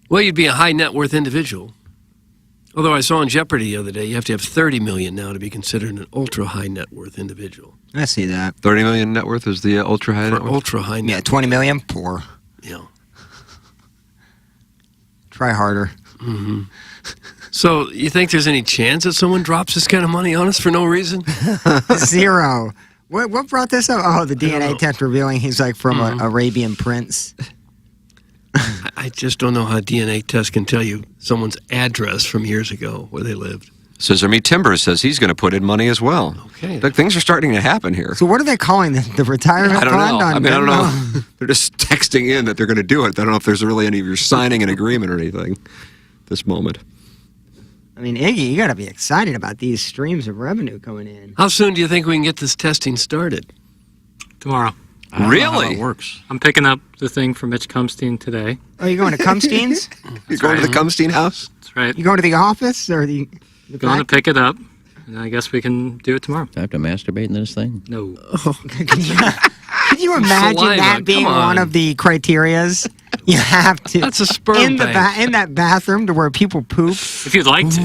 Well, you'd be a high net worth individual. Although I saw on Jeopardy the other day, you have to have 30 million now to be considered an ultra high net worth individual. I see that. 30 million net worth is the ultra high net worth? Ultra high net worth. 20 million? Poor. Yeah. Try harder. Mm-hmm. So, you think there's any chance that someone drops this kind of money on us for no reason? Zero. What brought this up? Oh, the DNA test revealing he's like from an Arabian prince. I just don't know how DNA tests can tell you someone's address from years ago, where they lived. Scissor Me Timber says he's going to put in money as well. Okay. Look, things are starting to happen here. So what are they calling the retirement I don't fund? know. On I don't know. They're just texting in that they're going to do it. I don't know if there's really any of you signing an agreement or anything at this moment. I mean, Iggy, you got to be excited about these streams of revenue coming in. How soon do you think we can get this testing started? Tomorrow. Really? It works. I'm picking up the thing for Mitch Kumstein today. Oh, you going to Kumstein's? You going to the Kumstein house? That's right. You going to the office or the Going to pick it up, and I guess we can do it tomorrow. Do I have to masturbate in this thing? No. Could you imagine Saliva, that being come on. one of the criterias? You have to. That's a sperm in the bank. in that bathroom to where people poop. If you'd like to.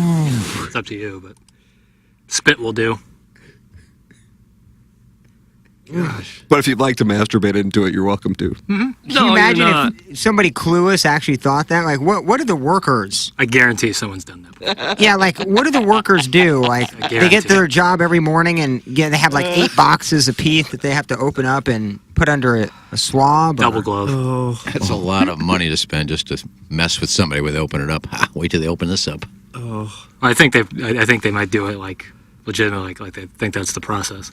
It's up to you, but spit will do. Gosh. But if you'd like to masturbate into it, you're welcome to. Can you imagine if somebody clueless actually thought that? Like, what do the workers? I guarantee someone's done that. Yeah, like, what do the workers do? Like, they get to their job every morning and they have like 8 boxes apiece that they have to open up and put under a swab. Double glove. Oh. That's a lot of money to spend just to mess with somebody when they open it up. Wait till they open this up. Oh. I think they might do it like legitimately, like they think that's the process.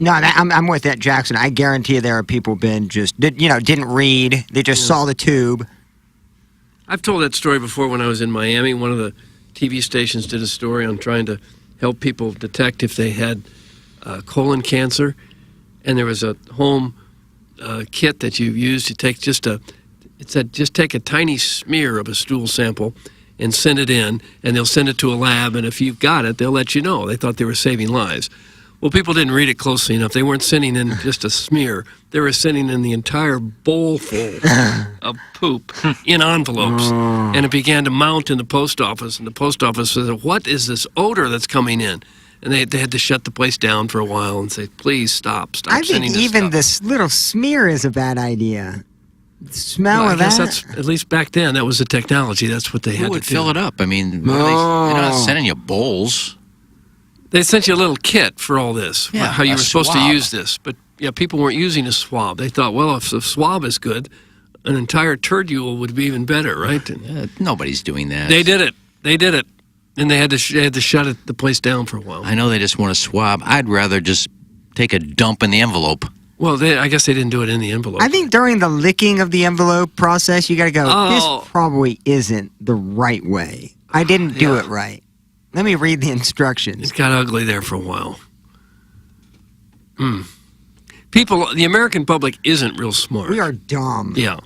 No, I'm with that, Jackson. I guarantee there are people didn't read. They just saw the tube. I've told that story before when I was in Miami. One of the TV stations did a story on trying to help people detect if they had colon cancer. And there was a home kit that you use to take it said just take a tiny smear of a stool sample and send it in, and they'll send it to a lab, and if you've got it, they'll let you know. They thought they were saving lives. Well, people didn't read it closely enough. They weren't sending in just a smear. They were sending in the entire bowl full of poop in envelopes. And it began to mount in the post office. And the post office said, what is this odor that's coming in? And they had to shut the place down for a while and say, please stop I think sending this even stuff. this little smear is a bad idea. The smell Well, I of guess that. that's, at least back then, that was the technology. That's what they had Who would to do. fill it up? I mean, they're not sending you bowls. They sent you a little kit for all this, Yeah, how you a were supposed to swab. use this. But yeah, people weren't using a swab. They thought, well, if the swab is good, an entire turdule would be even better, right? And Nobody's doing that. they did it. They did it. And they had to shut the place down for a while. I know they just want to swab. I'd rather just take a dump in the envelope. Well, I guess they didn't do it in the envelope. I think during the licking of the envelope process, you got to go, Oh. this probably isn't the right way. I didn't do it right. Let me read the instructions. It got ugly there for a while. People, the American public isn't real smart. We are dumb. Yeah.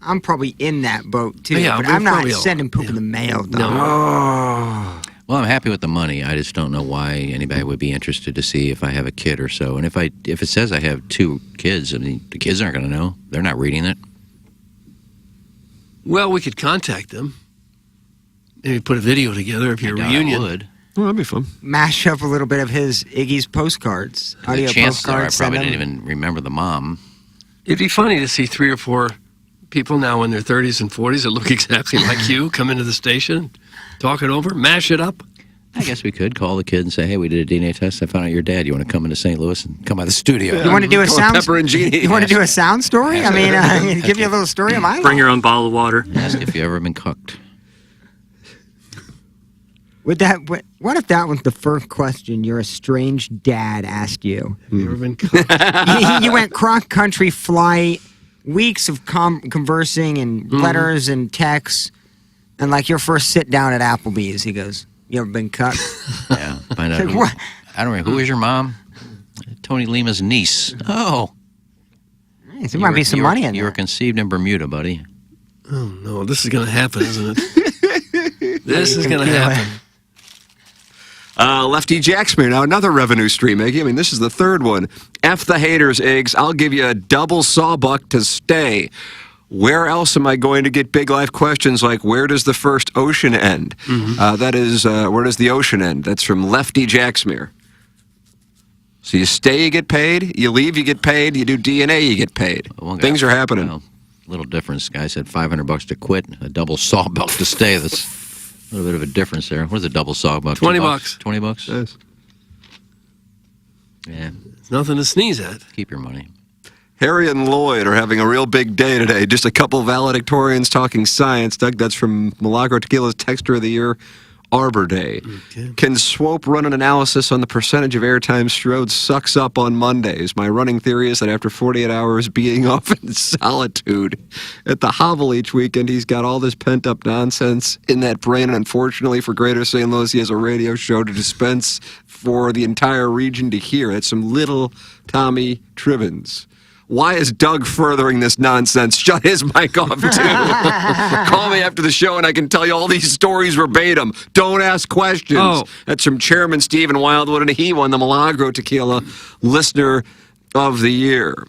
I'm probably in that boat, too. Yeah, but we're I'm not probably all- sending poop in the mail, No. dumb. Well, I'm happy with the money. I just don't know why anybody would be interested to see if I have a kid or so. And if it says I have 2 kids, I mean, the kids aren't going to know. They're not reading it. Well, we could contact them. Maybe put a video together of your reunion. would. Well, that'd be fun. Mash up a little bit of Iggy's postcards. Audio The chances are I postcards. send probably them. didn't even remember the mom. It'd be funny to see 3 or 4 people now in their 30s and 40s that look exactly like you come into the station, talk it over, mash it up. I guess we could call the kid and say, hey, we did a DNA test. I found out your dad. You want to come into St. Louis and come by the studio? You want to do a sound? Pepper and Genie. You want to do a sound story? I mean, give you a little story of my life. Bring your own bottle of water. Ask if you've ever been cooked. What if that was the first question your estranged dad asked you? Have you ever been cooked? You went cross country flight, weeks of conversing and letters and texts, and like your first sit down at Applebee's, he goes, "You ever been cut?" Yeah. Find out. Like, what? I don't know. Who is your mom? Tony Lima's niece. Oh. Nice. There might be some money in You were there. conceived in Bermuda, buddy. Oh, no, this is going to happen, isn't it? This is going to happen. Lefty Jacksmere, now another revenue stream, Iggy. I mean, this is the third one. F the haters, Iggs. I'll give you a double sawbuck to stay. Where else am I going to get big life questions like, where does the first ocean end? That is, where does the ocean end? That's from Lefty Jacksmere. So you stay, you get paid. You leave, you get paid. You do DNA, you get paid. One guy- Things are happening. Well, little difference. Guy said $500 to quit, a double sawbuck to stay. That's a little bit of a difference there. What is a double sawbuck? 20 $2? bucks. 20 bucks? Yes. Yeah. It's nothing to sneeze at. Keep your money. Harry and Lloyd are having a real big day today. Just a couple valedictorians talking science. Doug, that's from Milagro Tequila's Texture of the Year, Arbor Day. Okay. Can Swope run an analysis on the percentage of airtime Strode sucks up on Mondays? My running theory is that after 48 hours being off in solitude at the hovel each weekend, he's got all this pent-up nonsense in that brain. And unfortunately for Greater St. Louis, he has a radio show to dispense for the entire region to hear. It's some little Tommy Trivens. Why is Doug furthering this nonsense? Shut his mic off, too. Call me after the show and I can tell you all these stories verbatim. Don't ask questions. Oh. That's from Chairman Stephen Wildwood, and he won the Milagro Tequila Listener of the Year.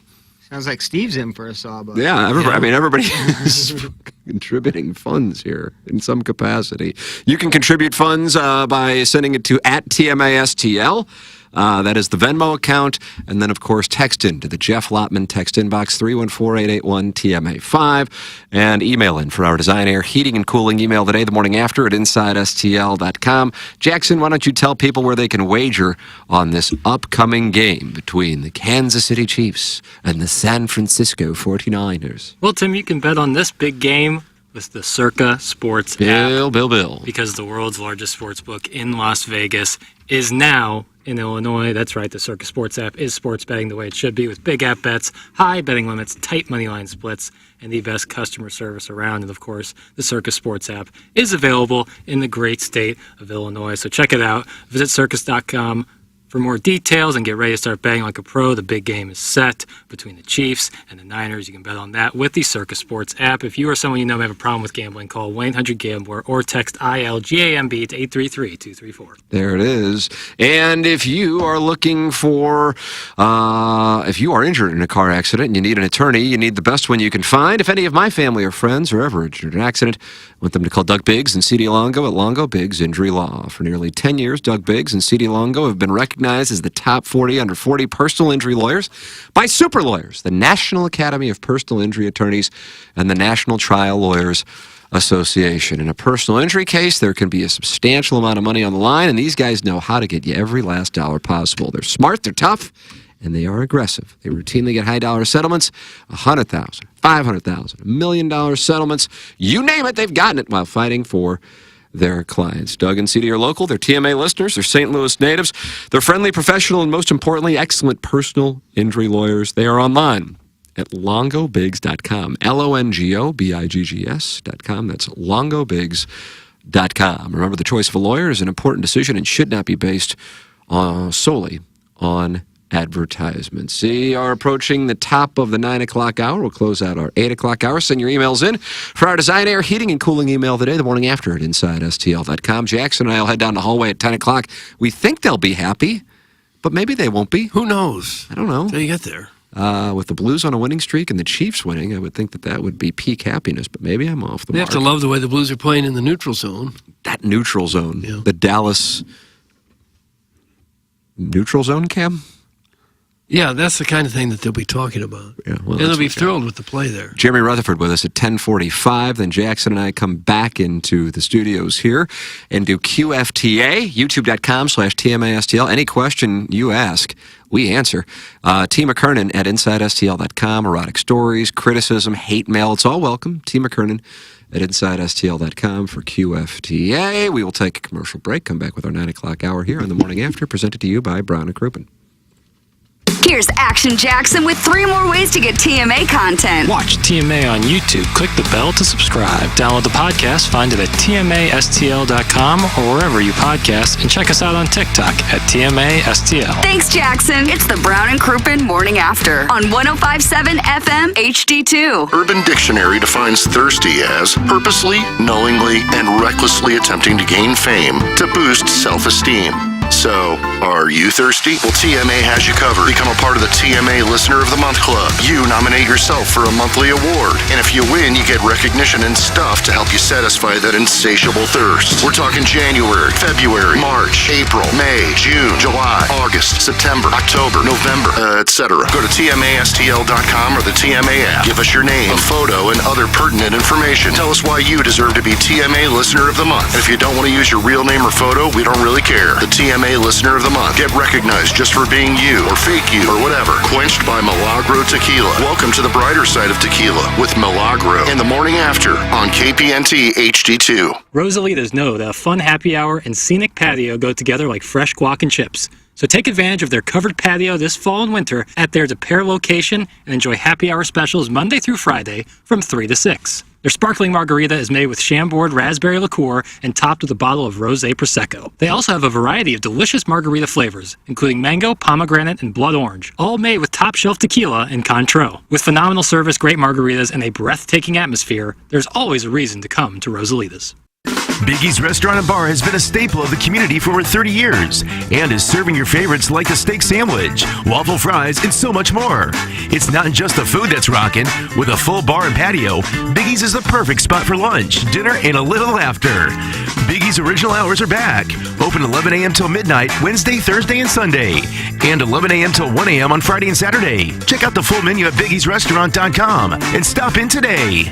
Sounds like Steve's in for a sawbuck. Yeah, I mean, everybody is contributing funds here in some capacity. You can contribute funds by sending it to @TMASTL. That is the Venmo account. And then, of course, text in to the Jeff Lotman text inbox, 314-881-TMA5. And email in for our Design Air Heating and Cooling email today, the morning after, at InsideSTL.com. Jackson, why don't you tell people where they can wager on this upcoming game between the Kansas City Chiefs and the San Francisco 49ers? Well, Tim, you can bet on this big game with the Circa Sports app. Bill. Because the world's largest sports book in Las Vegas is now in Illinois. That's right, the Circa Sports app is sports betting the way it should be, with big app bets, high betting limits, tight money line splits, and the best customer service around. And of course, the Circa Sports app is available in the great state of Illinois. So check it out. Visit circus.com For more details and get ready to start betting like a pro, the big game is set between the Chiefs and the Niners. You can bet on that with the Circus Sports app. If you or someone you know may have a problem with gambling, call 1-800-GAMBLER or text ILGAMB to 833-234. There it is. And if you are looking for, if you are injured in a car accident and you need an attorney, you need the best one you can find. If any of my family or friends are ever injured in an accident, I want them to call Doug Biggs and C.D. Longo at Longo Biggs Injury Law. For nearly 10 years, Doug Biggs and C.D. Longo have been recognized as the top 40 under 40 personal injury lawyers by Super Lawyers, the National Academy of Personal Injury Attorneys, and the National Trial Lawyers Association. In a personal injury case, there can be a substantial amount of money on the line, and these guys know how to get you every last dollar possible. They're smart, they're tough, and they are aggressive. They routinely get high-dollar settlements, $100,000, $500,000, $1 million settlements. You name it, they've gotten it while fighting for their clients. Doug and CD are local. They're TMA listeners. They're St. Louis natives. They're friendly, professional, and most importantly, excellent personal injury lawyers. They are online at longobiggs.com. LONGOBIGGS.com. That's longobiggs.com. Remember, the choice of a lawyer is an important decision and should not be based solely on advertisements. We are approaching the top of the 9 o'clock hour. We'll close out our 8 o'clock hour. Send your emails in for our Design, Air, Heating, and Cooling email today, the morning after at InsideSTL.com. Jackson and I will head down the hallway at 10 o'clock. We think they'll be happy, but maybe they won't be. Who knows? I don't know. Until you get there. With the Blues on a winning streak and the Chiefs winning, I would think that would be peak happiness, but maybe I'm off the They mark. have to love the way the Blues are playing in the neutral zone. That neutral zone. Yeah. The Dallas neutral zone, Cam? Yeah, that's the kind of thing that they'll be talking about. Yeah, well, and they'll be thrilled with the play there. Jeremy Rutherford with us at 10:45. Then Jackson and I come back into the studios here and do QFTA, youtube.com/TMASTL. Any question you ask, we answer. T. McKernan at InsideSTL.com. Erotic stories, criticism, hate mail, it's all welcome. T. McKernan at InsideSTL.com for QFTA. We will take a commercial break, come back with our 9 o'clock hour here on the morning after, presented to you by Brown & Crouppen. Here's Action Jackson with 3 more ways to get TMA content. Watch TMA on YouTube. Click the bell to subscribe. Download the podcast. Find it at TMASTL.com or wherever you podcast. And check us out on TikTok at TMASTL. Thanks, Jackson. It's the Brown and Crouppen Morning After on 105.7 FM HD2. Urban Dictionary defines thirsty as purposely, knowingly, and recklessly attempting to gain fame to boost self-esteem. So, are you thirsty? Well, TMA has you covered. Become a part of the TMA Listener of the Month Club. You nominate yourself for a monthly award. And if you win, you get recognition and stuff to help you satisfy that insatiable thirst. We're talking January, February, March, April, May, June, July, August, September, October, November, etc. Go to TMASTL.com or the TMA app. Give us your name, a photo, and other pertinent information. Tell us why you deserve to be TMA Listener of the Month. And if you don't want to use your real name or photo, we don't really care. The TMA Listener of the Month. Get recognized just for being you, or fake you, or whatever. Quenched by Milagro Tequila. Welcome to the brighter side of tequila with Milagro in the morning after on KPNT HD2. Rosalitas know that a fun happy hour and scenic patio go together like fresh guac and chips. So take advantage of their covered patio this fall and winter at their De Pere location and enjoy happy hour specials Monday through Friday from 3 to 6. Their sparkling margarita is made with Chambord raspberry liqueur and topped with a bottle of rosé prosecco. They also have a variety of delicious margarita flavors, including mango, pomegranate, and blood orange, all made with top-shelf tequila and Cointreau. With phenomenal service, great margaritas, and a breathtaking atmosphere, there's always a reason to come to Rosalitas. Biggie's Restaurant and Bar has been a staple of the community for over 30 years and is serving your favorites like the steak sandwich, waffle fries, and so much more. It's not just the food that's rocking. With a full bar and patio, Biggie's is the perfect spot for lunch, dinner, and a little laughter. Biggie's original hours are back. Open 11 a.m. till midnight, Wednesday, Thursday, and Sunday. And 11 a.m. till 1 a.m. on Friday and Saturday. Check out the full menu at biggiesrestaurant.com and stop in today.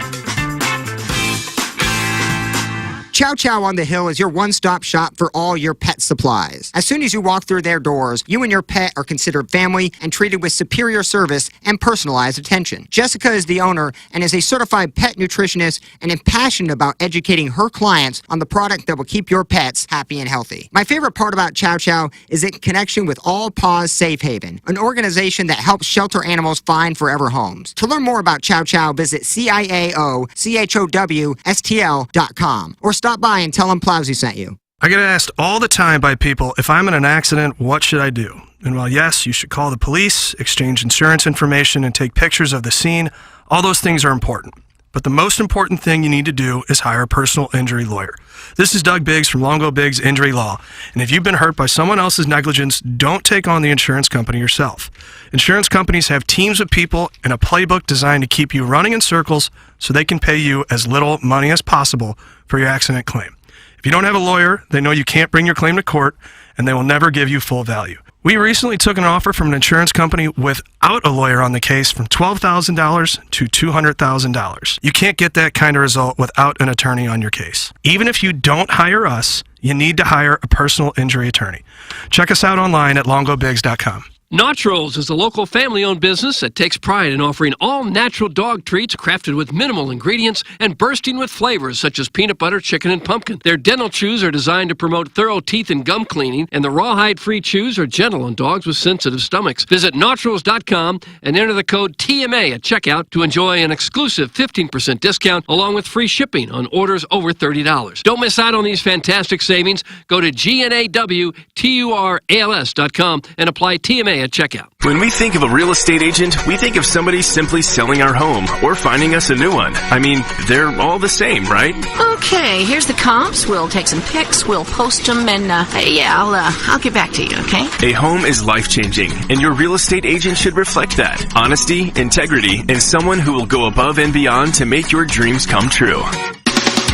Chow Chow on the Hill is your one-stop shop for all your pet supplies. As soon as you walk through their doors, you and your pet are considered family and treated with superior service and personalized attention. Jessica is the owner and is a certified pet nutritionist and is passionate about educating her clients on the product that will keep your pets happy and healthy. My favorite part about Chow Chow is its connection with All Paws Safe Haven, an organization that helps shelter animals find forever homes. To learn more about Chow Chow, visit CIAOCHOWSTL.com or stop by and tell them Plowsy sent you. I get asked all the time by people, if I'm in an accident, what should I do? And while yes, you should call the police, exchange insurance information, and take pictures of the scene, all those things are important. But the most important thing you need to do is hire a personal injury lawyer. This is Doug Biggs from Longo Biggs Injury Law. And if you've been hurt by someone else's negligence, don't take on the insurance company yourself. Insurance companies have teams of people and a playbook designed to keep you running in circles so they can pay you as little money as possible for your accident claim. If you don't have a lawyer, they know you can't bring your claim to court, and they will never give you full value. We recently took an offer from an insurance company without a lawyer on the case from $12,000 to $200,000. You can't get that kind of result without an attorney on your case. Even if you don't hire us, you need to hire a personal injury attorney. Check us out online at longobigs.com. Notrolls is a local family-owned business that takes pride in offering all-natural dog treats crafted with minimal ingredients and bursting with flavors such as peanut butter, chicken, and pumpkin. Their dental chews are designed to promote thorough teeth and gum cleaning, and the rawhide-free chews are gentle on dogs with sensitive stomachs. Visit Notrolls.com and enter the code TMA at checkout to enjoy an exclusive 15% discount along with free shipping on orders over $30. Don't miss out on these fantastic savings. Go to GNAWTURALS.com and apply TMA at checkout. When we think of a real estate agent, we think of somebody simply selling our home or finding us a new one. I mean, they're all the same, right? Okay, here's the comps. We'll take some pics, we'll post them, and I'll get back to you, okay? A home is life-changing, and your real estate agent should reflect that. Honesty, integrity, and someone who will go above and beyond to make your dreams come true.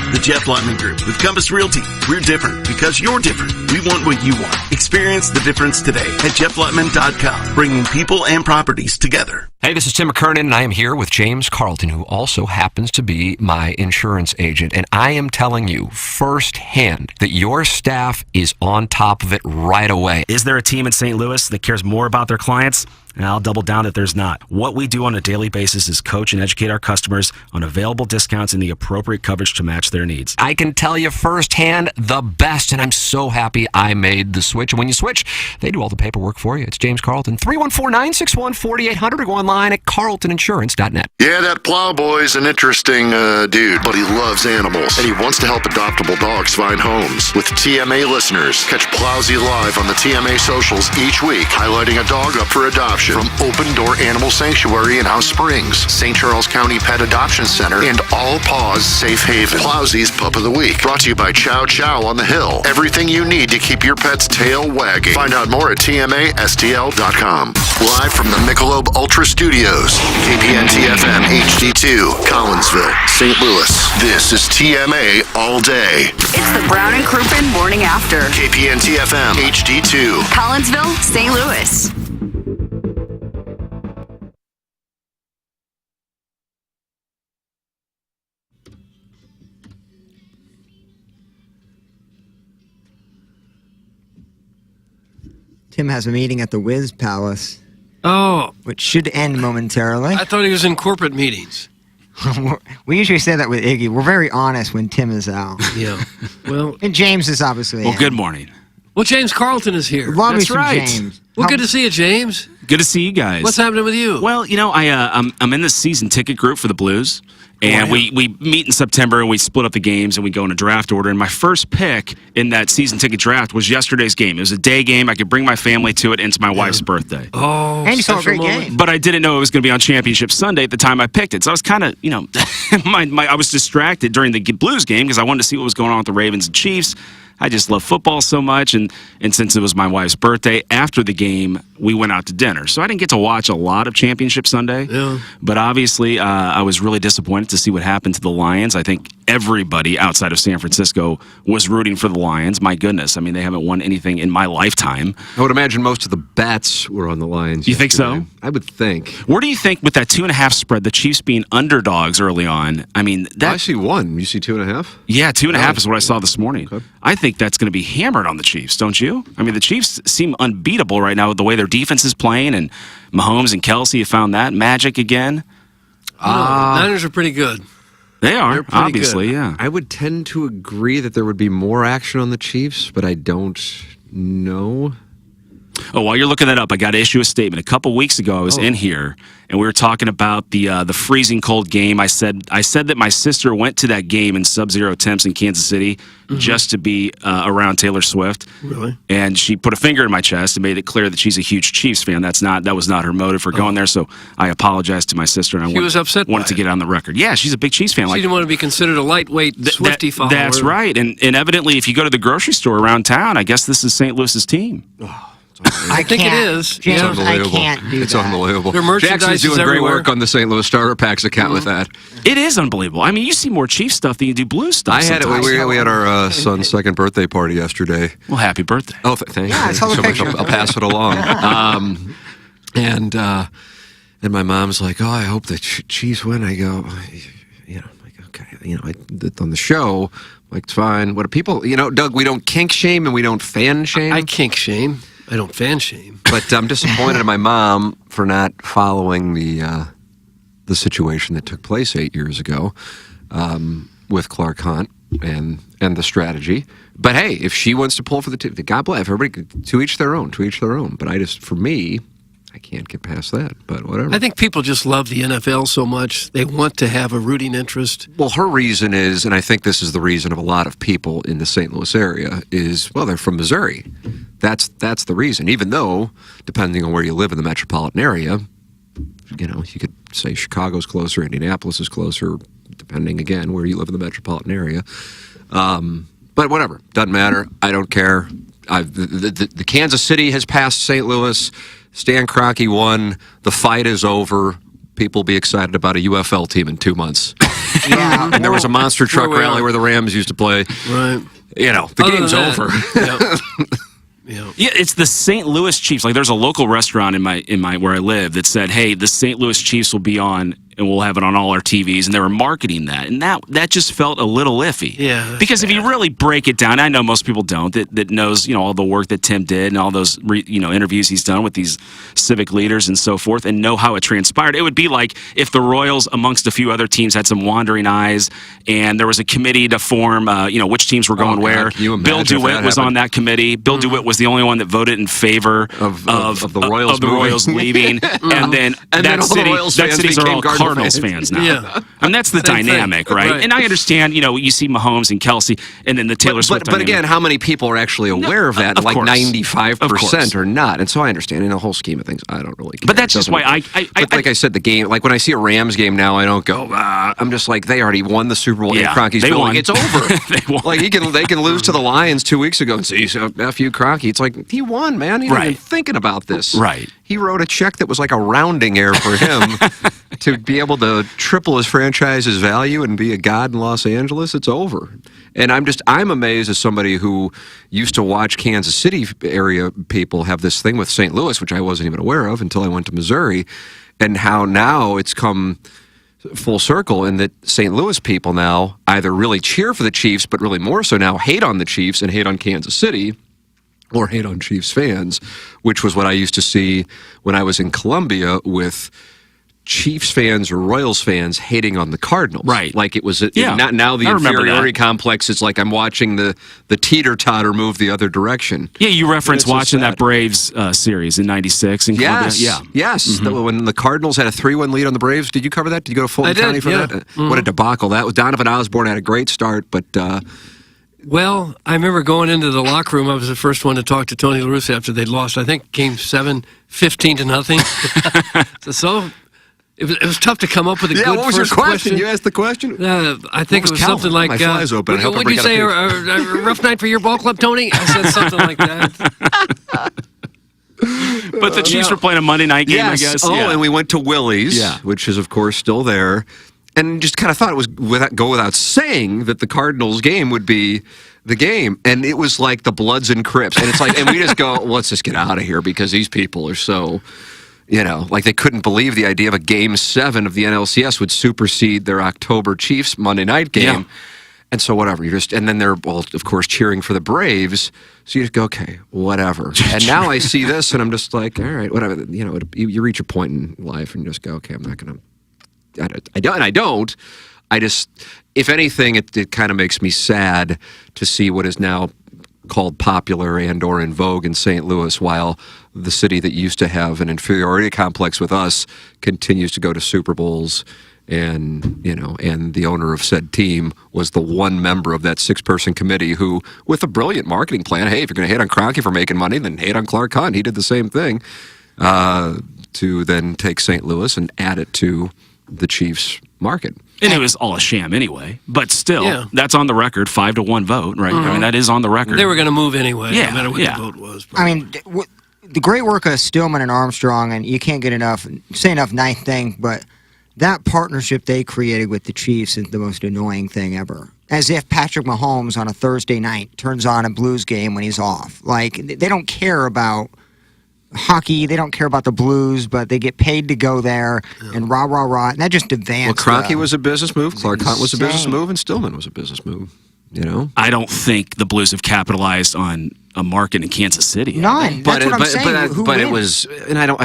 The Jeff Lotman Group with Compass Realty. We're different because you're different. We want what you want. Experience the difference today at jefflotman.com, bringing people and properties together. Hey, this is Tim McKernan, and I am here with James Carlton, who also happens to be my insurance agent. And I am telling you firsthand that your staff is on top of it right away. Is there a team in St. Louis that cares more about their clients? And I'll double down that there's not. What we do on a daily basis is coach and educate our customers on available discounts and the appropriate coverage to match their needs. I can tell you firsthand the best, and I'm so happy I made the switch. And when you switch, they do all the paperwork for you. It's James Carlton, 314-961-4800, or go online at carltoninsurance.net. Yeah, that plowboy's an interesting dude, but he loves animals, and he wants to help adoptable dogs find homes. With TMA listeners, catch Plowsy live on the TMA socials each week, highlighting a dog up for adoption. From Open Door Animal Sanctuary in House Springs, St. Charles County Pet Adoption Center, and All Paws Safe Haven. Plowsy's Pup of the Week, brought to you by Chow Chow on the Hill. Everything you need to keep your pet's tail wagging. Find out more at TMASTL.com. Live from the Michelob Ultra Studios, KPNT-FM HD2, Collinsville, St. Louis. This is TMA All Day. It's the Brown and Crouppen Morning After. KPNT-FM HD2, Collinsville, St. Louis. Tim has a meeting at the Wiz Palace. Oh. Which should end momentarily. I thought he was in corporate meetings. We usually say that with Iggy. We're very honest when Tim is out. Yeah. Well, and James is obviously Well, out. good morning. Well, James Carlton is here. Love me That's some right. James. Well, good to see you, James. Good to see you guys. What's happening with you? Well, you know, I'm in the season ticket group for the Blues. And we meet in September, and we split up the games, and we go in a draft order. And my first pick in that season ticket draft was yesterday's game. It was a day game. I could bring my family to it, and it's my wife's birthday. Oh, and you saw a great game. But I didn't know it was going to be on Championship Sunday at the time I picked it. So I was kind of, you know, I was distracted during the Blues game because I wanted to see what was going on with the Ravens and Chiefs. I just love football so much, and since it was my wife's birthday, after the game, we went out to dinner. So I didn't get to watch a lot of Championship Sunday, but obviously I was really disappointed to see what happened to the Lions. I think everybody outside of San Francisco was rooting for the Lions. My goodness, I mean, they haven't won anything in my lifetime. I would imagine most of the bets were on the Lions. You think so? I would think. Where do you think, with that 2.5 spread, the Chiefs being underdogs early on, I mean, that... I see 1. You see 2.5? Yeah, 2.5 is what I saw this morning. Okay. I think that's going to be hammered on the Chiefs, don't you? I mean, the Chiefs seem unbeatable right now with the way their defense is playing, and Mahomes and Kelsey have found that magic again. Niners are pretty good. They are, obviously, good. yeah. I would tend to agree that there would be more action on the Chiefs, but I don't know. Oh, while you're looking that up, I got to issue a statement. A couple weeks ago, I was in here, and we were talking about the freezing cold game. I said that my sister went to that game in sub-zero temps in Kansas City just to be around Taylor Swift. Really? And she put a finger in my chest and made it clear that she's a huge Chiefs fan. That was not her motive for going there. So I apologized to my sister, and She was upset wanted by to it. get on the record. Yeah, she's a big Chiefs fan. She didn't want to be considered a lightweight Swiftie follower. That's right. And evidently, if you go to the grocery store around town, I guess this is St. Louis's team. I think it is. James, Yeah. I can't do It's that. unbelievable. Their merchandise Jackson's doing is great everywhere. work on the St. Louis Starter Packs account with that. It is unbelievable. I mean, you see more Chiefs stuff than you do Blues stuff. I had it. sometimes. We had our son's second birthday party yesterday. Well, happy birthday. Oh, thank Yeah, I you saw the so much. picture. I'll pass it along. And my mom's like, "Oh, I hope the Chiefs win." I go, okay, I did on the show. Like, it's fine. What are people? Doug, we don't kink shame and we don't fan shame. I kink shame. I don't fan shame. But I'm disappointed in my mom for not following the situation that took place 8 years ago with Clark Hunt and the strategy. But hey, if she wants to pull for the team, God bless everybody. To each their own. To each their own. But for me, I can't get past that. But whatever. I think people just love the NFL so much. They want to have a rooting interest. Well, her reason is, and I think this is the reason of a lot of people in the St. Louis area, is, well, they're from Missouri. That's the reason. Even though, depending on where you live in the metropolitan area, you could say Chicago's closer, Indianapolis is closer, depending, again, where you live in the metropolitan area. But whatever. Doesn't matter. I don't care. The Kansas City has passed St. Louis. Stan Kroenke won. The fight is over. People will be excited about a UFL team in 2 months. Yeah. And there was a monster truck Where we rally are. where the Rams used to play. Right. The Other game's than that, over. Yeah, it's the St. Louis Chiefs. Like, there's a local restaurant in my where I live that said, "Hey, the St. Louis Chiefs will be on, and we'll have it on all our TVs." And they were marketing that, and that just felt a little iffy. Yeah, that's because if you really break it down, I know most people don't. That knows all the work that Tim did and all those interviews he's done with these civic leaders and so forth, and know how it transpired. It would be like if the Royals, amongst a few other teams, had some wandering eyes, and there was a committee to form, which teams were going where. Can you Bill imagine if DeWitt that was on happened? that committee. Bill DeWitt was the only one that voted in favor of the Royals of the moving. Royals leaving, and then And then that all the city, Royals that fans cities are became all Cardinal Cardinals fans. fans now. Yeah. I mean, that's the Same thing. dynamic, right? Right. And I understand, you see Mahomes and Kelsey, and then the Taylor Swift. But again, how many people are actually aware of that? of Like course. 95% are not. And so I understand in the whole scheme of things, I don't really care. But that's It just doesn't- why But like I said, the game, like when I see a Rams game now, I don't go, I'm just like, they already won the Super Bowl. Yeah, Kroenke's they feeling won. it's over. They won. Like they can lose to the Lions 2 weeks ago and say, F you, Kroenke. It's like, he won, man. He wasn't even Right. thinking about this. Right. He wrote a check that was like a rounding error for him to be able to triple his franchise's value and be a god in Los Angeles. It's over. And I'm amazed as somebody who used to watch Kansas City area people have this thing with St. Louis, which I wasn't even aware of until I went to Missouri, and how now it's come full circle in that St. Louis people now either really cheer for the Chiefs, but really more so now hate on the Chiefs and hate on Kansas City, or hate on Chiefs fans, which was what I used to see when I was in Columbia with Chiefs fans or Royals fans hating on the Cardinals. Right. Like it was Yeah. not now the I remember inferiority that. complex is like I'm watching the teeter-totter move the other direction. Yeah, you referenced It's so watching sad. that Braves series in '96 in Columbia. Yes. Yeah. Yes. When the Cardinals had a 3-1 lead on the Braves, did you cover that? Did you go to Fulton I did, County for yeah. that? What a debacle that was. Donovan Osborne had a great start, but Well, I remember going into the locker room. I was the first one to talk to Tony La Russa after they'd lost, I think, Game 7, 15-0. so it was tough to come up with a good what was your first question? You asked the question? I think was it was Calvin? something like, My fly's open. I hope would you everybody say got a rough night for your ball club, Tony? I said something like that. But the Chiefs were playing a Monday night game, yes. I guess. Oh, yeah. and we went to Willie's, Yeah. which is, of course, still there. And just kind of thought it was without saying that the Cardinals game would be the game. And it was like the Bloods and Crips. And it's like, and we just go, let's just get out of here because these people are so, like they couldn't believe the idea of a Game 7 of the NLCS would supersede their October Chiefs Monday night game. Yeah. And so whatever, and then they're, well, of course, cheering for the Braves. So you just go, okay, whatever. And now I see this and I'm just like, all right, whatever. You reach a point in life and you just go, okay, I'm not going to. I don't. I just, if anything, it kind of makes me sad to see what is now called popular and or in vogue in St. Louis, while the city that used to have an inferiority complex with us continues to go to Super Bowls. And, and the owner of said team was the one member of that 6-person committee who, with a brilliant marketing plan, hey, if you're going to hate on Kroenke for making money, then hate on Clark Hunt. He did the same thing, to then take St. Louis and add it to the Chiefs market. And it was all a sham anyway. But still, Yeah. that's on the record, 5-1 vote, right? I mean, that is on the record. They were going to move anyway, Yeah, no matter what yeah. the vote was. I mean, the great work of Stillman and Armstrong, and you can't get enough, say enough nice thing, but that partnership they created with the Chiefs is the most annoying thing ever. As if Patrick Mahomes on a Thursday night turns on a Blues game when he's off. Like, they don't care about hockey, they don't care about the Blues, but they get paid to go there and rah, rah, rah. And that just advanced. Well, Kroenke was a business move, Clark Hunt was a business move, and Stillman was a business move. I don't think the Blues have capitalized on a market in Kansas City. None. That's what I'm saying. Who but it wins? was, and I don't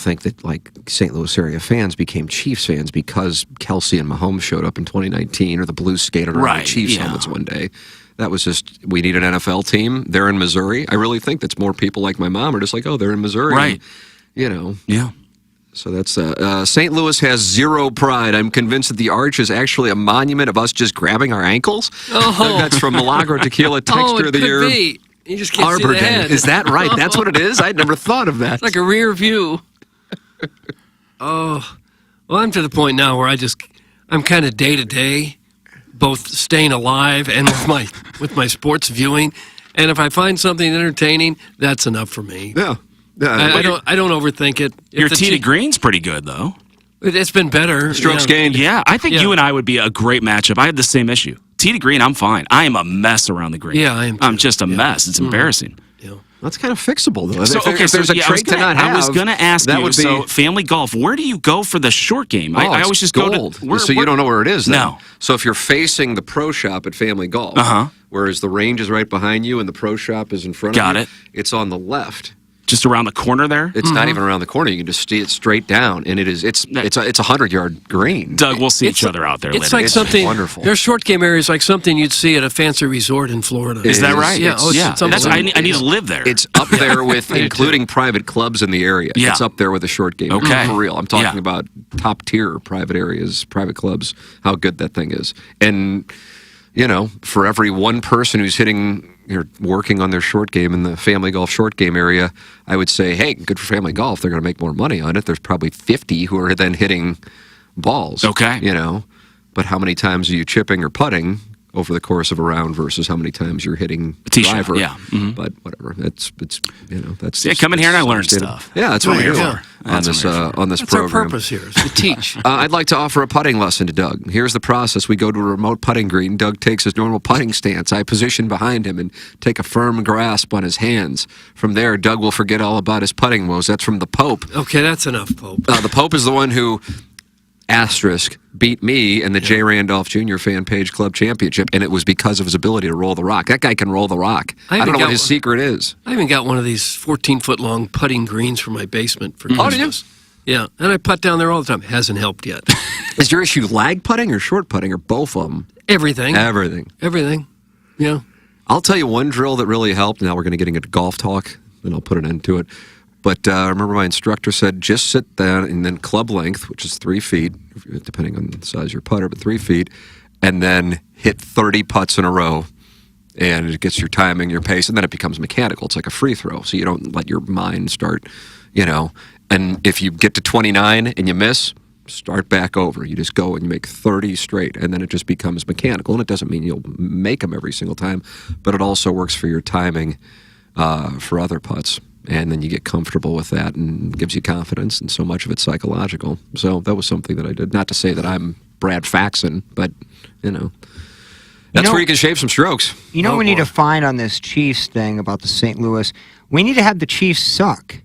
think that like St. Louis area fans became Chiefs fans because Kelsey and Mahomes showed up in 2019, or the Blues skated around Right, with Chiefs yeah. helmets one day. That was just, we need an NFL team. They're in Missouri. I really think that's more people like my mom are just like, oh, they're in Missouri. Right. Yeah. So that's St. Louis has zero pride. I'm convinced that the arch is actually a monument of us just grabbing our ankles. Oh. That's from Milagro Tequila Texture it of the could Year. be. You just can't Arbor see the Day. head. Is that right? That's what it is? I'd never thought of that. It's like a rear view. Oh, well, I'm to the point now where I'm kind of day to day, both staying alive and with my sports viewing. And if I find something entertaining, that's enough for me. Yeah. I don't overthink it. If Your the tee to Chief- green's pretty good, though. It's been better. Strokes yeah. gained. Yeah, I think Yeah. you and I would be a great matchup. I had the same issue. Tee to green, I'm fine. I am a mess around the green. Yeah, I am too. I'm just a mess. It's embarrassing. That's kind of fixable, though. So, if there's a trait to not have, I was going to ask that you, would be, so family golf, where do you go for the short game? I it's always just gold. go to... So you don't know where it is, then? No. So if you're facing the pro shop at Family Golf, whereas the range is right behind you and the pro shop is in front Got of you, it. it's on the left. Just around the corner there? It's not even around the corner. You can just see it straight down, and it's a 100-yard green. Doug, we'll see each other out there It's later. like something wonderful. Their short game area is like something you'd see at a fancy resort in Florida. Is that right? Yeah. That's, I need to live there. It's up there with including private clubs in the area. Yeah. It's up there with the short game. Okay. For real. I'm talking Yeah. about top tier private areas, private clubs, how good that thing is. And, for every one person who's working on their short game in the Family Golf short game area, I would say, hey, good for Family Golf. They're going to make more money on it. There's probably 50 who are then hitting balls. Okay. But how many times are you chipping or putting over the course of a round versus how many times you're hitting tee shot, driver? yeah. Mhm. But whatever. That's Yeah, come in here and I learn stuff. Yeah, that's what we're here Yeah. for on this on this That's our program. purpose here, is to teach. I'd like to offer a putting lesson to Doug. Here's the process. We go to a remote putting green. Doug takes his normal putting stance. I position behind him and take a firm grasp on his hands. From there, Doug will forget all about his putting woes. That's from the Pope. Okay, that's enough, Pope. The Pope is the one who, asterisk, beat me in the J. Randolph Jr. Fan Page Club Championship, and it was because of his ability to roll the rock. That guy can roll the rock. I don't know what his secret is. I even got one of these 14-foot-long putting greens for my basement for Oh, did you? Christmas. Yeah, and I putt down there all the time. Hasn't helped yet. Is your issue lag putting or short putting or both of them? Everything. Everything. Yeah. I'll tell you one drill that really helped. Now we're going to get into golf talk, then I'll put an end to it. But I remember my instructor said, just sit down and then club length, which is 3 feet, depending on the size of your putter, but 3 feet, and then hit 30 putts in a row. And it gets your timing, your pace, and then it becomes mechanical. It's like a free throw, so you don't let your mind start, And if you get to 29 and you miss, start back over. You just go and you make 30 straight, and then it just becomes mechanical. And it doesn't mean you'll make them every single time, but it also works for your timing for other putts. And then you get comfortable with that and gives you confidence, and so much of it's psychological. So that was something that I did. Not to say that I'm Brad Faxon, but, that's where you can shave some strokes. We need to find on this Chiefs thing about the St. Louis, we need to have the Chiefs suck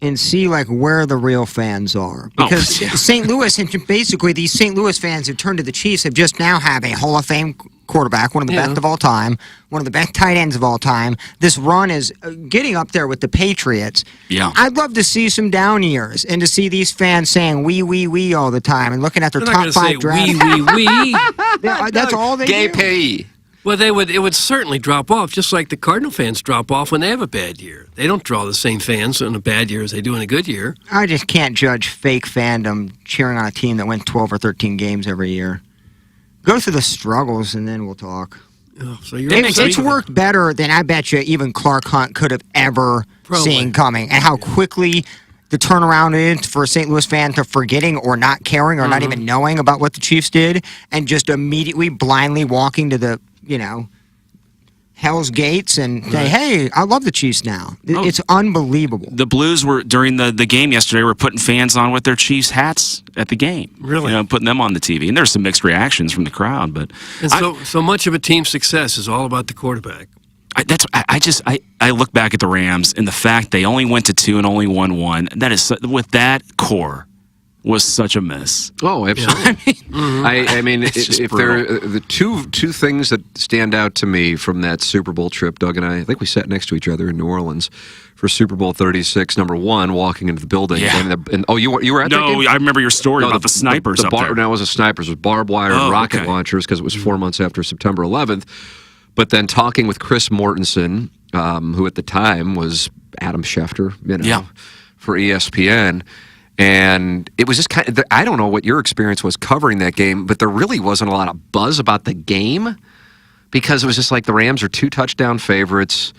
and see where the real fans are. Because St. Louis, and basically these St. Louis fans who turn to the Chiefs have just now have a Hall of Fame quarterback, one of the best of all time, one of the best tight ends of all time. This run is getting up there with the Patriots. Yeah. I'd love to see some down years and to see these fans saying we all the time and looking at their They're not top gonna say 5 draft. we. That's all they Gay do. pay. Well, it would certainly drop off, just like the Cardinal fans drop off when they have a bad year. They don't draw the same fans in a bad year as they do in a good year. I just can't judge fake fandom cheering on a team that wins 12 or 13 games every year. Go through the struggles, and then we'll talk. Oh, so you're It's worked better than I bet you even Clark Hunt could have ever seen coming, and how quickly the turnaround is for a St. Louis fan to forgetting or not caring or not even knowing about what the Chiefs did, and just immediately blindly walking to the, Hell's Gates and say, hey, I love the Chiefs now. It's unbelievable. The Blues were, during the game yesterday, were putting fans on with their Chiefs hats at the game. Really? Putting them on the TV. And there's some mixed reactions from the crowd. But And so much of a team's success is all about the quarterback. I look back at the Rams and the fact they only went to 2 and only won 1. That is, with that core, was such a miss. Oh, absolutely. I mean, if there are the two things that stand out to me from that Super Bowl trip, Doug and I think we sat next to each other in New Orleans for Super Bowl 36. Number one, walking into the building. Yeah. And you were at that game? No, I remember your story about the snipers up there. No, it wasn't snipers. It was barbed wire and rocket launchers because it was 4 months after September 11th. But then talking with Chris Mortensen, who at the time was Adam Schefter, for ESPN. And it was just kind of, I don't know what your experience was covering that game, but there really wasn't a lot of buzz about the game because it was just like the Rams are 2 touchdown favorites.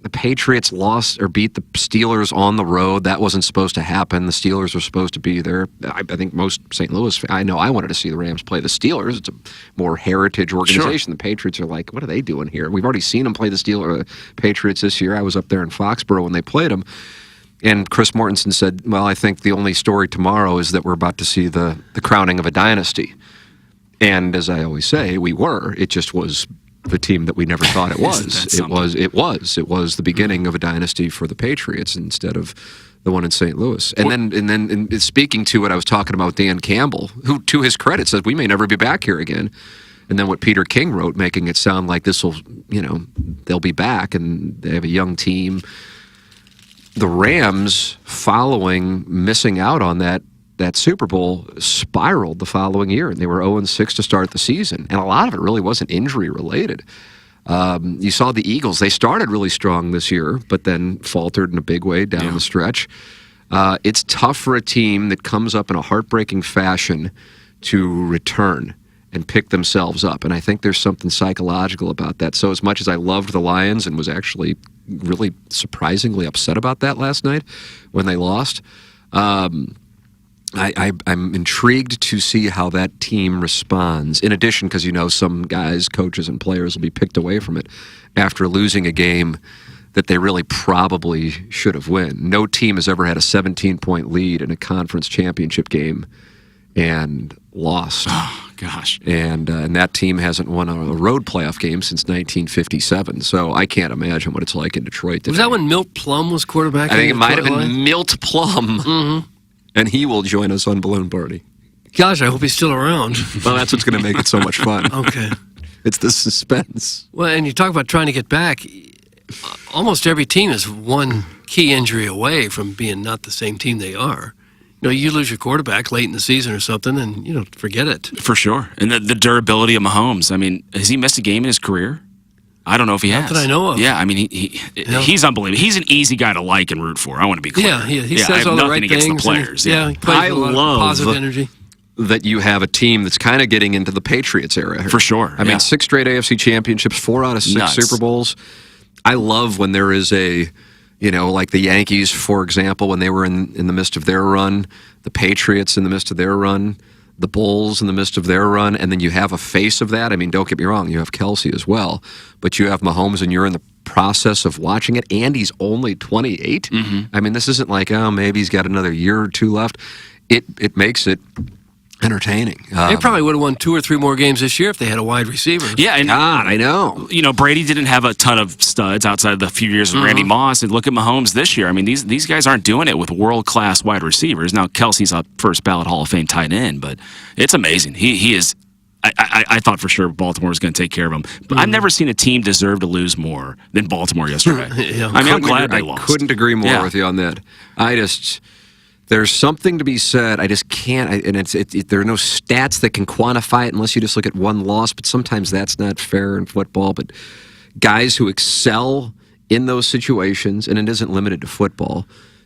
The Patriots lost or beat the Steelers on the road. That wasn't supposed to happen. The Steelers were supposed to be there. I think most St. Louis, I know I wanted to see the Rams play the Steelers. It's a more heritage organization. Sure. The Patriots are like, what are they doing here? We've already seen them play the Patriots this year. I was up there in Foxborough when they played them. And Chris Mortensen said, well, I think the only story tomorrow is that we're about to see the crowning of a dynasty. And as I always say, we were. It just was the team that we never thought it was. It was the beginning of a dynasty for the Patriots instead of the one in St. Louis. And then speaking to what I was talking about, Dan Campbell, who to his credit says we may never be back here again. And then what Peter King wrote, making it sound like this will, they'll be back and they have a young team. The Rams, following missing out on that Super Bowl, spiraled the following year, and they were 0-6 to start the season. And a lot of it really wasn't injury related. You saw the Eagles; they started really strong this year, but then faltered in a big way down the stretch. It's tough for a team that comes up in a heartbreaking fashion to return and pick themselves up. And I think there's something psychological about that. So as much as I loved the Lions and was actually really surprisingly upset about that last night when they lost, I'm intrigued to see how that team responds. In addition, because some guys, coaches, and players will be picked away from it after losing a game that they really probably should have won. No team has ever had a 17-point lead in a conference championship game and lost. Oh, gosh. And that team hasn't won a road playoff game since 1957. So I can't imagine what it's like in Detroit today. Was that when Milt Plum was quarterback? I think it might have been Milt Plum. Mm-hmm. And he will join us on Balloon Party. Gosh, I hope he's still around. Well, that's what's going to make it so much fun. Okay. It's the suspense. Well, and you talk about trying to get back. Almost every team is one key injury away from being not the same team they are. You lose your quarterback late in the season or something, and forget it. For sure. And the durability of Mahomes. I mean, has he missed a game in his career? I don't know if he has. Not that I know of. Yeah, I mean, he's unbelievable. He's an easy guy to like and root for. I want to be clear. Yeah, he says all the right things. I have nothing against the players. He plays with a lot of positive energy. That you have a team that's kind of getting into the Patriots era here. For sure. I mean, 6 straight AFC championships, 4 out of 6 Super Bowls. I love when there is like the Yankees, for example, when they were in the midst of their run, the Patriots in the midst of their run, the Bulls in the midst of their run, and then you have a face of that. I mean, don't get me wrong, you have Kelsey as well, but you have Mahomes and you're in the process of watching it, and he's only 28. Mm-hmm. I mean, this isn't like, maybe he's got another year or 2 left. It makes it entertaining. They probably would have won 2 or 3 more games this year if they had a wide receiver. Yeah, and God, I know. Brady didn't have a ton of studs outside of the few years of Randy Moss. And look at Mahomes this year. I mean, these guys aren't doing it with world-class wide receivers. Now, Kelsey's a first-ballot Hall of Fame tight end, but it's amazing. He is. I thought for sure Baltimore was going to take care of him. But I've never seen a team deserve to lose more than Baltimore yesterday. Yeah. I mean, I'm glad they lost. I couldn't agree more with you on that. There's something to be said. I just can't, and there are no stats that can quantify it unless you just look at one loss, but sometimes that's not fair in football. But guys who excel in those situations, and it isn't limited to football,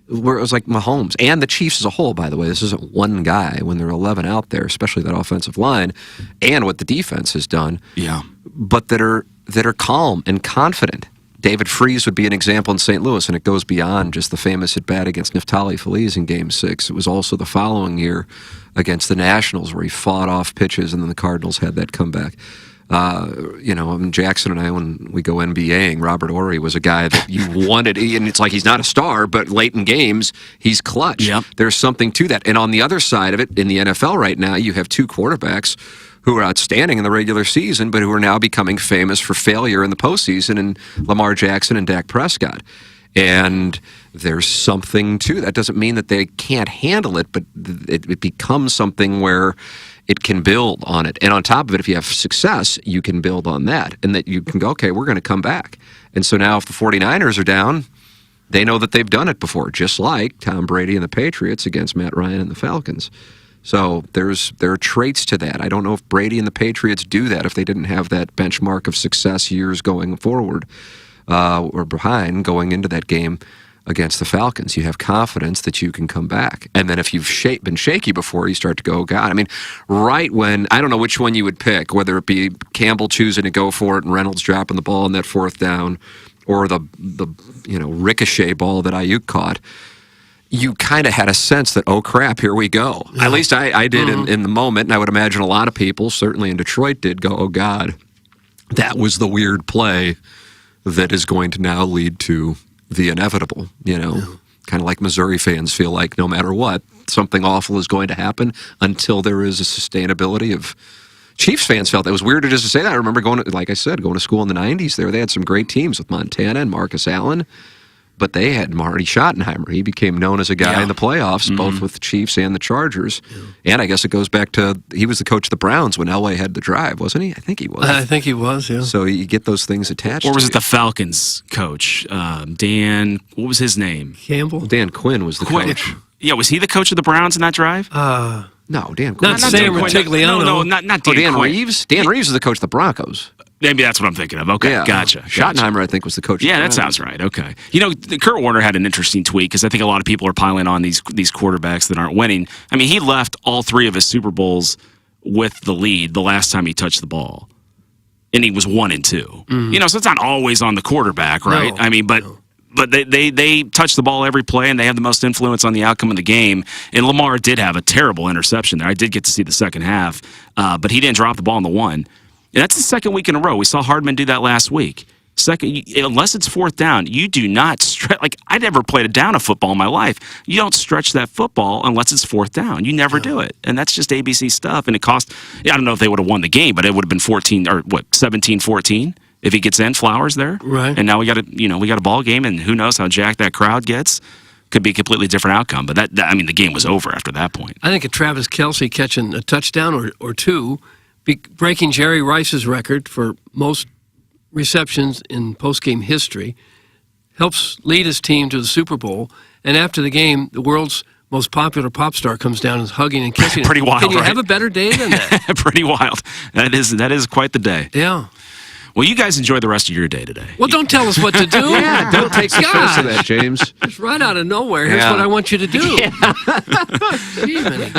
where it was like Mahomes and the Chiefs as a whole, by the way. This isn't one guy when there are 11 out there, especially that offensive line, and what the defense has done. Yeah. But that are calm and confident. David Freese would be an example in St. Louis, and it goes beyond just the famous at-bat against Neftali Feliz in Game 6. It was also the following year against the Nationals where he fought off pitches, and then the Cardinals had that comeback. Jackson and I, when we go NBAing, Robert Horry was a guy that you wanted, and it's like he's not a star, but late in games, he's clutch. Yep. There's something to that. And on the other side of it, in the NFL right now, you have two quarterbacks who are outstanding in the regular season, but who are now becoming famous for failure in the postseason, in Lamar Jackson and Dak Prescott. And there's something to that. Doesn't mean that they can't handle it, but it becomes something where it can build on it. And on top of it, if you have success, you can build on that. And that you can go, okay, we're going to come back. And so now if the 49ers are down, they know that they've done it before, just like Tom Brady and the Patriots against Matt Ryan and the Falcons. So there are traits to that. I don't know if Brady and the Patriots do that if they didn't have that benchmark of success years going forward or behind going into that game against the Falcons. You have confidence that you can come back. And then if you've been shaky before, you start to go, God. I mean, right when, I don't know which one you would pick, whether it be Campbell choosing to go for it and Reynolds dropping the ball on that fourth down or the ricochet ball that Ayuk caught. You kind of had a sense that, oh, crap, here we go. Yeah. At least I did in the moment, and I would imagine a lot of people, certainly in Detroit, did go, oh, God, that was the weird play that is going to now lead to the inevitable, kind of like Missouri fans feel like no matter what, something awful is going to happen until there is a sustainability of... Chiefs fans felt that. It was weird to just say that. I remember going to school in the 90s there. They had some great teams with Montana and Marcus Allen. But they had Marty Schottenheimer. He became known as a guy in the playoffs, both with the Chiefs and the Chargers. Yeah. And I guess it goes back to, he was the coach of the Browns when Elway had the drive, wasn't he? I think he was. I think he was, yeah. So you get those things attached. Or was it the Falcons coach? Dan, what was his name? Campbell? Dan Quinn was the coach. Yeah, was he the coach of the Browns in that drive? No, Dan Quinn. Not Sam Rutigliano. No, not Dan Dan Quinn. Reeves? Dan Reeves is the coach of the Broncos. Maybe that's what I'm thinking of. Okay, yeah. Gotcha. Schottenheimer, I think, was the coach. Yeah, that sounds right. Okay. Kurt Warner had an interesting tweet because I think a lot of people are piling on these quarterbacks that aren't winning. I mean, he left all three of his Super Bowls with the lead the last time he touched the ball, and he was 1-2. So it's not always on the quarterback, right? No, I mean, but they touch the ball every play, and they have the most influence on the outcome of the game. And Lamar did have a terrible interception there. I did get to see the second half, but he didn't drop the ball in the one. And that's the second week in a row. We saw Hardman do that last week. Unless it's fourth down, you do not stretch. Like, I never played a down of football in my life. You don't stretch that football unless it's fourth down. You never do it. And that's just ABC stuff. And it cost, I don't know if they would have won the game, but it would have been 17-14 if he gets in Flowers there. Right. And now we got a ball game, and who knows how jacked that crowd gets. Could be a completely different outcome. But the game was over after that point. I think Travis Kelce catching a touchdown or two, breaking Jerry Rice's record for most receptions in postgame history, helps lead his team to the Super Bowl. And after the game, the world's most popular pop star comes down and is hugging and kissing him. Pretty wild, Can you right? have a better day than that? Pretty wild. That is quite the day. Yeah. Well, you guys enjoy the rest of your day today. Well, don't tell us what to do. Yeah, don't take offense to that, James. It's right out of nowhere. Here's what I want you to do.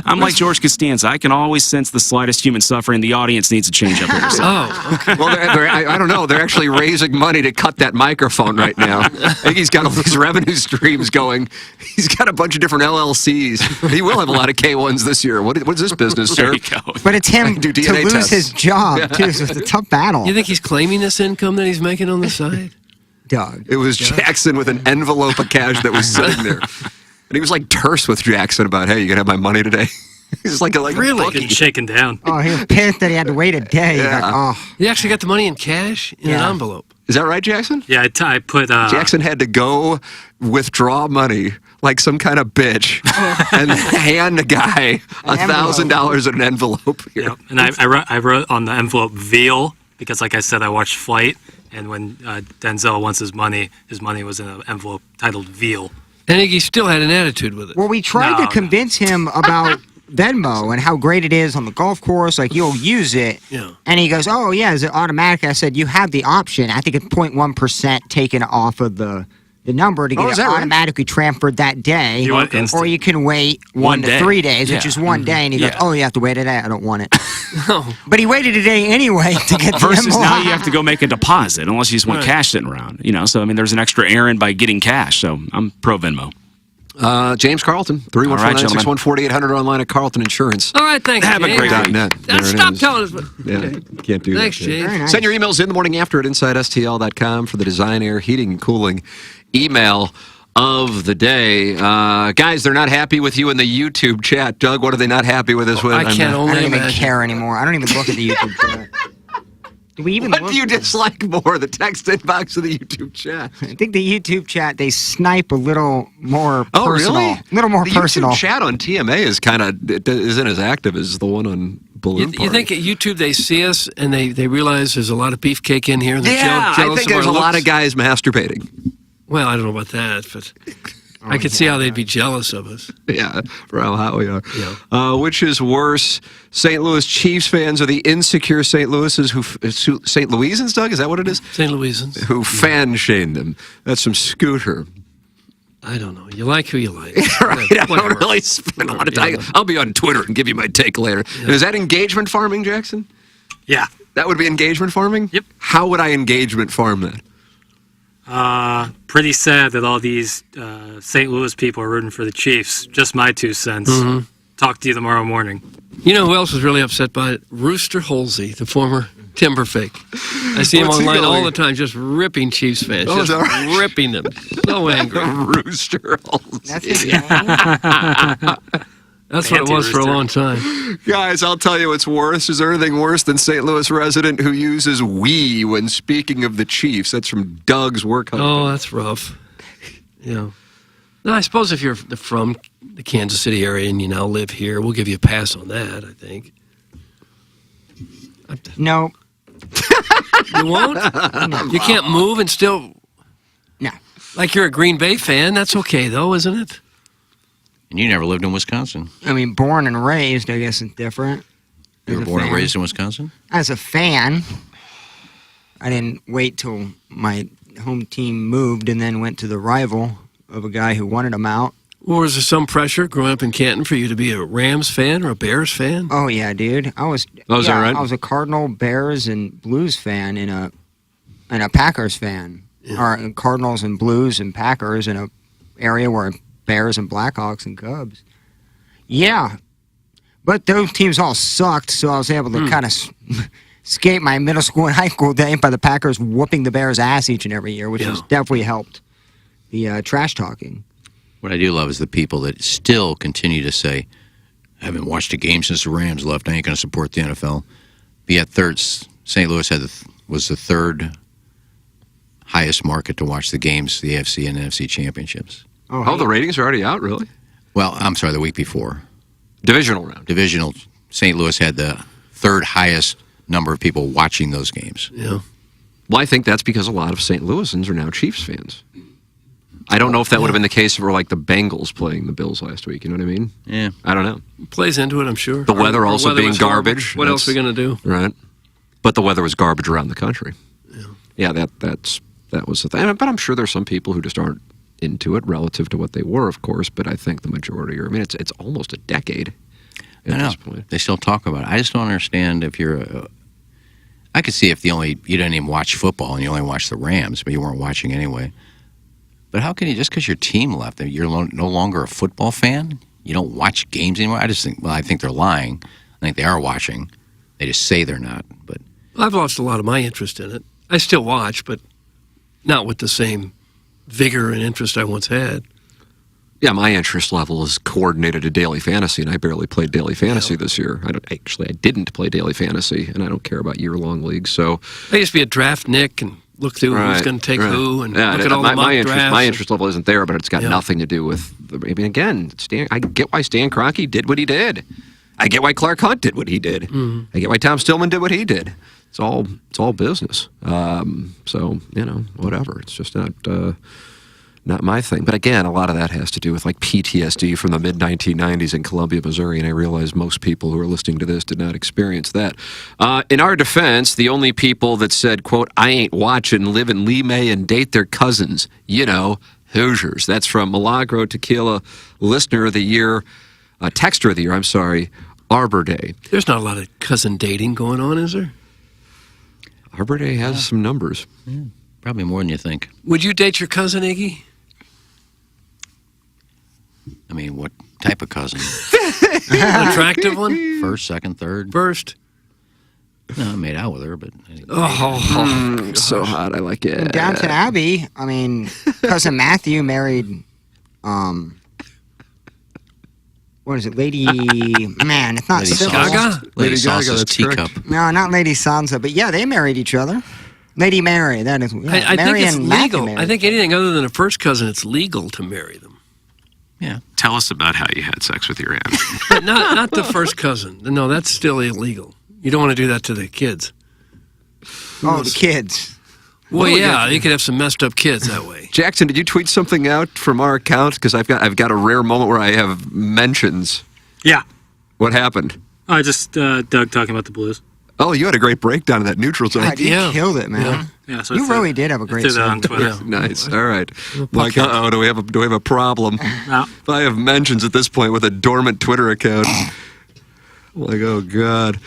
I'm like George Costanza. I can always sense the slightest human suffering. The audience needs to change up here. Oh, okay. Well, I don't know. They're actually raising money to cut that microphone right now. I think he's got all these revenue streams going. He's got a bunch of different LLCs. He will have a lot of K1s this year. What is this business, sir? There you go. But it's him Do to DNA lose tests. his job, too, so it's a tough battle. You think he's claiming this income that he's making on the side? Doug. It was Jackson with an envelope of cash that was sitting there. And he was like terse with Jackson about, hey, you going to have my money today? He's like Really? a bookie. Getting shaken down. Oh, he was pissed that he had to wait a day. Yeah. Like, oh. He actually got the money in cash in an envelope. Is that right, Jackson? Yeah, I put... Jackson had to go withdraw money like some kind of bitch and hand the guy $1,000 in an envelope. Here. Yep. And I wrote on the envelope veal because, like I said, I watched Flight, and when Denzel wants his money was in an envelope titled veal. I think he still had an attitude with it. Well, we tried to convince him about Venmo and how great it is on the golf course. Like, you'll use it. Yeah. And he goes, oh, yeah, is it automatic? I said, you have the option. I think it's 0.1% taken off of the number to get is it that right? automatically transferred that day. You want instant. Or you can wait 1 to 3 days, which is 1 day. And he goes, oh, you have to wait a day? I don't want it. But he waited a day anyway to get the Versus Venmo. now you have to go make a deposit unless you just want cash sitting around. So, I mean, there's an extra errand by getting cash. So I'm pro Venmo. James Carlton, All right, 314-961-4800 online at Carlton Insurance. All right, thanks, Have a James. great day. .net. There it Stop is. telling us what... Yeah, can't do Thanks, that. James. Very nice. Send your emails in the morning after at InsideSTL.com for the Design Air Heating and Cooling email of the day. Guys, they're not happy with you in the YouTube chat. Doug, what are they not happy with us with? I can't I only don't even imagine. care anymore. I don't even look at the YouTube channel. Do we even What look? do you dislike more, the text inbox or the YouTube chat? I think the YouTube chat, they snipe a little more Oh, personal. really? A little more the personal. YouTube chat on TMA is kind of isn't as active as the one on Balloon You think at YouTube they see us and they realize there's a lot of beefcake in here and they're Yeah, I jealous think of there's a our lot looks? of guys masturbating. Well, I don't know about that, but I could see how they'd be jealous of us. Yeah, for how hot we are. Yeah. Which is worse, St. Louis Chiefs fans or the insecure St. Louisans St. Louisans, Doug? Is that what it is? St. Louisans. Who fan shamed them. That's from Scooter. I don't know. You like who you like. Right, I Whatever. don't really spend a lot of time. I'll be on Twitter and give you my take later. And is that engagement farming, Jackson? Yeah. That would be engagement farming? Yep. How would I engagement farm that? Pretty sad that all these St. Louis people are rooting for the Chiefs. Just my 2 cents. Mhm. Talk to you tomorrow morning. You know who else was really upset by it? Rooster Holsey, the former timber fake. I see him What's he online all going? the time, just ripping Chiefs fans, Oh, is just that right? ripping them. So angry. Rooster That's Holsey. That's what it was for a long time. Guys, I'll tell you what's worse. Is there anything worse than St. Louis resident who uses we when speaking of the Chiefs? That's from Doug's work husband. Oh, that's rough. Yeah. No, I suppose if you're from the Kansas City area and you now live here, we'll give you a pass on that, I think. No. You won't? You can't move and still... No. Like you're a Green Bay fan. That's okay, though, isn't it? And you never lived in Wisconsin. I mean, born and raised, I guess it's different. You were As a born and fan. raised in Wisconsin? As a fan, I didn't wait till my home team moved and then went to the rival of a guy who wanted him out. Or was there some pressure growing up in Canton for you to be a Rams fan or a Bears fan? Oh yeah, dude. I was. Oh, is that right? I was a Cardinal, Bears, and Blues fan, and a Packers fan. Or Cardinals and Blues and Packers in a area where Bears and Blackhawks and Cubs. Yeah, but those teams all sucked, so I was able to kind of escape my middle school and high school day by the Packers whooping the Bears' ass each and every year, which has definitely helped the trash talking. What I do love is the people that still continue to say, I haven't watched a game since the Rams left. I ain't going to support the NFL. But yet, St. Louis was the third highest market to watch the games, the AFC and NFC championships. Oh, the ratings are already out, really? Well, I'm sorry, the week before. Divisional round. Divisional. St. Louis had the third highest number of people watching those games. Yeah. Well, I think that's because a lot of St. Louisans are now Chiefs fans. I don't know if that would have been the case for like the Bengals playing the Bills last week. You know what I mean? Yeah. I don't know. Plays into it, I'm sure. The weather also weather being was horrible. garbage. What else are we going to do? Right. But the weather was garbage around the country. Yeah, that was the thing. But I'm sure there's some people who just aren't into it relative to what they were, of course. But I think the majority are. I mean, it's almost a decade at this point. They still talk about it. I just don't understand if you're I could see if you didn't even watch football and you only watched the Rams, but you weren't watching anyway. But how can you, just because your team left, you're no longer a football fan? You don't watch games anymore? I just think, I think they're lying. I think they are watching. They just say they're not. But I've lost a lot of my interest in it. I still watch, but not with the same vigor and interest I once had. Yeah, my interest level is coordinated to daily fantasy, and I barely played daily fantasy this year. I didn't play daily fantasy, and I don't care about year-long leagues. So I used to be a draft Nick and look through who's going to take who and Yeah, look at all the mock drafts. My interest level isn't there, but it's got nothing to do with. I mean, again, I get why Stan Kroenke did what he did. I get why Clark Hunt did what he did. I get why Tom Stillman did what he did. It's all business. So whatever. It's just not not my thing. But again, a lot of that has to do with like PTSD from the mid-1990s in Columbia, Missouri, and I realize most people who are listening to this did not experience that. In our defense, the only people that said, quote, I ain't watching, live in Lee May and date their cousins, Hoosiers. That's from Milagro Tequila, listener of the year, texter of the year, Arbor Day. There's not a lot of cousin dating going on, is there? Arbor Day has some numbers. Yeah, probably more than you think. Would you date your cousin, Iggy? I mean, what type of cousin? An attractive one? First, second, third? First. No, I made out with her, but... So hot. I like it. In Downton Abbey, I mean, cousin Matthew married, what is it, Lady... Man, it's not Lady Gaga? Lady Gaga, Sauce's that's teacup. No, not Lady Sansa, but yeah, they married each other. Lady Mary, that is... Yeah, I think Mary it's and Matthew legal. married. I think anything other than a first cousin, it's legal to marry them. Yeah. Tell us about how you had sex with your aunt. But not the first cousin. No, that's still illegal. You don't want to do that to the kids. Oh, the kids. Well, yeah, you could have some messed up kids that way. Jackson, did you tweet something out from our account? Because I've got a rare moment where I have mentions. Yeah. What happened? I just Doug talking about the Blues. Oh, you had a great breakdown of that neutral zone. God, you killed it, man. Yeah, so You really did have a great threw that on segment. Twitter. Nice. All right. Like, do we have a problem? No. If I have mentions at this point with a dormant Twitter account. Like, oh, God.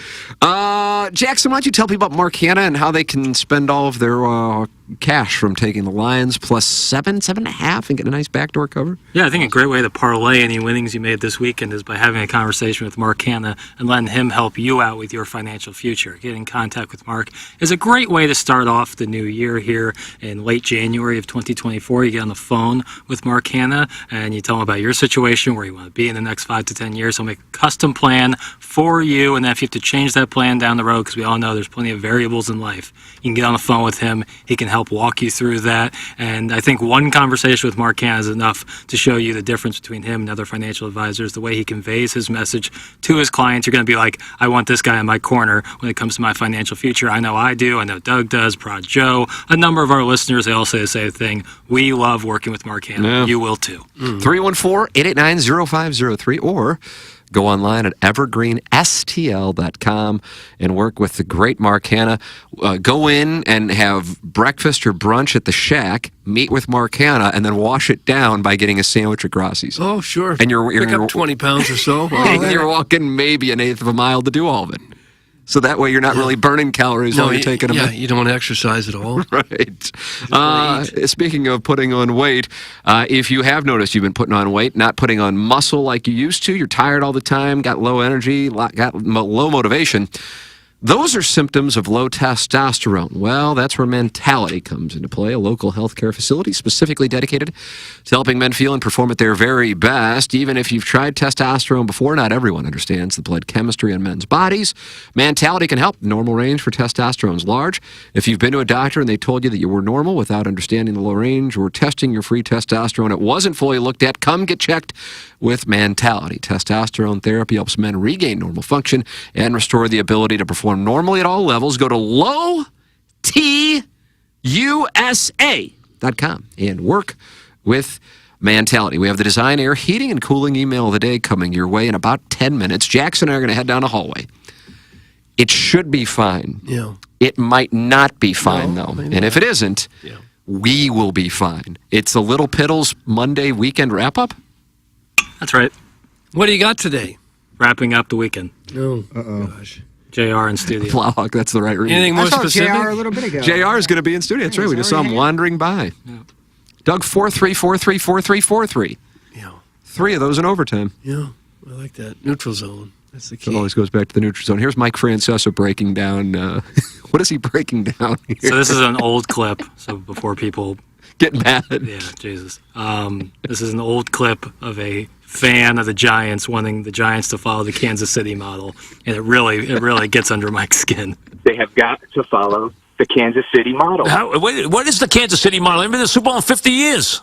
Jackson, why don't you tell people about Mark Hanna and how they can spend all of their cash from taking the Lions plus 7.5, and get a nice backdoor cover? Yeah, I think a great way to parlay any winnings you made this weekend is by having a conversation with Mark Hanna and letting him help you out with your financial future. Getting in contact with Mark is a great way to start off the new year here in late January of 2024. You get on the phone with Mark Hanna and you tell him about your situation, where you want to be in the next 5 to 10 years. He'll make a custom plan for you, and then if you have to change that plan down the road, because we all know there's plenty of variables in life, you can get on the phone with him. He can help walk you through that. And I think one conversation with Mark Hanna is enough to show you the difference between him and other financial advisors, the way he conveys his message to his clients. You're going to be like, I want this guy in my corner when it comes to my financial future. I know I do. I know Doug does, Prod Joe. A number of our listeners, they all say the same thing. We love working with Mark Hanna. Yeah. You will too. 314-889-0503, or go online at evergreenstl.com and work with the great Mark Hanna. Go in and have breakfast or brunch at the Shack, meet with Mark Hanna, and then wash it down by getting a sandwich at Grossi's. Oh, sure. And you're Pick up 20 pounds or so. and you're walking maybe an eighth of a mile to do all of it. So that way you're not really burning calories while you're taking them. Yeah, you don't want to exercise at all. Right. Speaking of putting on weight, if you have noticed you've been putting on weight, not putting on muscle like you used to, you're tired all the time, got low energy, got low motivation, those are symptoms of low testosterone. Well, that's where Mentality comes into play, a local healthcare facility specifically dedicated to helping men feel and perform at their very best. Even if you've tried testosterone before, not everyone understands the blood chemistry in men's bodies. Mentality can help. Normal range for testosterone is large. If you've been to a doctor and they told you that you were normal without understanding the low range or testing your free testosterone, it wasn't fully looked at, come get checked with Mentality. Testosterone therapy helps men regain normal function and restore the ability to perform normally at all levels. Go to lowtusa.com and work with Mentality. We have the Design, Air, Heating, and Cooling email of the day coming your way in about 10 minutes. Jackson and I are going to head down the hallway. It should be fine. Yeah. It might not be fine, though. And if it isn't, we will be fine. It's the Little Piddles Monday weekend wrap-up? That's right. What do you got today? Wrapping up the weekend. Oh, gosh. JR in studio. Plowhawk, that's the right reading. Anything more specific? JR a little bit ago. JR is going to be in studio. That's right. We just saw him wandering by. Yeah. Doug, 4-3-4-3-4-3-4-3. Yeah. 3 of those in overtime. Yeah, I like that. Neutral zone. That's the It key. always goes back to the neutral zone. Here's Mike Francesa breaking down. What is he breaking down here? So this is an old clip. So before people get mad. Yeah, Jesus. This is an old clip of a fan of the Giants wanting the Giants to follow the Kansas City model, and it really gets under Mike's skin. They have got to follow the Kansas City model. What is the Kansas City model? They've been in the Super Bowl in 50 years.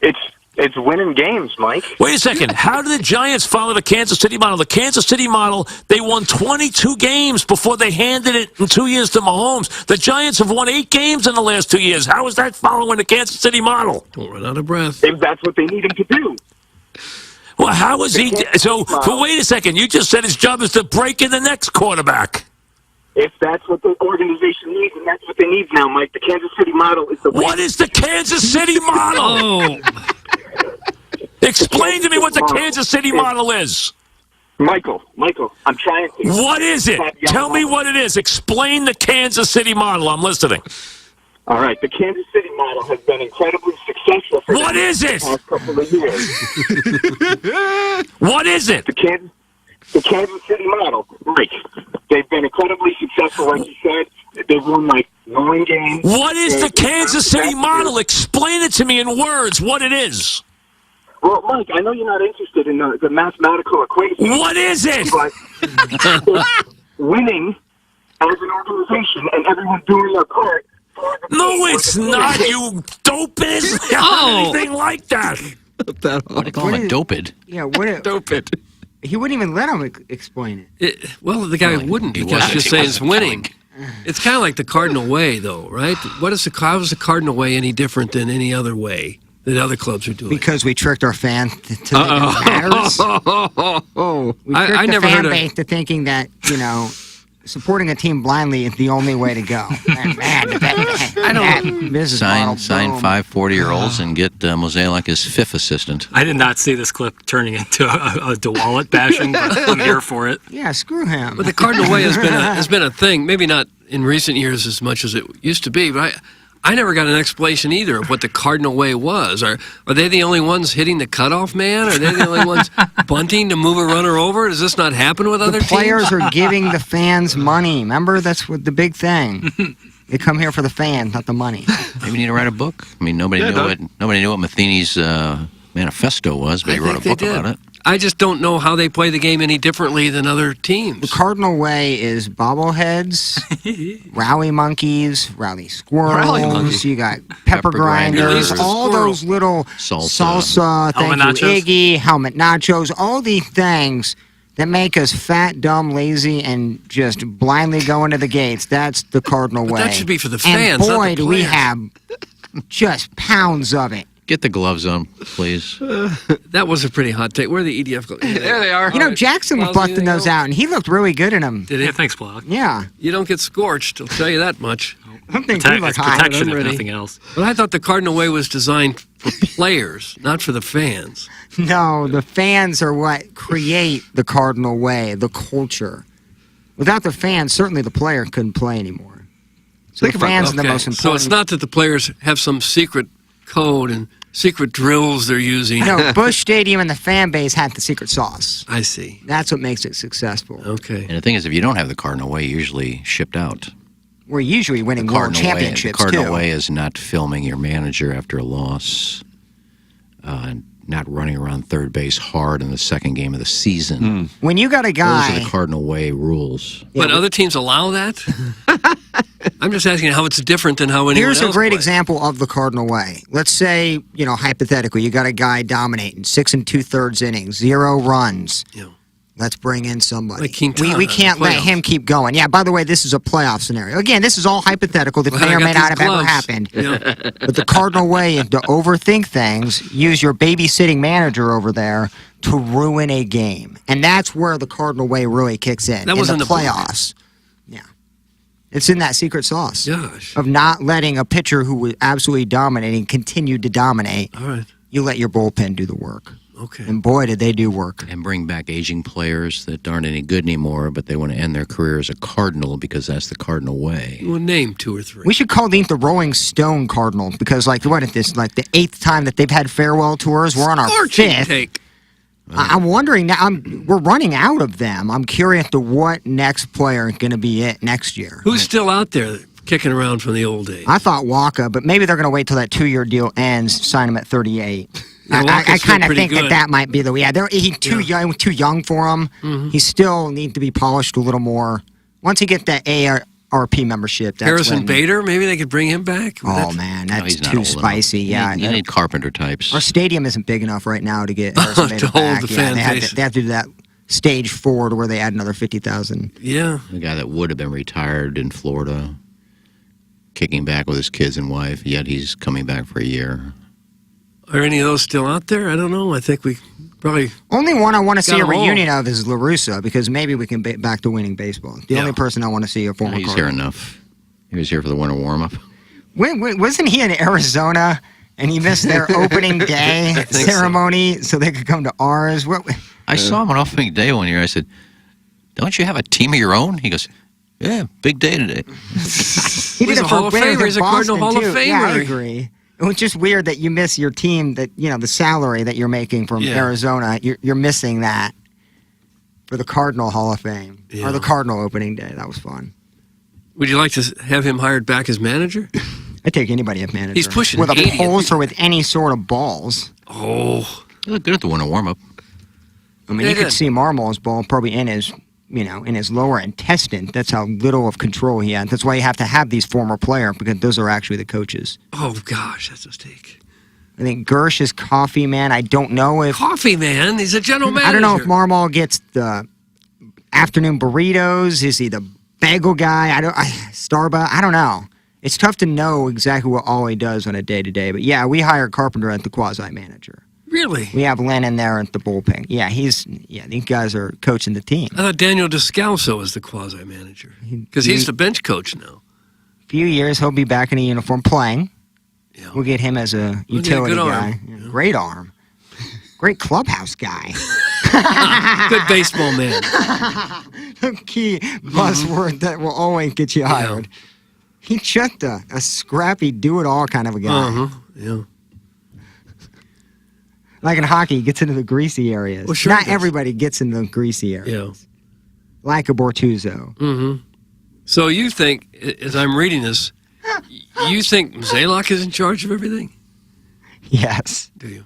It's It's winning games, Mike. Wait a second. How did the Giants follow the Kansas City model? The Kansas City model, they won 22 games before they handed it in 2 years to Mahomes. The Giants have won 8 games in the last 2 years. How is that following the Kansas City model? Don't run out of breath. If that's what they need him to do. Well, how is he? So wait a second. You just said his job is to break in the next quarterback. If that's what the organization needs, and that's what they need now, Mike, the Kansas City model is the way. What is the Kansas City model? Explain to me what the Kansas City model is. Michael, I'm trying to. What is it? Tell me what it is. Explain the Kansas City model. I'm listening. All right, the Kansas City model has been incredibly successful for What is it? the past couple of years. What is it? The Kansas City model, Mike. They've been incredibly successful, like you said. They've won like 9 games. What is the Kansas City model? Explain it to me in words. What it is. Well, Mike, I know you're not interested in the mathematical equation. What is it? But winning as an organization and everyone doing their part. No, it's not, you dopest. Anything like that. What do you call him, a doped? Yeah, what? Doped. He wouldn't even let him explain it. Well, the guy wouldn't because he's just saying it's winning. It's kind of like the Cardinal way, though, right? How is the Cardinal way any different than any other way that other clubs are doing? Because we tricked our fans to think it matters. We tricked I the never fan heard of base to thinking that, supporting a team blindly is the only way to go. Business model, Sign boom. 5 40-year-olds and get Mosaic as 5th assistant. I did not see this clip turning into a DeWallet bashing, but I'm here for it. Yeah, screw him. But the Cardinal way has been a thing. Maybe not in recent years as much as it used to be, but I never got an explanation either of what the Cardinal way was. Are they the only ones hitting the cutoff man? Are they the only ones bunting to move a runner over? Does this not happen with other The players teams? are giving the fans money. Remember, that's what the big thing. They come here for the fans, not the money. Maybe you need to write a book. I mean, nobody knew what Matheny's manifesto was, but he wrote a book about it. I just don't know how they play the game any differently than other teams. The Cardinal way is bobbleheads, rally monkeys, rally squirrels. You got pepper grinders, all those little salsa, thank you, Iggy, helmet nachos, all these things that make us fat, dumb, lazy, and just blindly go into the gates. That's the Cardinal way. That should be for the fans, and not boy, the do we players. have just pounds of it. Get the gloves on, please. That was a pretty hot take. Where are the EDF gloves? There they are. Jackson was busting those out, and he looked really good in them. Did he? Yeah, thanks, Block. Yeah. You don't get scorched, I'll tell you that much. I think It's protection, if nothing else. But I thought the Cardinal way was designed for players, not for the fans. No, the fans are what create the Cardinal way, the culture. Without the fans, certainly the player couldn't play anymore. So the fans are the most important. So it's not that the players have some secret code and secret drills they're using. No, Busch Stadium and the fan base had the secret sauce. I see. That's what makes it successful. Okay. And the thing is, if you don't have the Cardinal way, you're usually shipped out. We're usually winning world championships, The Cardinal too. way is not filming your manager after a loss, not running around third base hard in the second game of the season. When you got a guy... Those are the Cardinal way rules. But other teams allow that? I'm just asking how it's different than how anyone Here's a else great plays. example of the Cardinal way. Let's say, hypothetically, you got a guy dominating 6 2/3 innings, 0 runs. Yeah. Let's bring in somebody. Like Quintana we in the can't let playoffs. him keep going. Yeah, by the way, this is a playoff scenario. Again, this is all hypothetical that Well, may I or got may not these have ever gloves. happened. Yeah. But the Cardinal way is to overthink things, use your babysitting manager over there to ruin a game. And that's where the Cardinal way really kicks in. That was in the book. playoffs. Yeah. It's in that secret sauce Gosh. of not letting a pitcher who was absolutely dominating continue to dominate. All right. You let your bullpen do the work. Okay. And boy, did they do work. And bring back aging players that aren't any good anymore, but they want to end their career as a Cardinal because that's the Cardinal way. Well, name 2 or 3. We should call these the Rolling Stone Cardinals because, what is this? Like the 8th time that they've had farewell tours. We're on our Scorching 5th. take. I'm wondering now. We're running out of them. I'm curious to what next player is going to be it next year. Who's still out there kicking around from the old days? I thought Waka, but maybe they're going to wait till that 2-year deal ends, sign him at 38. Yeah, I Walker's kind of still think pretty good. that might be the way. Yeah, he's too young for him. Mhm. He still needs to be polished a little more. Once he gets that RP membership. That's Harrison when- Bader, maybe they could bring him back. Oh man, that's he's not too old enough. spicy. Yeah, You need Carpenter types. Our stadium isn't big enough right now to get Harrison Bader To hold back. the Yeah, fan they have base. to do that stage 4 to where they add another 50,000. Yeah. The guy that would have been retired in Florida, kicking back with his kids and wife, yet he's coming back for a year. Are any of those still out there? I don't know. I think we probably. Only one I want to see Got a 'em all. reunion of is LaRussa because maybe we can be back to winning baseball. The only person I want to see a former He's Cardinal. here enough. He was here for the winter warm-up. Wasn't he in Arizona and he missed their opening day think so. ceremony so they could come to ours? I saw him on opening day one year. I said, "Don't you have a team of your own?" He goes, "Yeah, big day today." He He's did a it for Hall of Raiders Famer. in He's a Cardinal Boston, Hall of too. Yeah, I Famer. agree. It was just weird that you miss your team, that the salary that you're making from Yeah. Arizona. You're missing that for the Cardinal Hall of Fame Yeah. or the Cardinal opening day. That was fun. Would you like to have him hired back as manager? I take anybody as manager. He's pushing with a 80. pulse or with any sort of balls. Oh, he looked good at the winter warm-up. I mean, Yeah, you he could did. see Marmol's ball probably in his, in his lower intestine. That's how little of control he had. That's why you have to have these former players because those are actually the coaches. oh gosh, that's a mistake. I think Gersh is coffee man. I don't know if Coffee man. He's a general manager. I don't know if Marmol gets the afternoon burritos. Is he the bagel guy? Starbucks. I don't know. It's tough to know exactly what Ollie does on a day to day. But yeah, we hired Carpenter at the quasi manager. Really? We have Lennon there at the bullpen. Yeah, these guys are coaching the team. I thought Daniel Descalso was the quasi manager because he's the bench coach now. Few years he'll be back in a uniform playing. We'll get him as a utility good guy. arm. Yeah, great arm. Great clubhouse guy. Good baseball man. Key buzzword that will always get you hired. He's just a scrappy, do-it-all kind of a guy. Uh-huh. Yeah. Like in hockey, he gets into the greasy areas. Well, sure Not he does. everybody gets in the greasy areas. Like a Bortuzzo. Mm-hmm. So you think, as I'm reading this, you think Zaylock is in charge of everything? Yes. Do you?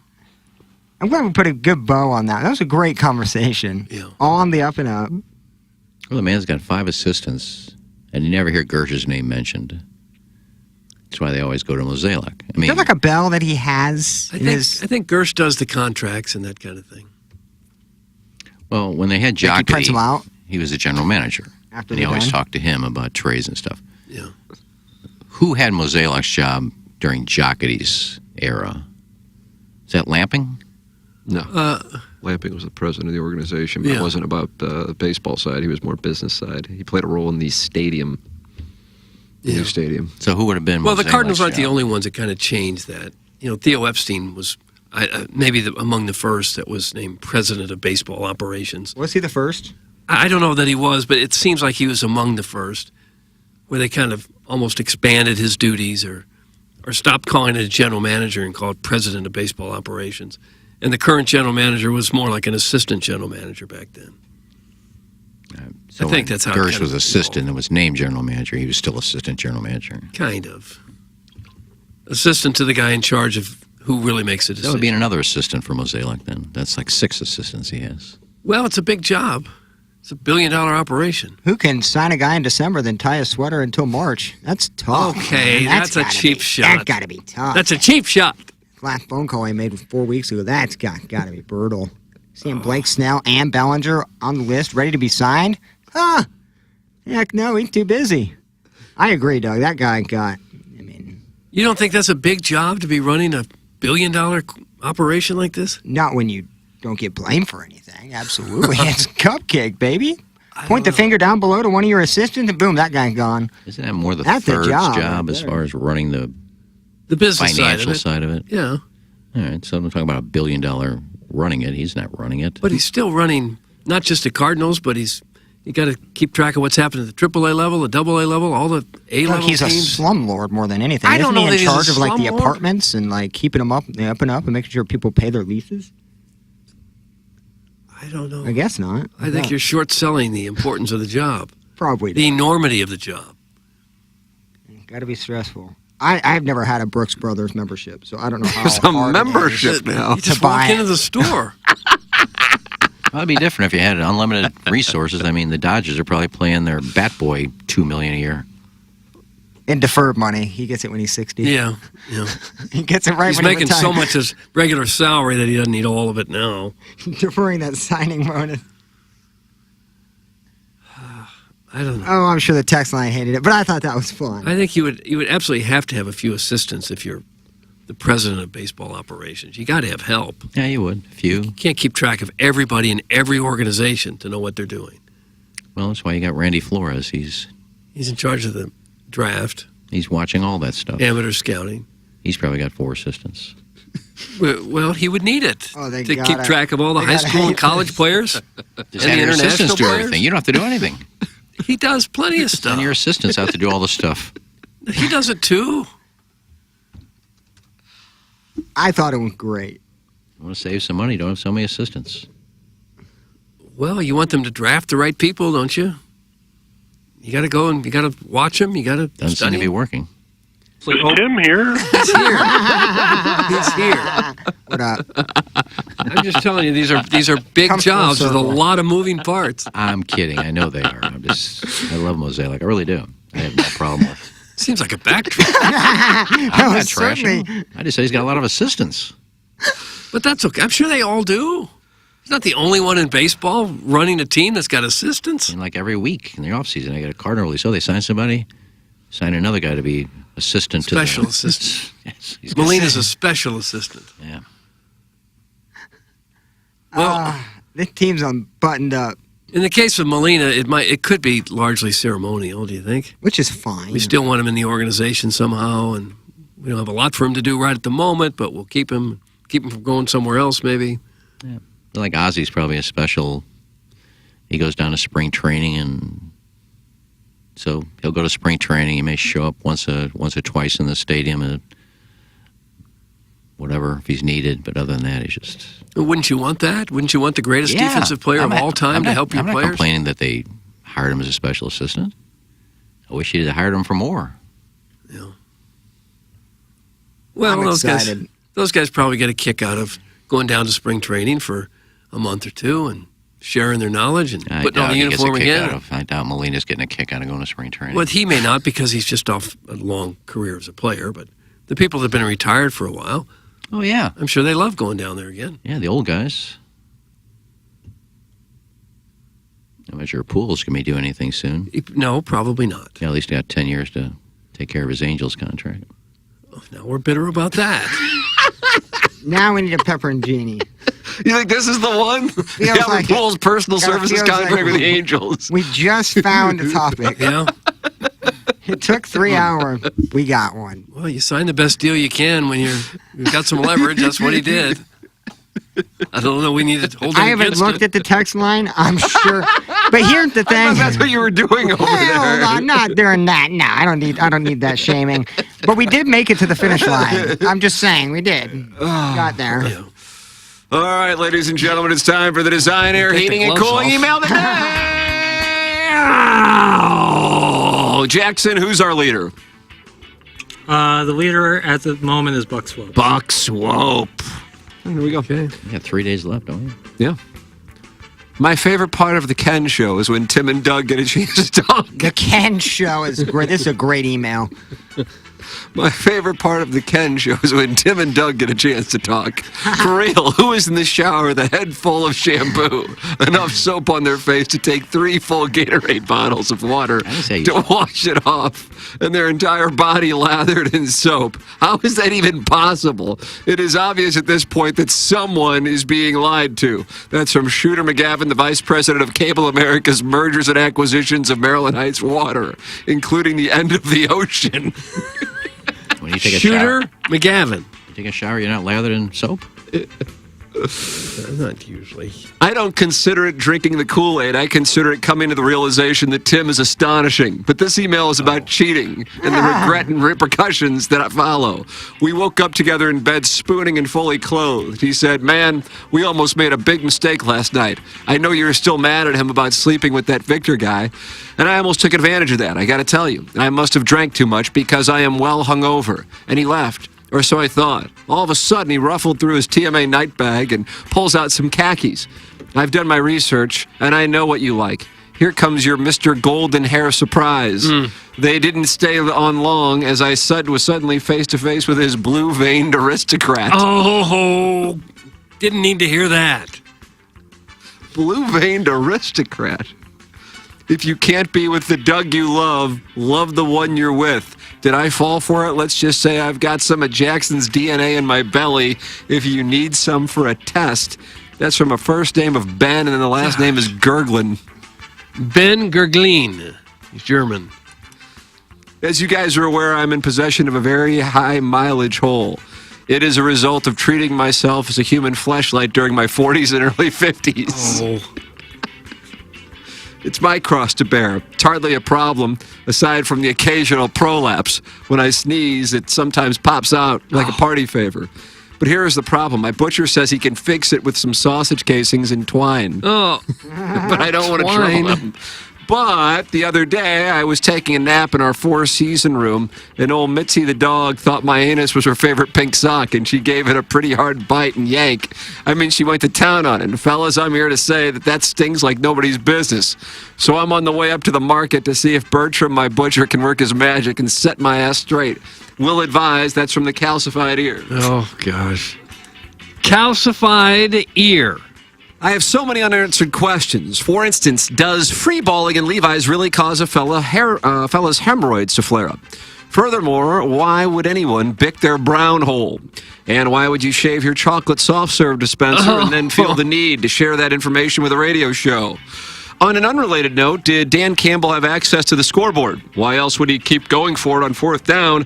I'm glad we put a good bow on that. That was a great conversation. Yeah. All on the up and up. Well, the man's got 5 assistants, and you never hear Gersh's name mentioned. That's why they always go to Mozeliak. I Is mean, there like a bell that he has in his... I think Gersh does the contracts and that kind of thing. well, when they had Think he prints Jocketty, them out? he was the general manager. After and he they're always done? talked to him about trays and stuff. Yeah. Who had Mozeliak's job during Jocketty's era? Is that Lamping? No. Lamping was the president of the organization, but it wasn't about the baseball side. He was more business side. He played a role in the stadium, the new stadium. So who would have been Well, the Mozeliak's Cardinals aren't the job? only ones that kind of changed that. Theo Epstein was maybe among the first that was named president of baseball operations. Was he the first? I don't know that he was, but it seems like he was among the first, where they kind of almost expanded his duties or stopped calling it a general manager and called president of baseball operations. And the current general manager was more like an assistant general manager back then. So I think that's how it Gersh kind was of assistant and was named general manager. He was still assistant general manager. Kind of. Assistant to the guy in charge of who really makes a That decision. would be another assistant for Mozeliak then. That's like 6 assistants he has. Well, it's a big job. It's a $1 billion operation. Who can sign a guy in December then tie a sweater until March? That's tough. Okay, man. that's a gotta cheap be- shot. That got to be tough. That's a cheap shot. Last phone call I made 4 weeks ago. That's got to be brutal. Seeing Blake Snell and Bellinger on the list, ready to be signed? Heck no, he's too busy. I agree, Doug. That guy got... You don't think that's a big job to be running a $1 billion operation like this? Not when you don't get blamed for anything. Absolutely. It's cupcake, baby. Point the finger down below to one of your assistants, and boom, that guy's gone. Isn't that more the That's a third job job, right as there. far as running the business financial side of it? Yeah. All right, so I'm talking about $1 billion running it. He's not running it. But he's still running not just the Cardinals, but you got to keep track of what's happening at the AAA level, the AA level, all the A Like level he's a teams. slumlord more than anything. I don't Isn't know he that in he's a charge of like the slumlord. apartments and like keeping them up and up and making sure people pay their leases? I don't know. I guess not. I think you're short selling the importance of the job. Probably. The enormity of the job. Got to be stressful. I've never had a Brooks Brothers membership, so I don't know how There's a hard it membership is now. You just to buy walk it. into the store. Well, it'd be different if you had unlimited resources. I mean, the Dodgers are probably paying their bat boy $2 million a year. In deferred money. He gets it when he's 60. Yeah. He gets it right He's when he making so retires. much his regular salary that he doesn't need all of it now. Deferring that signing bonus. I don't know. Oh, I'm sure the text line hated it, but I thought that was fun. I think you would absolutely have to have a few assistants if you're the president of baseball operations. You got to have help. Yeah, you would. A few. You can't keep track of everybody in every organization to know what they're doing. Well, that's why you got Randy Flores. He's in charge of the draft. He's watching all that stuff. Amateur scouting. He's probably got 4 assistants. Well, he would need it they to keep gotta- track of all the they high gotta school and hate college this. players and Just the have your international assistants do players. everything. You don't have to do anything. He does plenty of stuff. Send your assistants out to do all the stuff. He does it too. I thought it was great. You want to save some money, don't have so many assistants. Well, you want them to draft the right people, don't you? You got to go and you got to watch them. You got to Doesn't seem study. to be working. Tim here. He's here. He's here. What up? I'm just telling you, these are big Come full jobs with a circle. lot of moving parts. I'm kidding. I know they are. I love Mosaic. I really do. I have no problem with. Seems like a backtrack. I'm not certainly- trashing him. I just said he's got a lot of assistants. But that's okay. I'm sure they all do. He's not the only one in baseball running a team that's got assistants. And like every week in the offseason, I got a Cardinal release. So they sign somebody, sign another guy to be assistant Special to the assistant. Yes, he's got- Molina's a special assistant. Yeah. Well, this team's unbuttoned up, in the case of Molina, it could be largely ceremonial. Do you think? which is fine. We still want him in the organization somehow, and we don't have a lot for him to do right at the moment, but we'll keep him from going somewhere else, maybe. I feel like Ozzy's probably a special. He goes down to spring training, and so he'll go to spring training. He may show up once or twice in the stadium, and whatever if he's needed. But other than that, he's just. Wouldn't you want that? Wouldn't you want the greatest defensive player of all time to help your I'm not players? complaining that they hired him as a special assistant. I wish he'd have hired him for more. Well, I'm those guys probably get a kick out of going down to spring training for a month or two and sharing their knowledge and I putting on doubt the he gets a uniform kick again. out of. I doubt Molina's getting a kick out of going to spring training. Well, he may not because he's just off a long career as a player, but the people that have been retired for a while, Oh yeah, I'm sure they love going down there again. yeah, the old guys. I'm not sure Poole's going to be doing anything soon. No, probably not. Yeah, at least he got 10 years to take care of his Angels contract. Now we're bitter about that. Now we need a pepper and genie. You think this is the one? Feels like it. Paul's personal Kinda services feels contract like with the Angels. We just found a topic. Yeah. It took 3 hours. We got one. Well, you sign the best deal you can when you've got some leverage. That's what he did. I don't know. We need to hold it I haven't against looked it. at the text line. I'm sure. But here's the I thing. thought that's what you were doing over Hell, there. I'm not doing that. No, I don't need that shaming. But we did make it to the finish line. I'm just saying, we did. Got there. All right, ladies and gentlemen, it's time for the Design, Air, Take the Heating, and gloves Cooling off. email of the day. Oh, Jackson, who's our leader? The leader at the moment is Buck Swope. Buck Swope. Here we go. You got 3 days left, don't you? Yeah. My favorite part of the Ken show is when Tim and Doug get a chance to talk. The Ken show is great. This is a great email. My favorite part of the Ken show is when Tim and Doug get a chance to talk. For real, who is in the shower with a head full of shampoo, enough soap on their face to take 3 full Gatorade bottles of water to wash it off, and their entire body lathered in soap? How is that even possible? It is obvious at this point that someone is being lied to. That's from Shooter McGavin, the Vice President of Cable America's Mergers and Acquisitions of Maryland Heights Water, including the end of the ocean. When you take a Shooter shower, McGavin. you take a shower, you're not lathered in soap? Not usually. I don't consider it drinking the Kool-Aid. I consider it coming to the realization that Tim is astonishing. But this email is about cheating and the regret and repercussions that follow. We woke up together in bed spooning and fully clothed. He said, "Man, we almost made a big mistake last night. I know you're still mad at him about sleeping with that Victor guy, and I almost took advantage of that. I got to tell you, I must have drank too much because I am well hungover." And he laughed. Or so I thought. All of a sudden, he ruffled through his TMA night bag and pulls out some khakis. I've done my research, and I know what you like. Here comes your Mr. Golden Hair surprise. They didn't stay on long as I was suddenly face to face with his blue-veined aristocrat. Oh, didn't need to hear that. Blue-veined aristocrat. If you can't be with the Doug you love the one you're with. Did I fall for it? Let's just say I've got some of Jackson's DNA in my belly if you need some for a test. That's from a first name of Ben, and then the last name is Gerglin. Ben Gerglin. He's German. As you guys are aware, I'm in possession of a very high mileage hole. It is a result of treating myself as a human fleshlight during my 40s and early 50s. Oh. It's my cross to bear. It's hardly a problem, aside from the occasional prolapse. When I sneeze, it sometimes pops out like a party favor. But here is the problem. My butcher says he can fix it with some sausage casings and twine. Oh. But I don't want to trouble him. But the other day, I was taking a nap in our four-season room, and old Mitzi the dog thought my anus was her favorite pink sock, and she gave it a pretty hard bite and yank. I mean, she went to town on it. And fellas, I'm here to say that stings like nobody's business. So I'm on the way up to the market to see if Bertram, my butcher, can work his magic and set my ass straight. Will advise, that's from the Calcified Ear. Oh, gosh. Calcified Ear. I have so many unanswered questions. For instance, does free balling in Levi's really cause a fella's hemorrhoids to flare up? Furthermore, why would anyone bick their brown hole? And why would you shave your chocolate soft serve dispenser and then feel the need to share that information with a radio show? On an unrelated note, did Dan Campbell have access to the scoreboard? Why else would he keep going for it on fourth down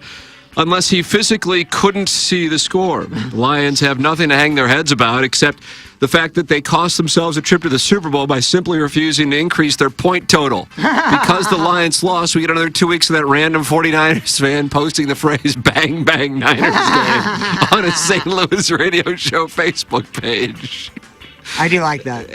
unless he physically couldn't see the score? The Lions have nothing to hang their heads about except the fact that they cost themselves a trip to the Super Bowl by simply refusing to increase their point total. Because the Lions lost, we get another 2 weeks of that random 49ers fan posting the phrase "Bang Bang Niners" game on his St. Louis radio show Facebook page. I do like that.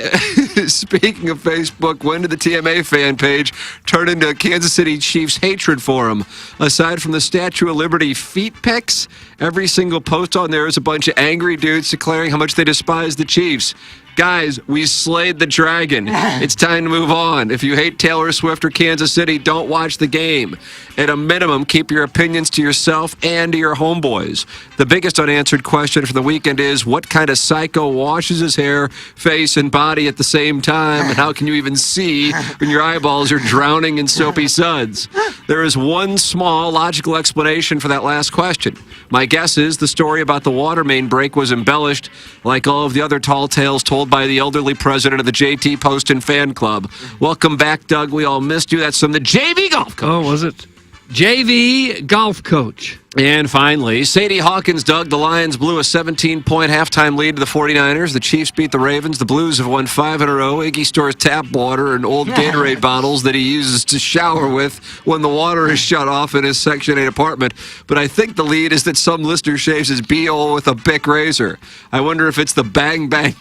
Speaking of Facebook, when did the TMA fan page turn into a Kansas City Chiefs hatred forum? Aside from the Statue of Liberty feet pics, every single post on there is a bunch of angry dudes declaring how much they despise the Chiefs. Guys, we slayed the dragon. It's time to move on. If you hate Taylor Swift or Kansas City, don't watch the game. At a minimum, keep your opinions to yourself and to your homeboys. The biggest unanswered question for the weekend is, what kind of psycho washes his hair, face, and body at the same time? And how can you even see when your eyeballs are drowning in soapy suds? There is one small logical explanation for that last question. My guess is the story about the water main break was embellished, like all of the other tall tales told by the elderly president of the JT Poston fan club. Welcome back, Doug. We all missed you. That's from the JV Golf Coach. Oh, was it? JV Golf Coach. And finally, Sadie Hawkins, Doug, the Lions blew a 17-point halftime lead to the 49ers. The Chiefs beat the Ravens. The Blues have won 5 in a row. Iggy stores tap water and old Gatorade bottles that he uses to shower with when the water is shut off in his Section 8 apartment. But I think the lead is that some listener shaves his B.O. with a Bic razor. I wonder if it's the Bang Bang...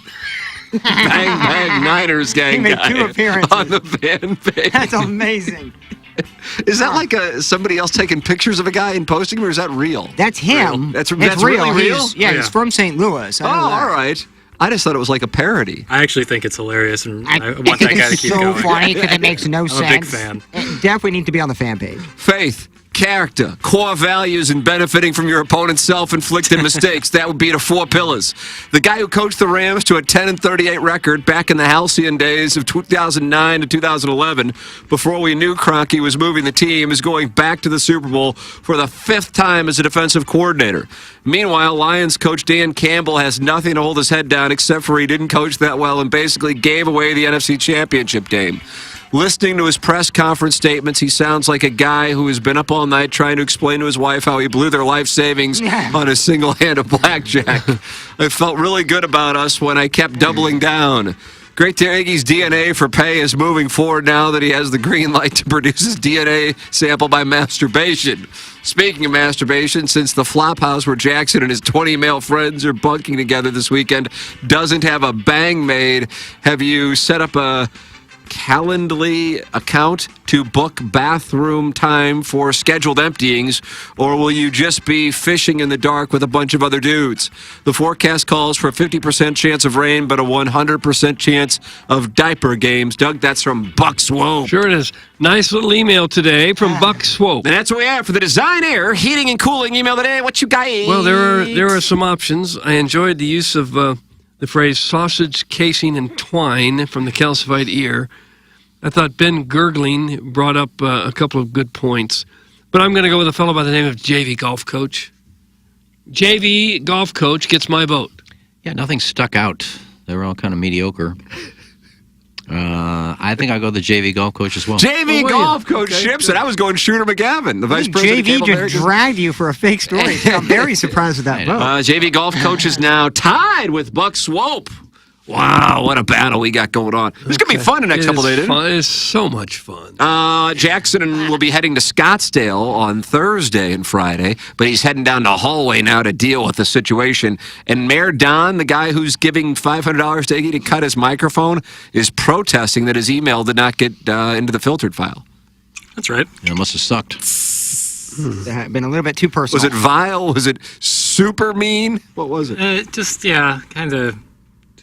Bang Bang Niners gang He made guy 2 appearances. on the fan page. That's amazing. Is that like somebody else taking pictures of a guy and posting them, or is that real? That's him. That's It's really real? He's from St. Louis. Oh, all right. I just thought it was like a parody. I actually think it's hilarious, and I want think that guy to it's keep so going. funny because it makes no I'm sense. a big fan. It definitely need to be on the fan page. Faith, character, core values, and benefiting from your opponent's self-inflicted mistakes. That would be the 4 pillars. The guy who coached the Rams to a 10-38 record back in the halcyon days of 2009 to 2011, before we knew Kroenke was moving the team, is going back to the Super Bowl for the 5th time as a defensive coordinator. Meanwhile, Lions coach Dan Campbell has nothing to hold his head down except for he didn't coach that well and basically gave away the NFC Championship game. Listening to his press conference statements, he sounds like a guy who has been up all night trying to explain to his wife how he blew their life savings on a single hand of blackjack. I felt really good about us when I kept doubling down. Great to Iggy's DNA for pay is moving forward now that he has the green light to produce his DNA sample by masturbation. Speaking of masturbation, since the flop house where Jackson and his 20 male friends are bunking together this weekend doesn't have a bang maid, have you set up a Calendly account to book bathroom time for scheduled emptyings, or will you just be fishing in the dark with a bunch of other dudes? The forecast calls for a 50% chance of rain, but a 100% chance of diaper games. Doug, that's from Buck Swope. Sure it is. Nice little email today from Buck Swope. And that's what we have for the Design Air Heating and Cooling email today. What you got? Well, there are some options. I enjoyed the use of the phrase sausage casing and twine from the calcified ear. I thought Ben Gurgling brought up a couple of good points. But I'm going to go with a fellow by the name of JV Golf Coach. JV Golf Coach gets my vote. Yeah, nothing stuck out. They were all kind of mediocre. I think I'll go the JV Golf Coach as well. JV Golf Coach Ships, and I was going Shooter McGavin, the vice president. JV just dragged you for a fake story. So I'm very surprised with that vote. JV Golf Coach is now tied with Buck Swope. Wow, what a battle we got going on. It's going to be fun the next couple days. It's so much fun. Jackson will be heading to Scottsdale on Thursday and Friday, but he's heading down the hallway now to deal with the situation. And Mayor Don, the guy who's giving $500 to Iggy to cut his microphone, is protesting that his email did not get into the filtered file. That's right. It must have sucked. Been a little bit too personal. Was it vile? Was it super mean? What was it? Just, yeah, kind of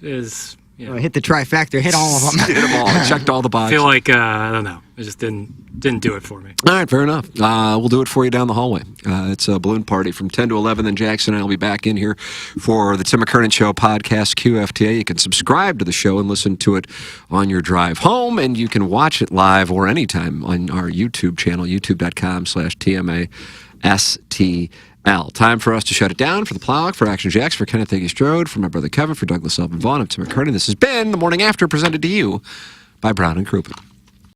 is. Yeah. Hit the trifecta. Hit all of them. Hit them all. Checked all the boxes. I feel like, I don't know. It just didn't do it for me. All right, fair enough. We'll do it for you down the hallway. It's a balloon party from 10 to 11. Then Jackson and I will be back in here for the Tim McKernan Show podcast, QFTA. You can subscribe to the show and listen to it on your drive home, and you can watch it live or anytime on our YouTube channel, youtube.com/TMASTL. Time for us to shut it down. For the Plowhawk, for Action Jacks, for Kenneth Iggy Strode, for my brother Kevin, for Douglas Elvin Vaughn, I'm Tim McKernan. This has been The Morning After, presented to you by Brown and Crouppen.